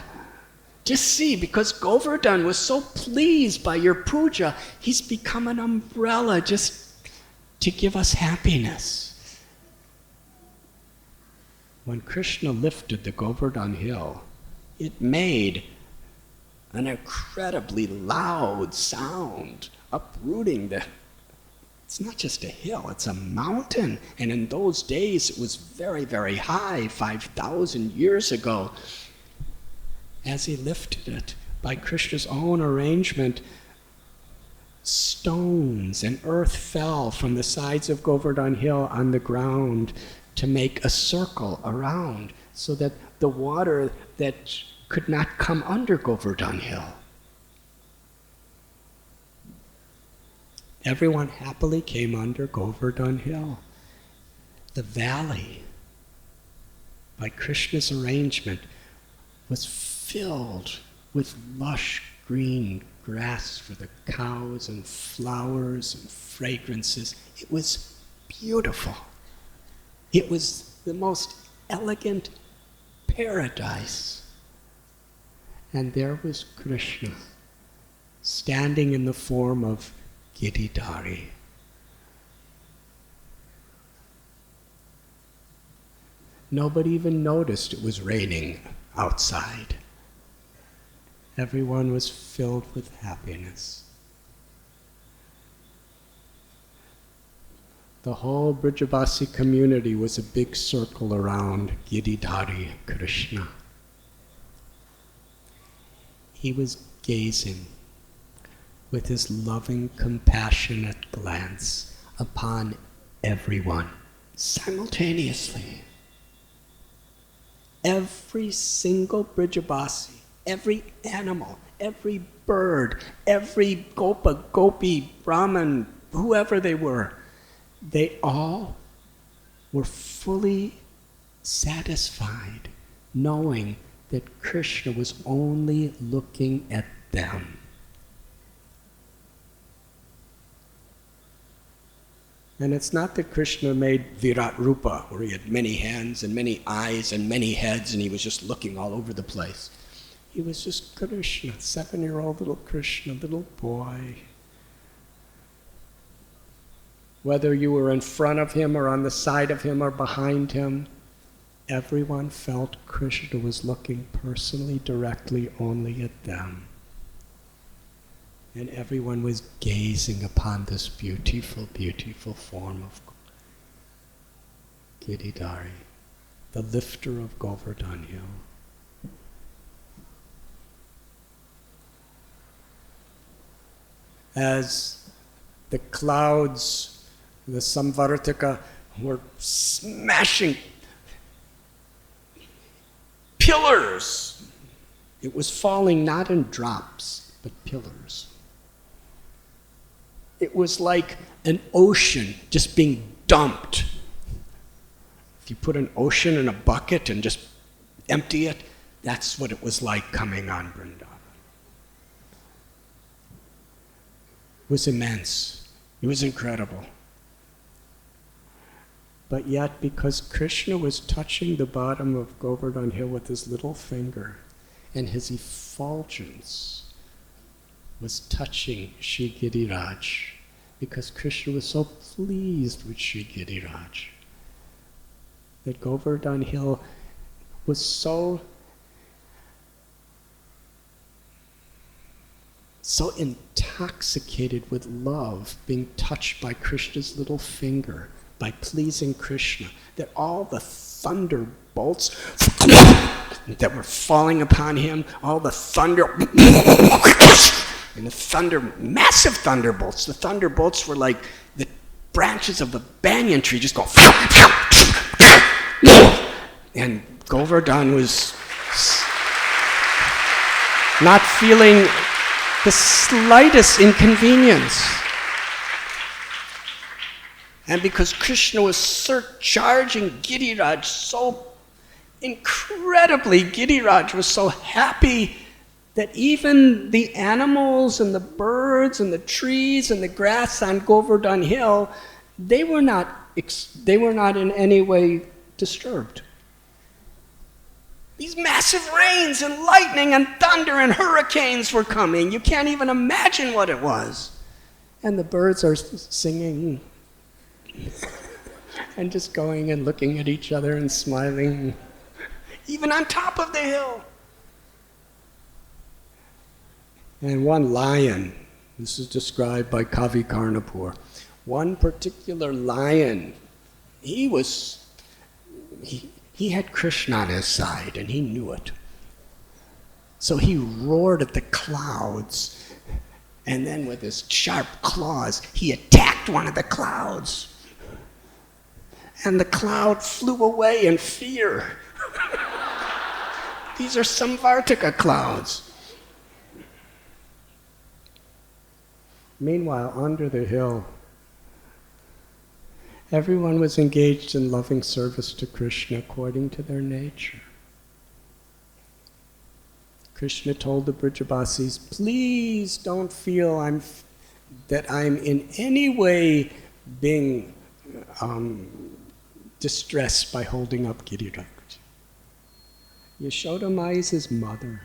Just see, because Govardhan was so pleased by your puja, he's become an umbrella just to give us happiness. When Krishna lifted the Govardhan hill, it made an incredibly loud sound, uprooting it's not just a hill, it's a mountain. And in those days, it was very, very high, 5,000 years ago. As he lifted it, by Krishna's own arrangement, stones and earth fell from the sides of Govardhan hill on the ground to make a circle around, so that the water that could not come under Govardhan hill. Everyone happily came under Govardhan hill. The valley, by Krishna's arrangement, was filled with lush green grass for the cows and flowers and fragrances. It was beautiful. It was the most elegant paradise. And there was Krishna, standing in the form of Giridhari. Nobody even noticed it was raining outside. Everyone was filled with happiness. The whole Brijavasi community was a big circle around Giridhari Krishna. He was gazing with his loving, compassionate glance upon everyone simultaneously. Every single Brijavasi, every animal, every bird, every gopa, gopi, brahmin, whoever they were, they all were fully satisfied knowing that Krishna was only looking at them. And it's not that Krishna made Virat Rupa, where he had many hands and many eyes and many heads, and he was just looking all over the place. He was just Krishna, 7-year-old little Krishna, little boy. Whether you were in front of him or on the side of him or behind him, everyone felt Krishna was looking personally, directly only at them. And everyone was gazing upon this beautiful, beautiful form of Giridhari, the lifter of Govardhan Hill. As the clouds, the Samvartika, were smashing pillars, it was falling not in drops, but pillars. It was like an ocean just being dumped. If you put an ocean in a bucket and just empty it, that's what it was like coming on Vrindavan. It was immense. It was incredible. But yet, because Krishna was touching the bottom of Govardhan Hill with his little finger, and his effulgence was touching Shri Giriraj, because Krishna was so pleased with Shri Giriraj, that Govardhan Hill was so intoxicated with love, being touched by Krishna's little finger, by pleasing Krishna, that all the thunderbolts that were falling upon him, all the thunder, and the thunder, massive thunderbolts. The thunderbolts were like the branches of the banyan tree just go, and Govardhan was not feeling the slightest inconvenience. And because Krishna was surcharging Giriraj so incredibly, Giriraj was so happy that even the animals and the birds and the trees and the grass on Govardhan Hill, they were not in any way disturbed. These massive rains and lightning and thunder and hurricanes were coming. You can't even imagine what it was. And the birds are singing and just going and looking at each other and smiling, even on top of the hill. And one lion, this is described by Kavi Karnapur, one particular lion, he had Krishna on his side, and he knew it. So he roared at the clouds, and then with his sharp claws, he attacked one of the clouds. And the cloud flew away in fear. These are Samvartika clouds. Meanwhile, under the hill, everyone was engaged in loving service to Krishna according to their nature. Krishna told the Brijabasis, please don't feel that I'm in any way being distressed by holding up Giriraj. Yashoda Mai is his mother.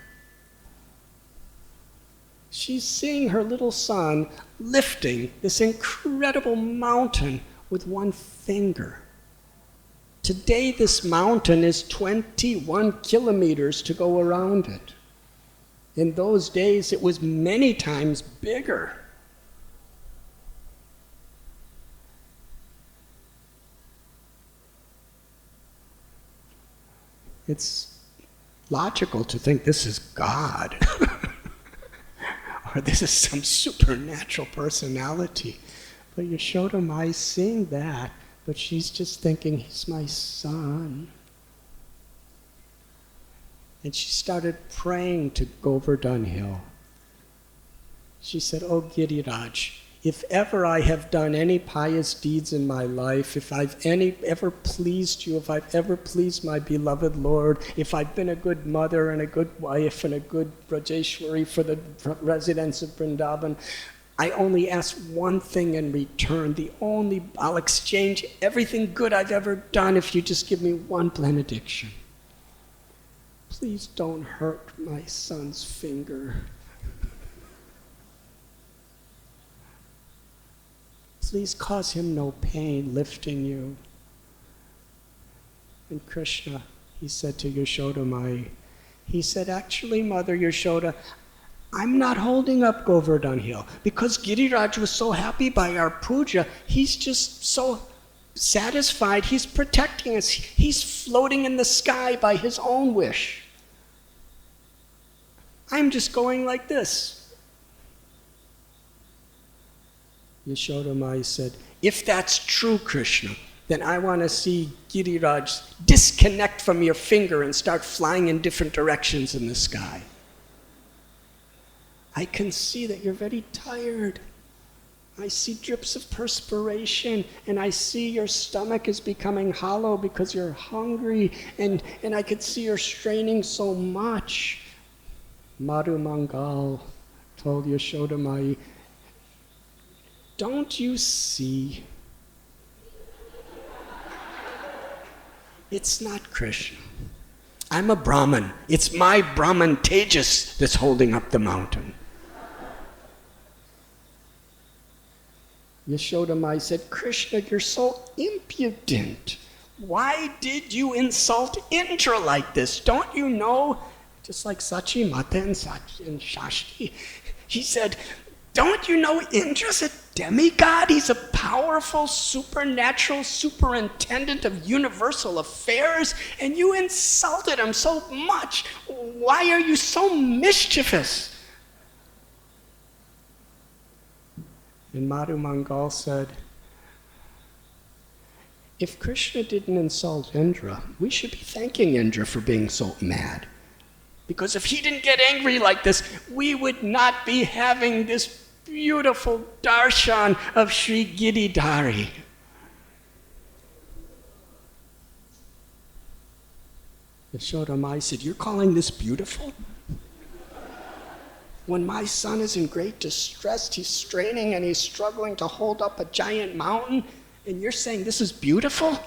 She's seeing her little son lifting this incredible mountain with one finger, Today this mountain is 21 kilometers to go around it. In those days it was many times bigger. It's logical to think this is God, or this is some supernatural personality. But Yashoda Mai seeing that, but she's just thinking, he's my son. And she started praying to Govardhan Hill. She said, "Oh Giriraj, if ever I have done any pious deeds in my life, if I've ever pleased you, if I've ever pleased my beloved Lord, if I've been a good mother and a good wife and a good Brajeshwari for the residents of Vrindavan, I only ask one thing in return. I'll exchange everything good I've ever done if you just give me one benediction. Please don't hurt my son's finger. Please cause him no pain lifting you." And Krishna, he said to Yashoda Mai, he said, "Actually, Mother Yashoda, I'm not holding up Govardhan Hill because Giriraj was so happy by our puja. He's just so satisfied. He's protecting us. He's floating in the sky by his own wish. I'm just going like this." Yashoda Mai said, "If that's true, Krishna, then I want to see Giriraj disconnect from your finger and start flying in different directions in the sky. I can see that you're very tired. I see drips of perspiration, and I see your stomach is becoming hollow because you're hungry, and I could see you're straining so much." Madhu Mangal told Yashoda Mai, "Don't you see? It's not Krishna. I'm a Brahmin. It's my Brahman Tejas that's holding up the mountain." Yashoda Mai said, "Krishna, you're so impudent. Why did you insult Indra like this? Don't you know?" Just like Sachi Mata and Shashti, he said, "Don't you know Indra's a demigod? He's a powerful, supernatural superintendent of universal affairs, and you insulted him so much. Why are you so mischievous?" And Madhu Mangal said, "If Krishna didn't insult Indra, we should be thanking Indra for being so mad. Because if he didn't get angry like this, we would not be having this beautiful darshan of Sri Giridhari." Yashoda Mai said, "You're calling this beautiful? When my son is in great distress, he's straining and he's struggling to hold up a giant mountain, and you're saying this is beautiful?"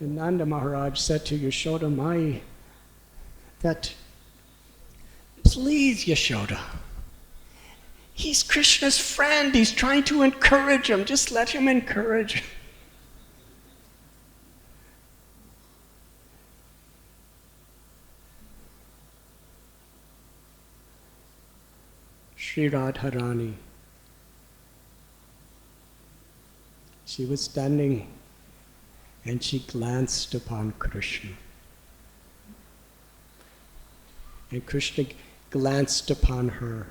And Nanda Maharaj said to Yashoda Mai that, "Please, Yashoda, he's Krishna's friend. He's trying to encourage him. Just let him encourage him." Sri Radharani, she was standing and she glanced upon Krishna. And Krishna glanced upon her.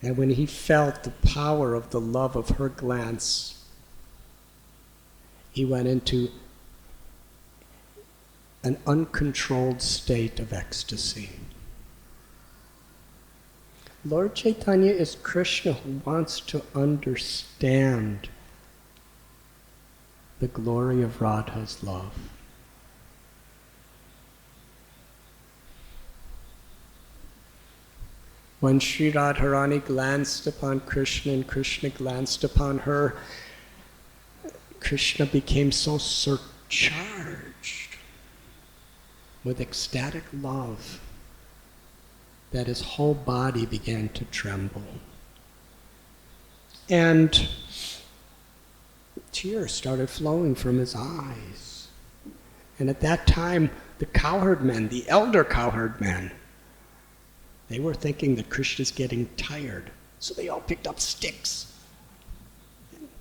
And when he felt the power of the love of her glance, he went into an uncontrolled state of ecstasy. Lord Chaitanya is Krishna who wants to understand the glory of Radha's love. When Sri Radharani glanced upon Krishna and Krishna glanced upon her, Krishna became so surcharged with ecstatic love that his whole body began to tremble. And Tears started flowing from his eyes. And at that time, the cowherd men, the elder cowherd men, they were thinking that Krishna's getting tired. So they all picked up sticks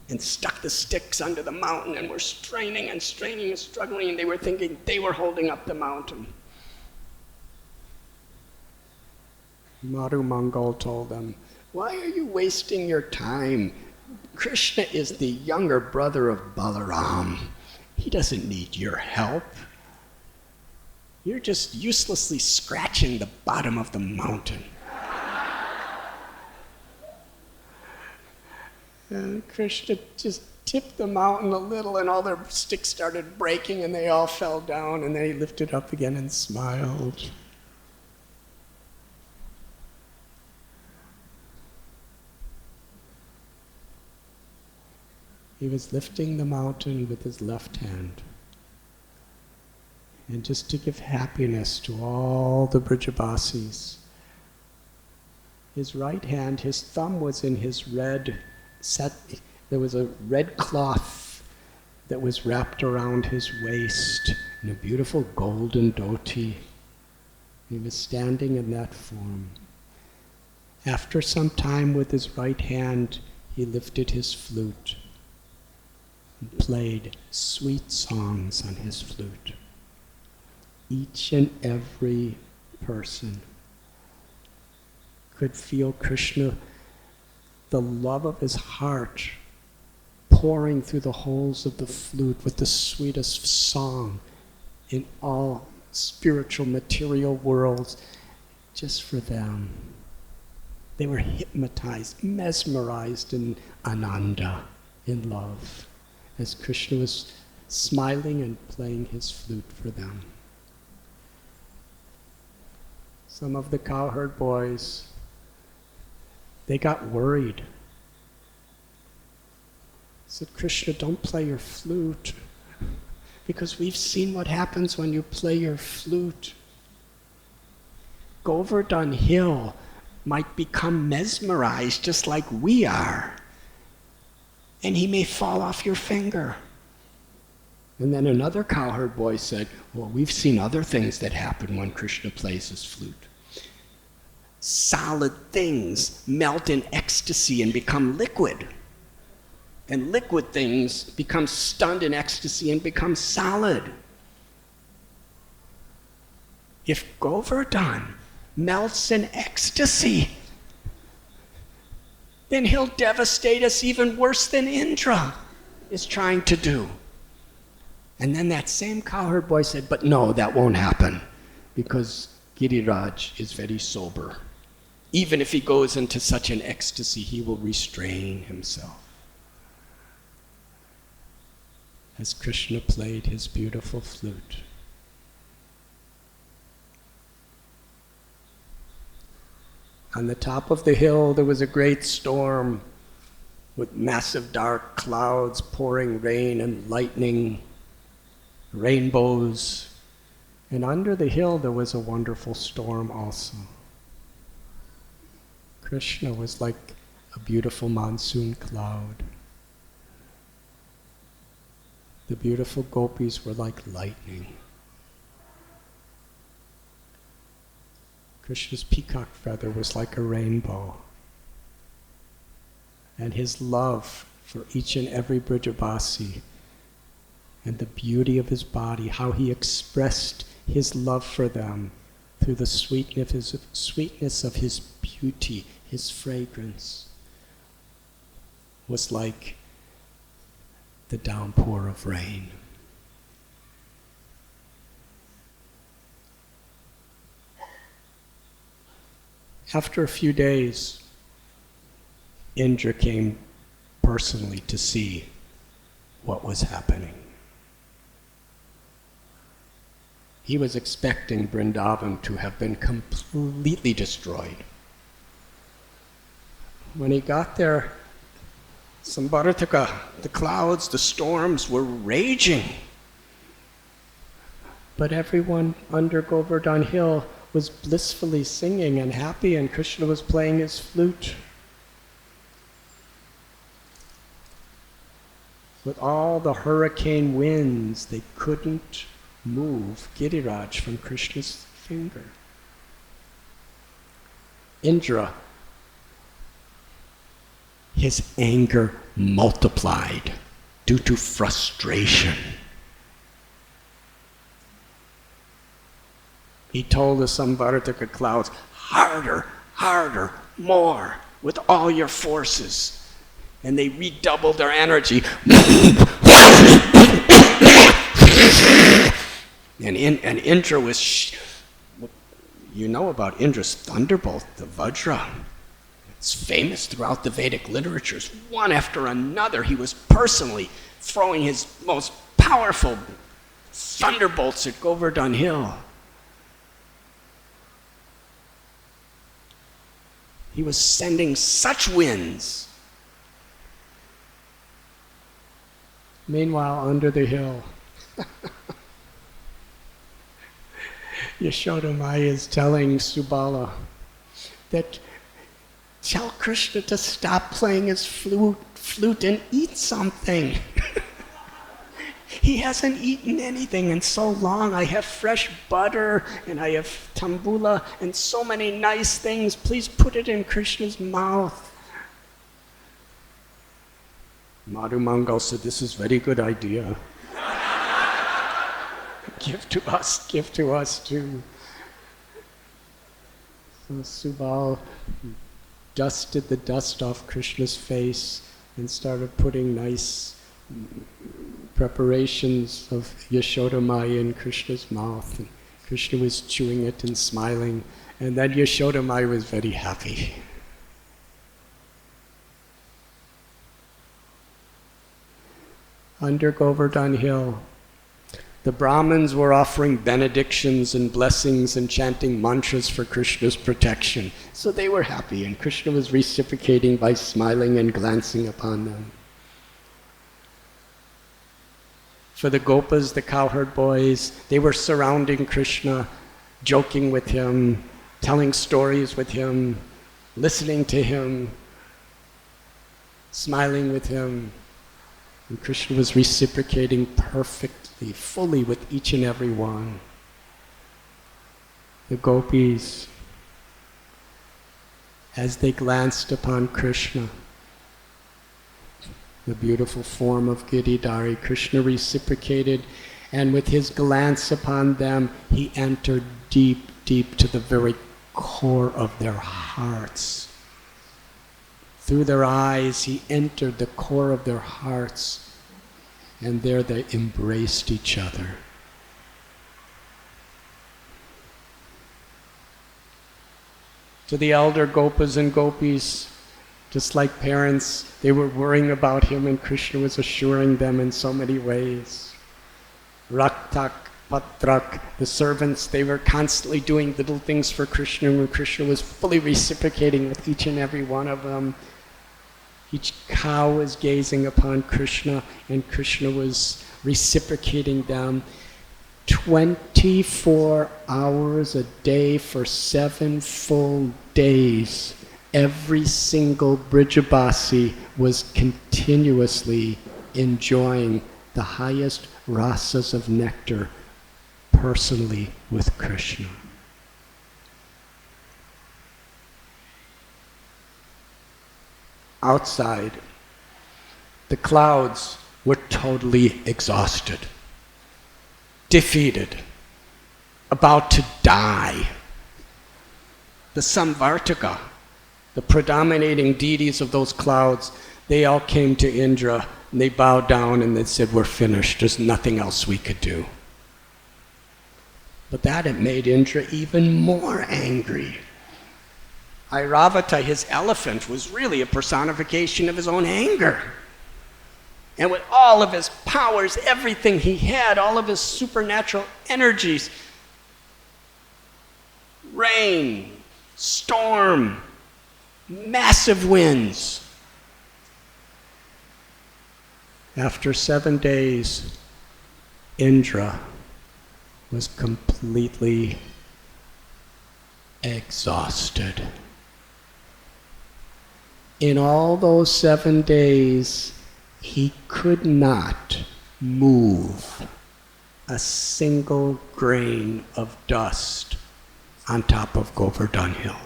and stuck the sticks under the mountain and were straining and straining and struggling, and they were thinking they were holding up the mountain. Madhu Mangal told them, "Why are you wasting your time? Krishna is the younger brother of Balaram. He doesn't need your help. You're just uselessly scratching the bottom of the mountain." And Krishna just tipped the mountain a little, and all their sticks started breaking, and they all fell down, and then he lifted up again and smiled. He was lifting the mountain with his left hand. And just to give happiness to all the Brijabasis, his right hand, his thumb was in his red set. There was a red cloth that was wrapped around his waist in a beautiful golden dhoti. He was standing in that form. After some time with his right hand, he lifted his flute and played sweet songs on his flute. Each and every person could feel Krishna, the love of his heart, pouring through the holes of the flute with the sweetest song in all spiritual material worlds, just for them. They were hypnotized, mesmerized in ananda, in love, as Krishna was smiling and playing his flute for them. Some of the cowherd boys, they got worried. Said, "Krishna, don't play your flute, because we've seen what happens when you play your flute. Govardhan Hill might become mesmerized just like we are, and he may fall off your finger." And then another cowherd boy said, "Well, we've seen other things that happen when Krishna plays his flute. Solid things melt in ecstasy and become liquid. And liquid things become stunned in ecstasy and become solid. If Govardhan melts in ecstasy, then he'll devastate us even worse than Indra is trying to do." And then that same cowherd boy said, "But no, that won't happen, because Giriraj is very sober. Even if he goes into such an ecstasy, he will restrain himself." As Krishna played his beautiful flute. On the top of the hill, there was a great storm with massive dark clouds pouring rain and lightning, rainbows. And under the hill, there was a wonderful storm also. Krishna was like a beautiful monsoon cloud. The beautiful gopis were like lightning. Krishna's peacock feather was like a rainbow. And his love for each and every Brijabasi, and the beauty of his body, how he expressed his love for them through the sweetness of his beauty, his fragrance, was like the downpour of rain. After a few days, Indra came personally to see what was happening. He was expecting Vrindavan to have been completely destroyed. When he got there, Sambharataka, the clouds, the storms were raging. But everyone under Govardhan Hill was blissfully singing and happy, and Krishna was playing his flute. With all the hurricane winds, they couldn't move Giriraj from Krishna's finger. Indra, his anger multiplied due to frustration. He told the Samvartaka clouds, harder, harder, more, with all your forces. And they redoubled their energy. And Indra was, you know about Indra's thunderbolt, the Vajra. It's famous throughout the Vedic literatures. One after another, he was personally throwing his most powerful thunderbolts at Govardhan Hill. He was sending such winds. Meanwhile, under the hill, Yashoda Maya is telling Subala that tell Krishna to stop playing his flute and eat something. He hasn't eaten anything in so long. I have fresh butter and I have tambula and so many nice things. Please put it in Krishna's mouth. Madhu Mangal said, this is a very good idea. Give to us too. So Subal dusted the dust off Krishna's face and started putting nice preparations of Yashoda Maya in Krishna's mouth. And Krishna was chewing it and smiling, and then Yashoda Maya was very happy. Under Govardhan Hill, the Brahmins were offering benedictions and blessings and chanting mantras for Krishna's protection. So they were happy, and Krishna was reciprocating by smiling and glancing upon them. For the Gopas, the cowherd boys, they were surrounding Krishna, joking with him, telling stories with him, listening to him, smiling with him. And Krishna was reciprocating perfectly, fully with each and every one. The gopis, as they glanced upon Krishna, the beautiful form of Giridhari, Krishna reciprocated, and with his glance upon them, he entered deep, deep to the very core of their hearts. Through their eyes, he entered the core of their hearts, and there they embraced each other. To the elder Gopas and Gopis, just like parents, they were worrying about him, and Krishna was assuring them in so many ways. Raktak, Patrak, the servants, they were constantly doing little things for Krishna, and Krishna was fully reciprocating with each and every one of them. Each cow was gazing upon Krishna, and Krishna was reciprocating them 24 hours a day for 7 full days. Every single Brijabasi was continuously enjoying the highest rasas of nectar personally with Krishna. Outside, the clouds were totally exhausted, defeated, about to die. The Samvartaka, the predominating deities of those clouds, they all came to Indra and they bowed down and they said, we're finished, there's nothing else we could do. But that had made Indra even more angry. Airavata, his elephant, was really a personification of his own anger. And with all of his powers, everything he had, all of his supernatural energies, rain, storm, massive winds. After 7 days, Indra was completely exhausted. In all those 7 days, He could not move a single grain of dust on top of Govardhan Hill.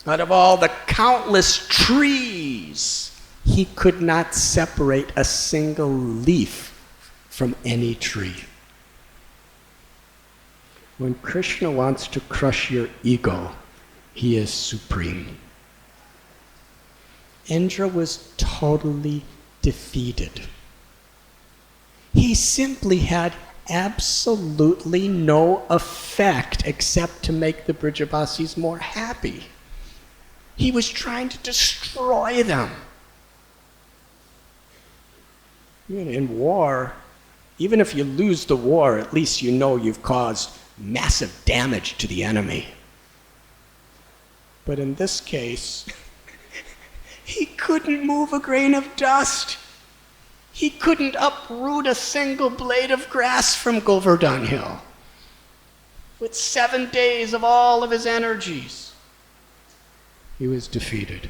Out of all the countless trees, he could not separate a single leaf from any tree. When Krishna wants to crush your ego, he is supreme. Indra was totally defeated. He simply had absolutely no effect except to make the Brajavasis more happy. He was trying to destroy them. In war, even if you lose the war, at least you know you've caused massive damage to the enemy. But in this case, he couldn't move a grain of dust. He couldn't uproot a single blade of grass from Govardhan Hill. With 7 days of all of his energies, he was defeated.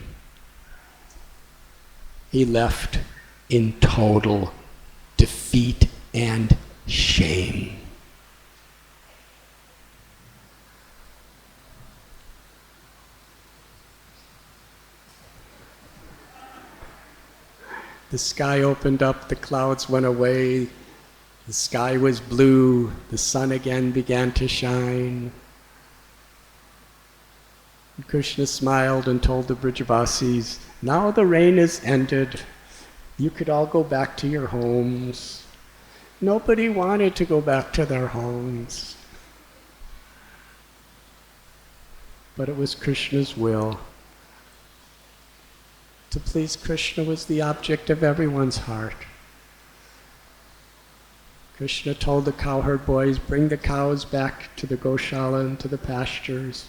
He left in total defeat and shame. The sky opened up, the clouds went away, the sky was blue, the sun again began to shine. And Krishna smiled and told the Brajavasis, now the rain is ended. You could all go back to your homes. Nobody wanted to go back to their homes. But it was Krishna's will. To please Krishna was the object of everyone's heart. Krishna told the cowherd boys, bring the cows back to the Goshala and to the pastures.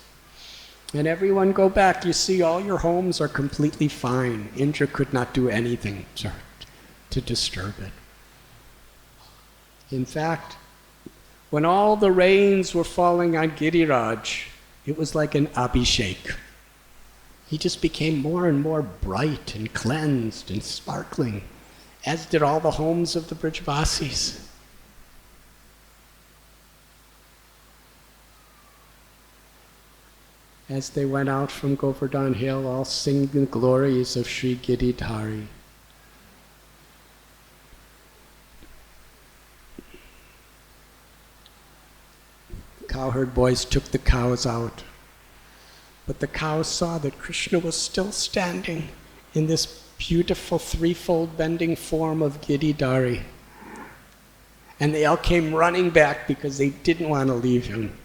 And everyone go back. You see, all your homes are completely fine. Indra could not do anything to disturb it. In fact, when all the rains were falling on Giriraj, it was like an abhishek. He just became more and more bright and cleansed and sparkling, as did all the homes of the Brajavasis. As they went out from Govardhan Hill, all singing the glories of Sri Giridhari. The cowherd boys took the cows out. But the cows saw that Krishna was still standing in this beautiful threefold bending form of Giridhari. And they all came running back because they didn't want to leave him.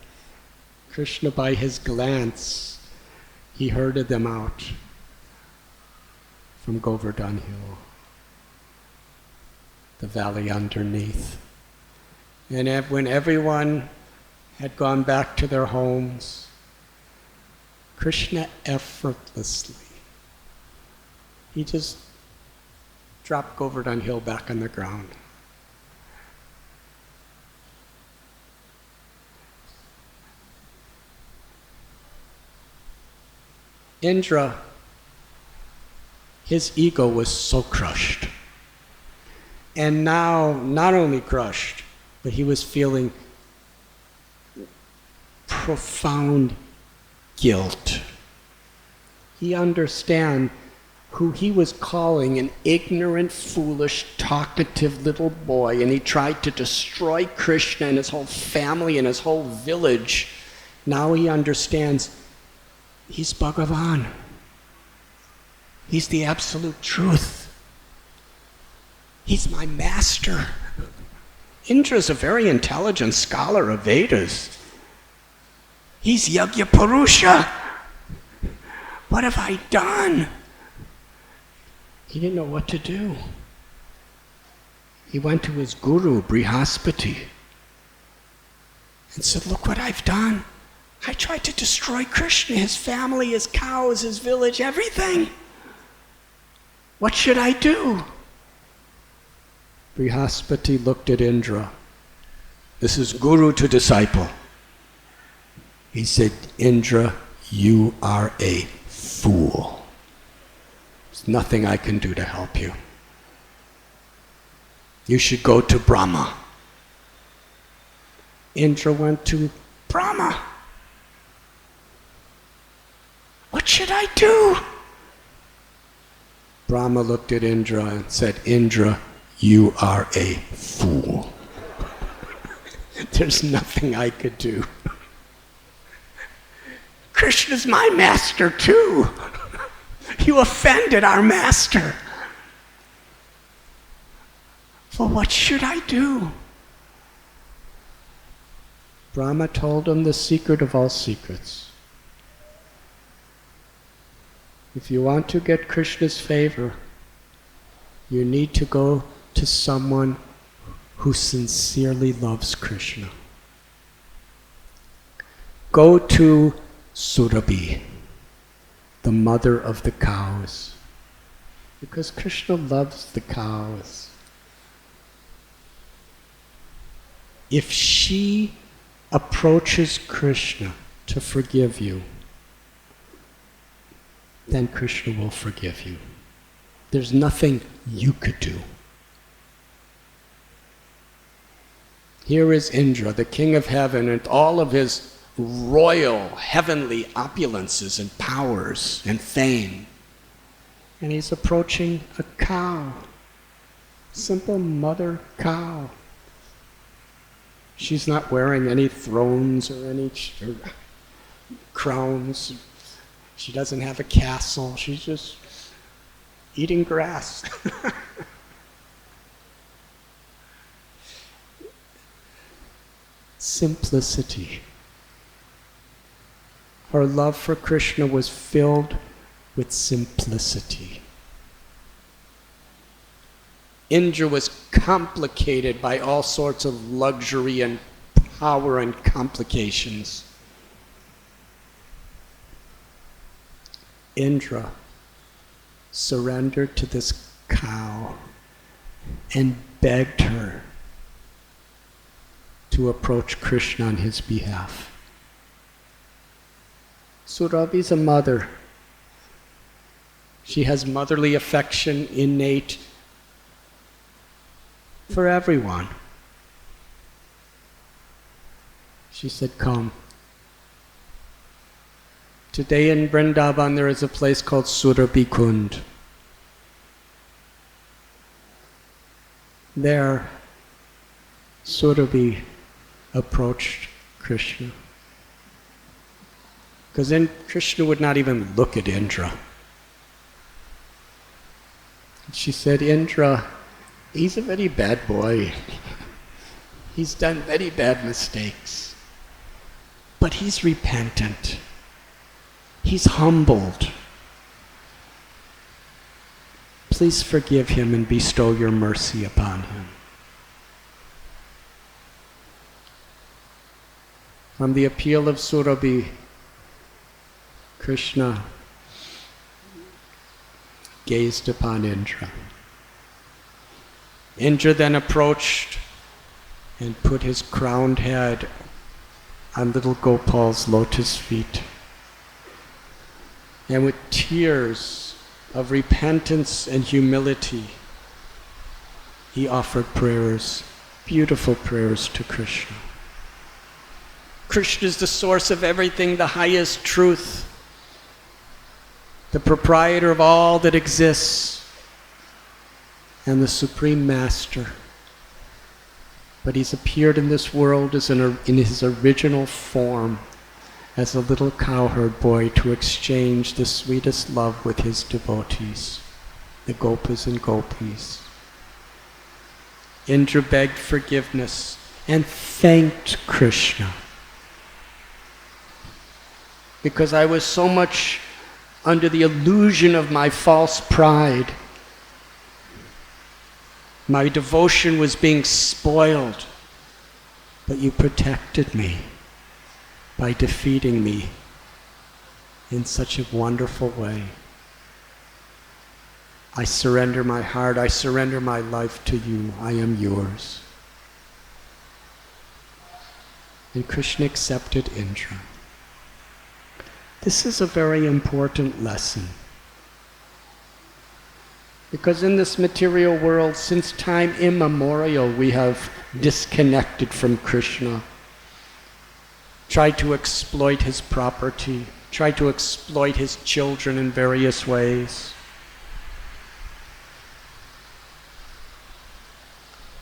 Krishna, by his glance, he herded them out from Govardhan Hill, the valley underneath. And when everyone had gone back to their homes, Krishna effortlessly, he just dropped Govardhan Hill back on the ground. Indra, his ego was so crushed. And now, not only crushed, but he was feeling profound guilt. He understood who he was calling an ignorant, foolish, talkative little boy, and he tried to destroy Krishna and his whole family and his whole village. Now he understands he's Bhagavan. He's the absolute truth. He's my master. Indra is a very intelligent scholar of Vedas. He's Yajna Purusha. What have I done? He didn't know what to do. He went to his guru, Brihaspati, and said, look what I've done. I tried to destroy Krishna, his family, his cows, his village, everything. What should I do? Brihaspati looked at Indra. This is guru to disciple. He said, Indra, you are a fool. There's nothing I can do to help you. You should go to Brahma. Indra went to Brahma. What should I do? Brahma looked at Indra and said, Indra, you are a fool. There's nothing I could do. Krishna's my master too. You offended our master. Well, what should I do? Brahma told him the secret of all secrets. If you want to get Krishna's favor, you need to go to someone who sincerely loves Krishna. Go to Surabhi, the mother of the cows, because Krishna loves the cows. If she approaches Krishna to forgive you, then Krishna will forgive you. There's nothing you could do. Here is Indra, the king of heaven, and all of his royal, heavenly opulences and powers and fame. And he's approaching a cow, simple mother cow. She's not wearing any thrones or any crowns. She doesn't have a castle. She's just eating grass. Simplicity. Her love for Krishna was filled with simplicity. Indra was complicated by all sorts of luxury and power and complications. Indra surrendered to this cow and begged her to approach Krishna on his behalf. Surabhi's a mother. She has motherly affection innate for everyone. She said, come. Today in Vrindavan there is a place called Surabhi Kund. There, Surabhi approached Krishna. Because then Krishna would not even look at Indra. She said, Indra, he's a very bad boy. He's done very bad mistakes. But he's repentant. He's humbled. Please forgive him and bestow your mercy upon him. From the appeal of Surabhi, Krishna gazed upon Indra. Indra then approached and put his crowned head on little Gopal's lotus feet. And with tears of repentance and humility, he offered prayers, beautiful prayers to Krishna. Krishna is the source of everything, the highest truth, the proprietor of all that exists, and the Supreme Master. But he's appeared in this world in his original form as a little cowherd boy to exchange the sweetest love with his devotees, the gopas and gopis. Indra begged forgiveness and thanked Krishna. Because I was so much under the illusion of my false pride. My devotion was being spoiled, but you protected me by defeating me in such a wonderful way. I surrender my heart, I surrender my life to you, I am yours. And Krishna accepted Indra. This is a very important lesson. Because in this material world, since time immemorial, we have disconnected from Krishna, tried to exploit his property, tried to exploit his children in various ways.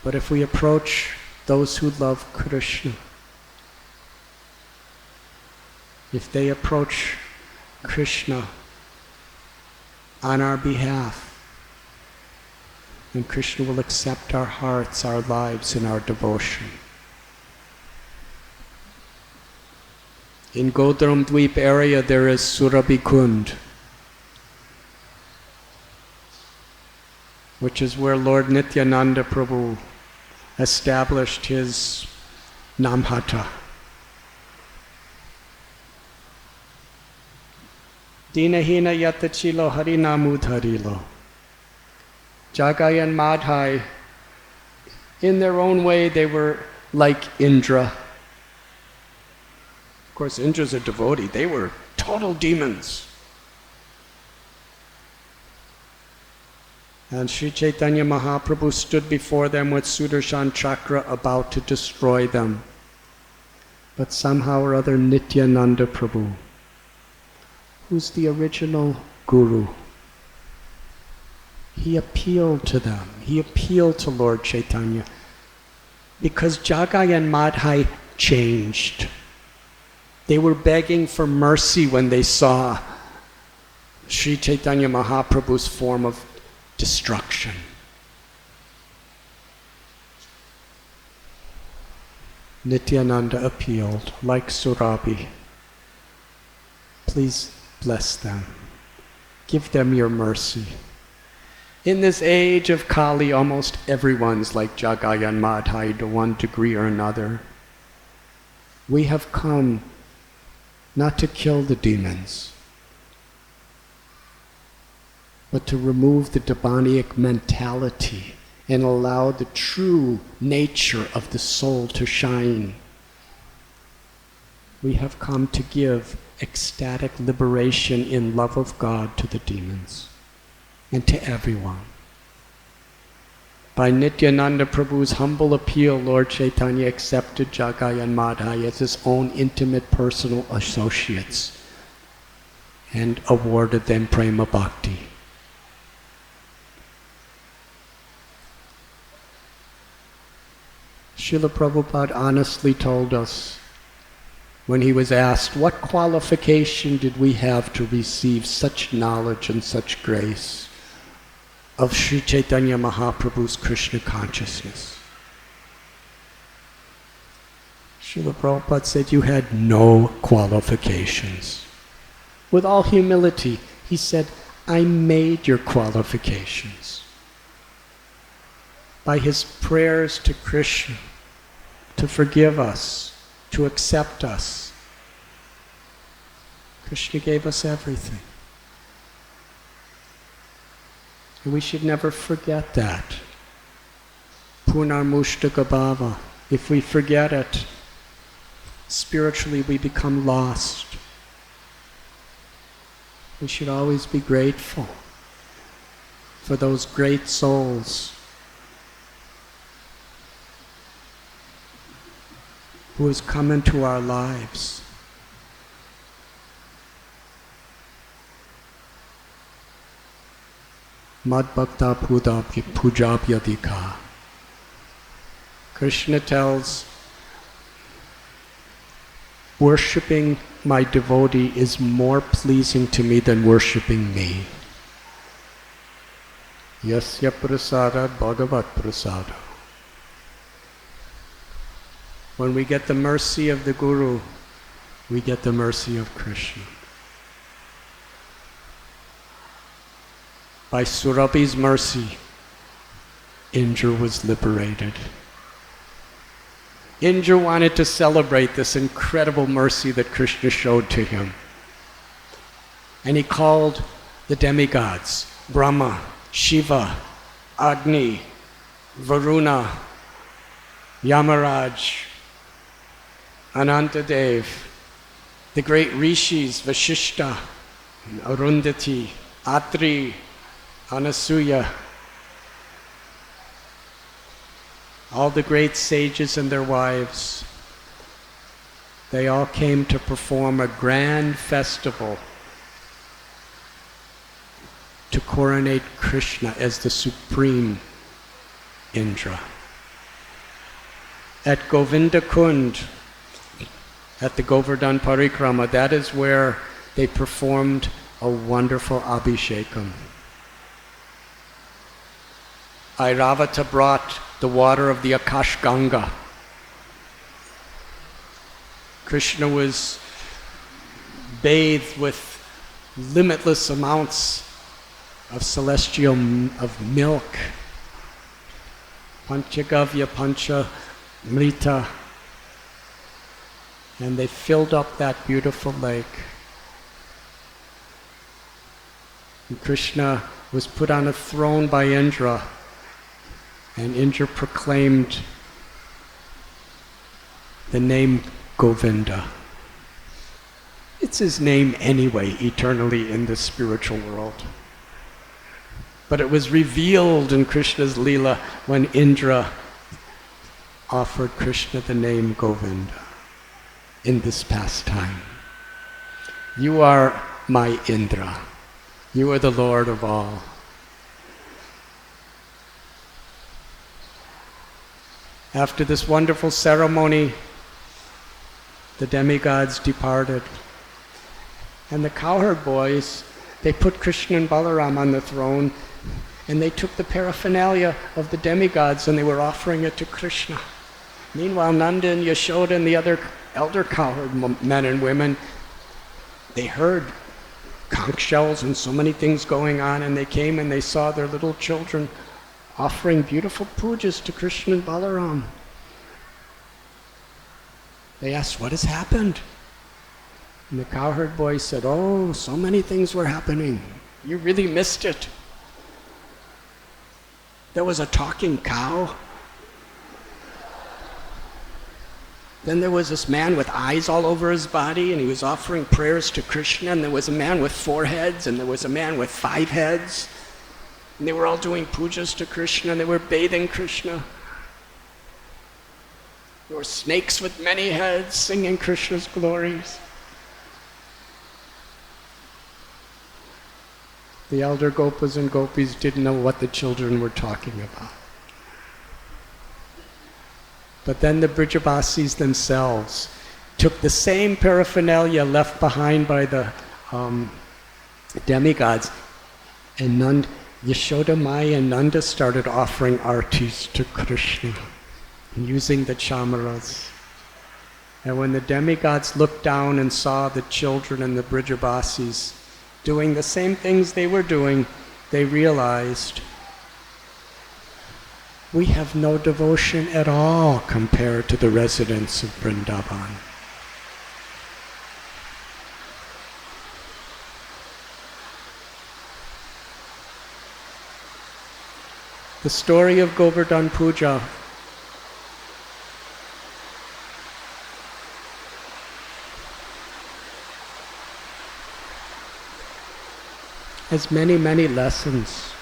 But if we approach those who love Krishna, if they approach Krishna on our behalf, then Krishna will accept our hearts, our lives, and our devotion. In Godram Dweep area there is Surabhi Kund, which is where Lord Nityananda Prabhu established his Namhata. Dinahina Yatachilo Harinamudharilo. Jagai and Madhai, in their own way, they were like Indra. Of course, Indra's a devotee. They were total demons. And Sri Chaitanya Mahaprabhu stood before them with Sudarshan Chakra about to destroy them. But somehow or other, Nityananda Prabhu, who's the original guru, he appealed to them. He appealed to Lord Chaitanya because Jagai and Madhai changed. They were begging for mercy when they saw Sri Chaitanya Mahaprabhu's form of destruction. Nityananda appealed, like Surabhi, please bless them. Give them your mercy. In this age of Kali, almost everyone's like Jagai and Madhai to one degree or another. We have come not to kill the demons, but to remove the demoniac mentality and allow the true nature of the soul to shine. We have come to give ecstatic liberation in love of God to the demons and to everyone. By Nityananda Prabhu's humble appeal, Lord Chaitanya accepted Jagai and Madhai as his own intimate personal associates and awarded them prema bhakti. Srila Prabhupada honestly told us when he was asked, what qualification did we have to receive such knowledge and such grace of Sri Chaitanya Mahaprabhu's Krishna consciousness? Srila Prabhupada said, you had no qualifications. With all humility, he said, I made your qualifications. By his prayers to Krishna, to forgive us, to accept us, Krishna gave us everything. And we should never forget that. Punarmushtaka bhava. If we forget it, spiritually we become lost. We should always be grateful for those great souls who has come into our lives. Madbhakta pujabhyadika. Krishna tells, worshipping my devotee is more pleasing to me than worshipping me. Yasya prasada bhagavat prasada. When we get the mercy of the Guru, we get the mercy of Krishna. By Surabhi's mercy, Indra was liberated. Indra wanted to celebrate this incredible mercy that Krishna showed to him. And he called the demigods, Brahma, Shiva, Agni, Varuna, Yamaraj, Anantadev, the great rishis, Vashishta, Arundhati, Atri, Anasuya, all the great sages and their wives, they all came to perform a grand festival to coronate Krishna as the supreme Indra. At Govinda Kund, at the Govardhan Parikrama, that is where they performed a wonderful Abhishekam. Airavata brought the water of the Akash Ganga. Krishna was bathed with limitless amounts of celestial milk. Panchagavya Pancha Mrita. And they filled up that beautiful lake. And Krishna was put on a throne by Indra. And Indra proclaimed the name Govinda. It's his name anyway, eternally in the spiritual world. But it was revealed in Krishna's Leela when Indra offered Krishna the name Govinda in this pastime. You are my Indra. You are the Lord of all. After this wonderful ceremony, the demigods departed. And the cowherd boys, they put Krishna and Balaram on the throne, and they took the paraphernalia of the demigods and they were offering it to Krishna. Meanwhile, Nanda and Yashoda and the other elder cowherd men and women, they heard conch shells and so many things going on, and they came and they saw their little children offering beautiful pujas to Krishna and Balaram. They asked, what has happened? And the cowherd boy said, oh, so many things were happening. You really missed it. There was a talking cow. Then there was this man with eyes all over his body, and he was offering prayers to Krishna, and there was a man with 4 heads, and there was a man with 5 heads. And they were all doing pujas to Krishna, and they were bathing Krishna. There were snakes with many heads singing Krishna's glories. The elder gopas and gopis didn't know what the children were talking about. But then the Brijabasis themselves took the same paraphernalia left behind by the demigods, and Yashoda, Maya, and Nanda started offering artis to Krishna, using the chamaras. And when the demigods looked down and saw the children and the Brijabasis doing the same things they were doing, they realized, we have no devotion at all compared to the residents of Vrindavan. The story of Govardhan Puja has many, many lessons.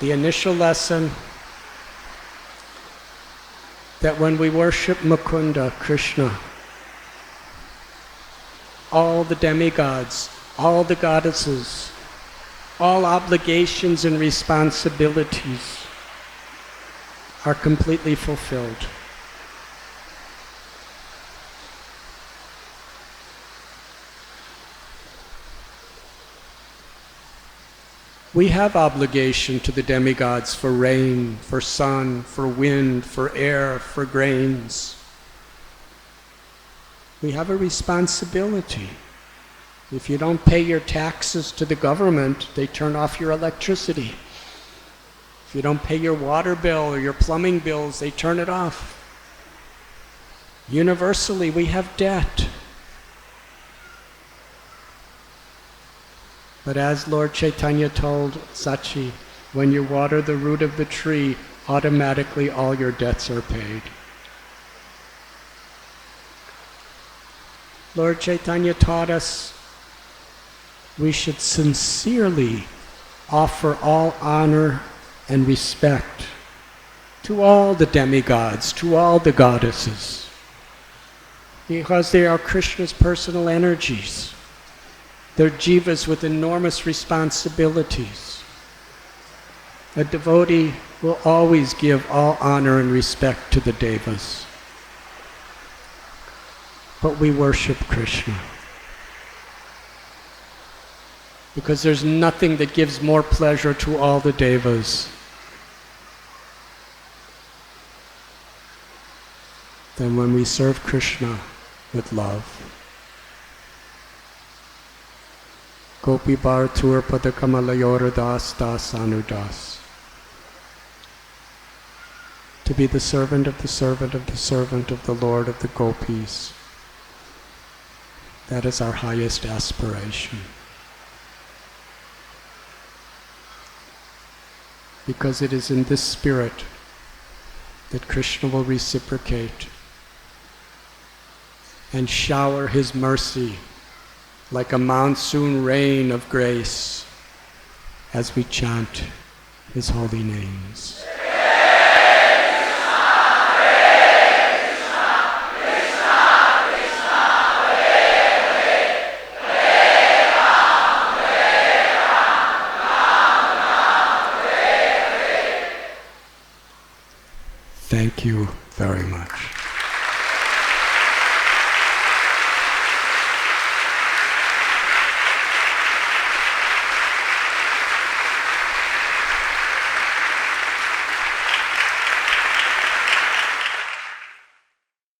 The initial lesson that when we worship Mukunda, Krishna, all the demigods, all the goddesses, all obligations and responsibilities are completely fulfilled. We have obligation to the demigods for rain, for sun, for wind, for air, for grains. We have a responsibility. If you don't pay your taxes to the government, they turn off your electricity. If you don't pay your water bill or your plumbing bills, they turn it off. Universally, we have debt. But as Lord Chaitanya told Sachi, when you water the root of the tree, automatically all your debts are paid. Lord Chaitanya taught us we should sincerely offer all honor and respect to all the demigods, to all the goddesses, because they are Krishna's personal energies. They're jivas with enormous responsibilities. A devotee will always give all honor and respect to the devas. But we worship Krishna, because there's nothing that gives more pleasure to all the devas than when we serve Krishna with love. Gopi Bharatur Padakamalaya Das Das Anudas. To be the servant of the servant of the servant of the Lord of the Gopis. That is our highest aspiration. Because it is in this spirit that Krishna will reciprocate and shower his mercy like a monsoon rain of grace as we chant his holy names. Thank you very much.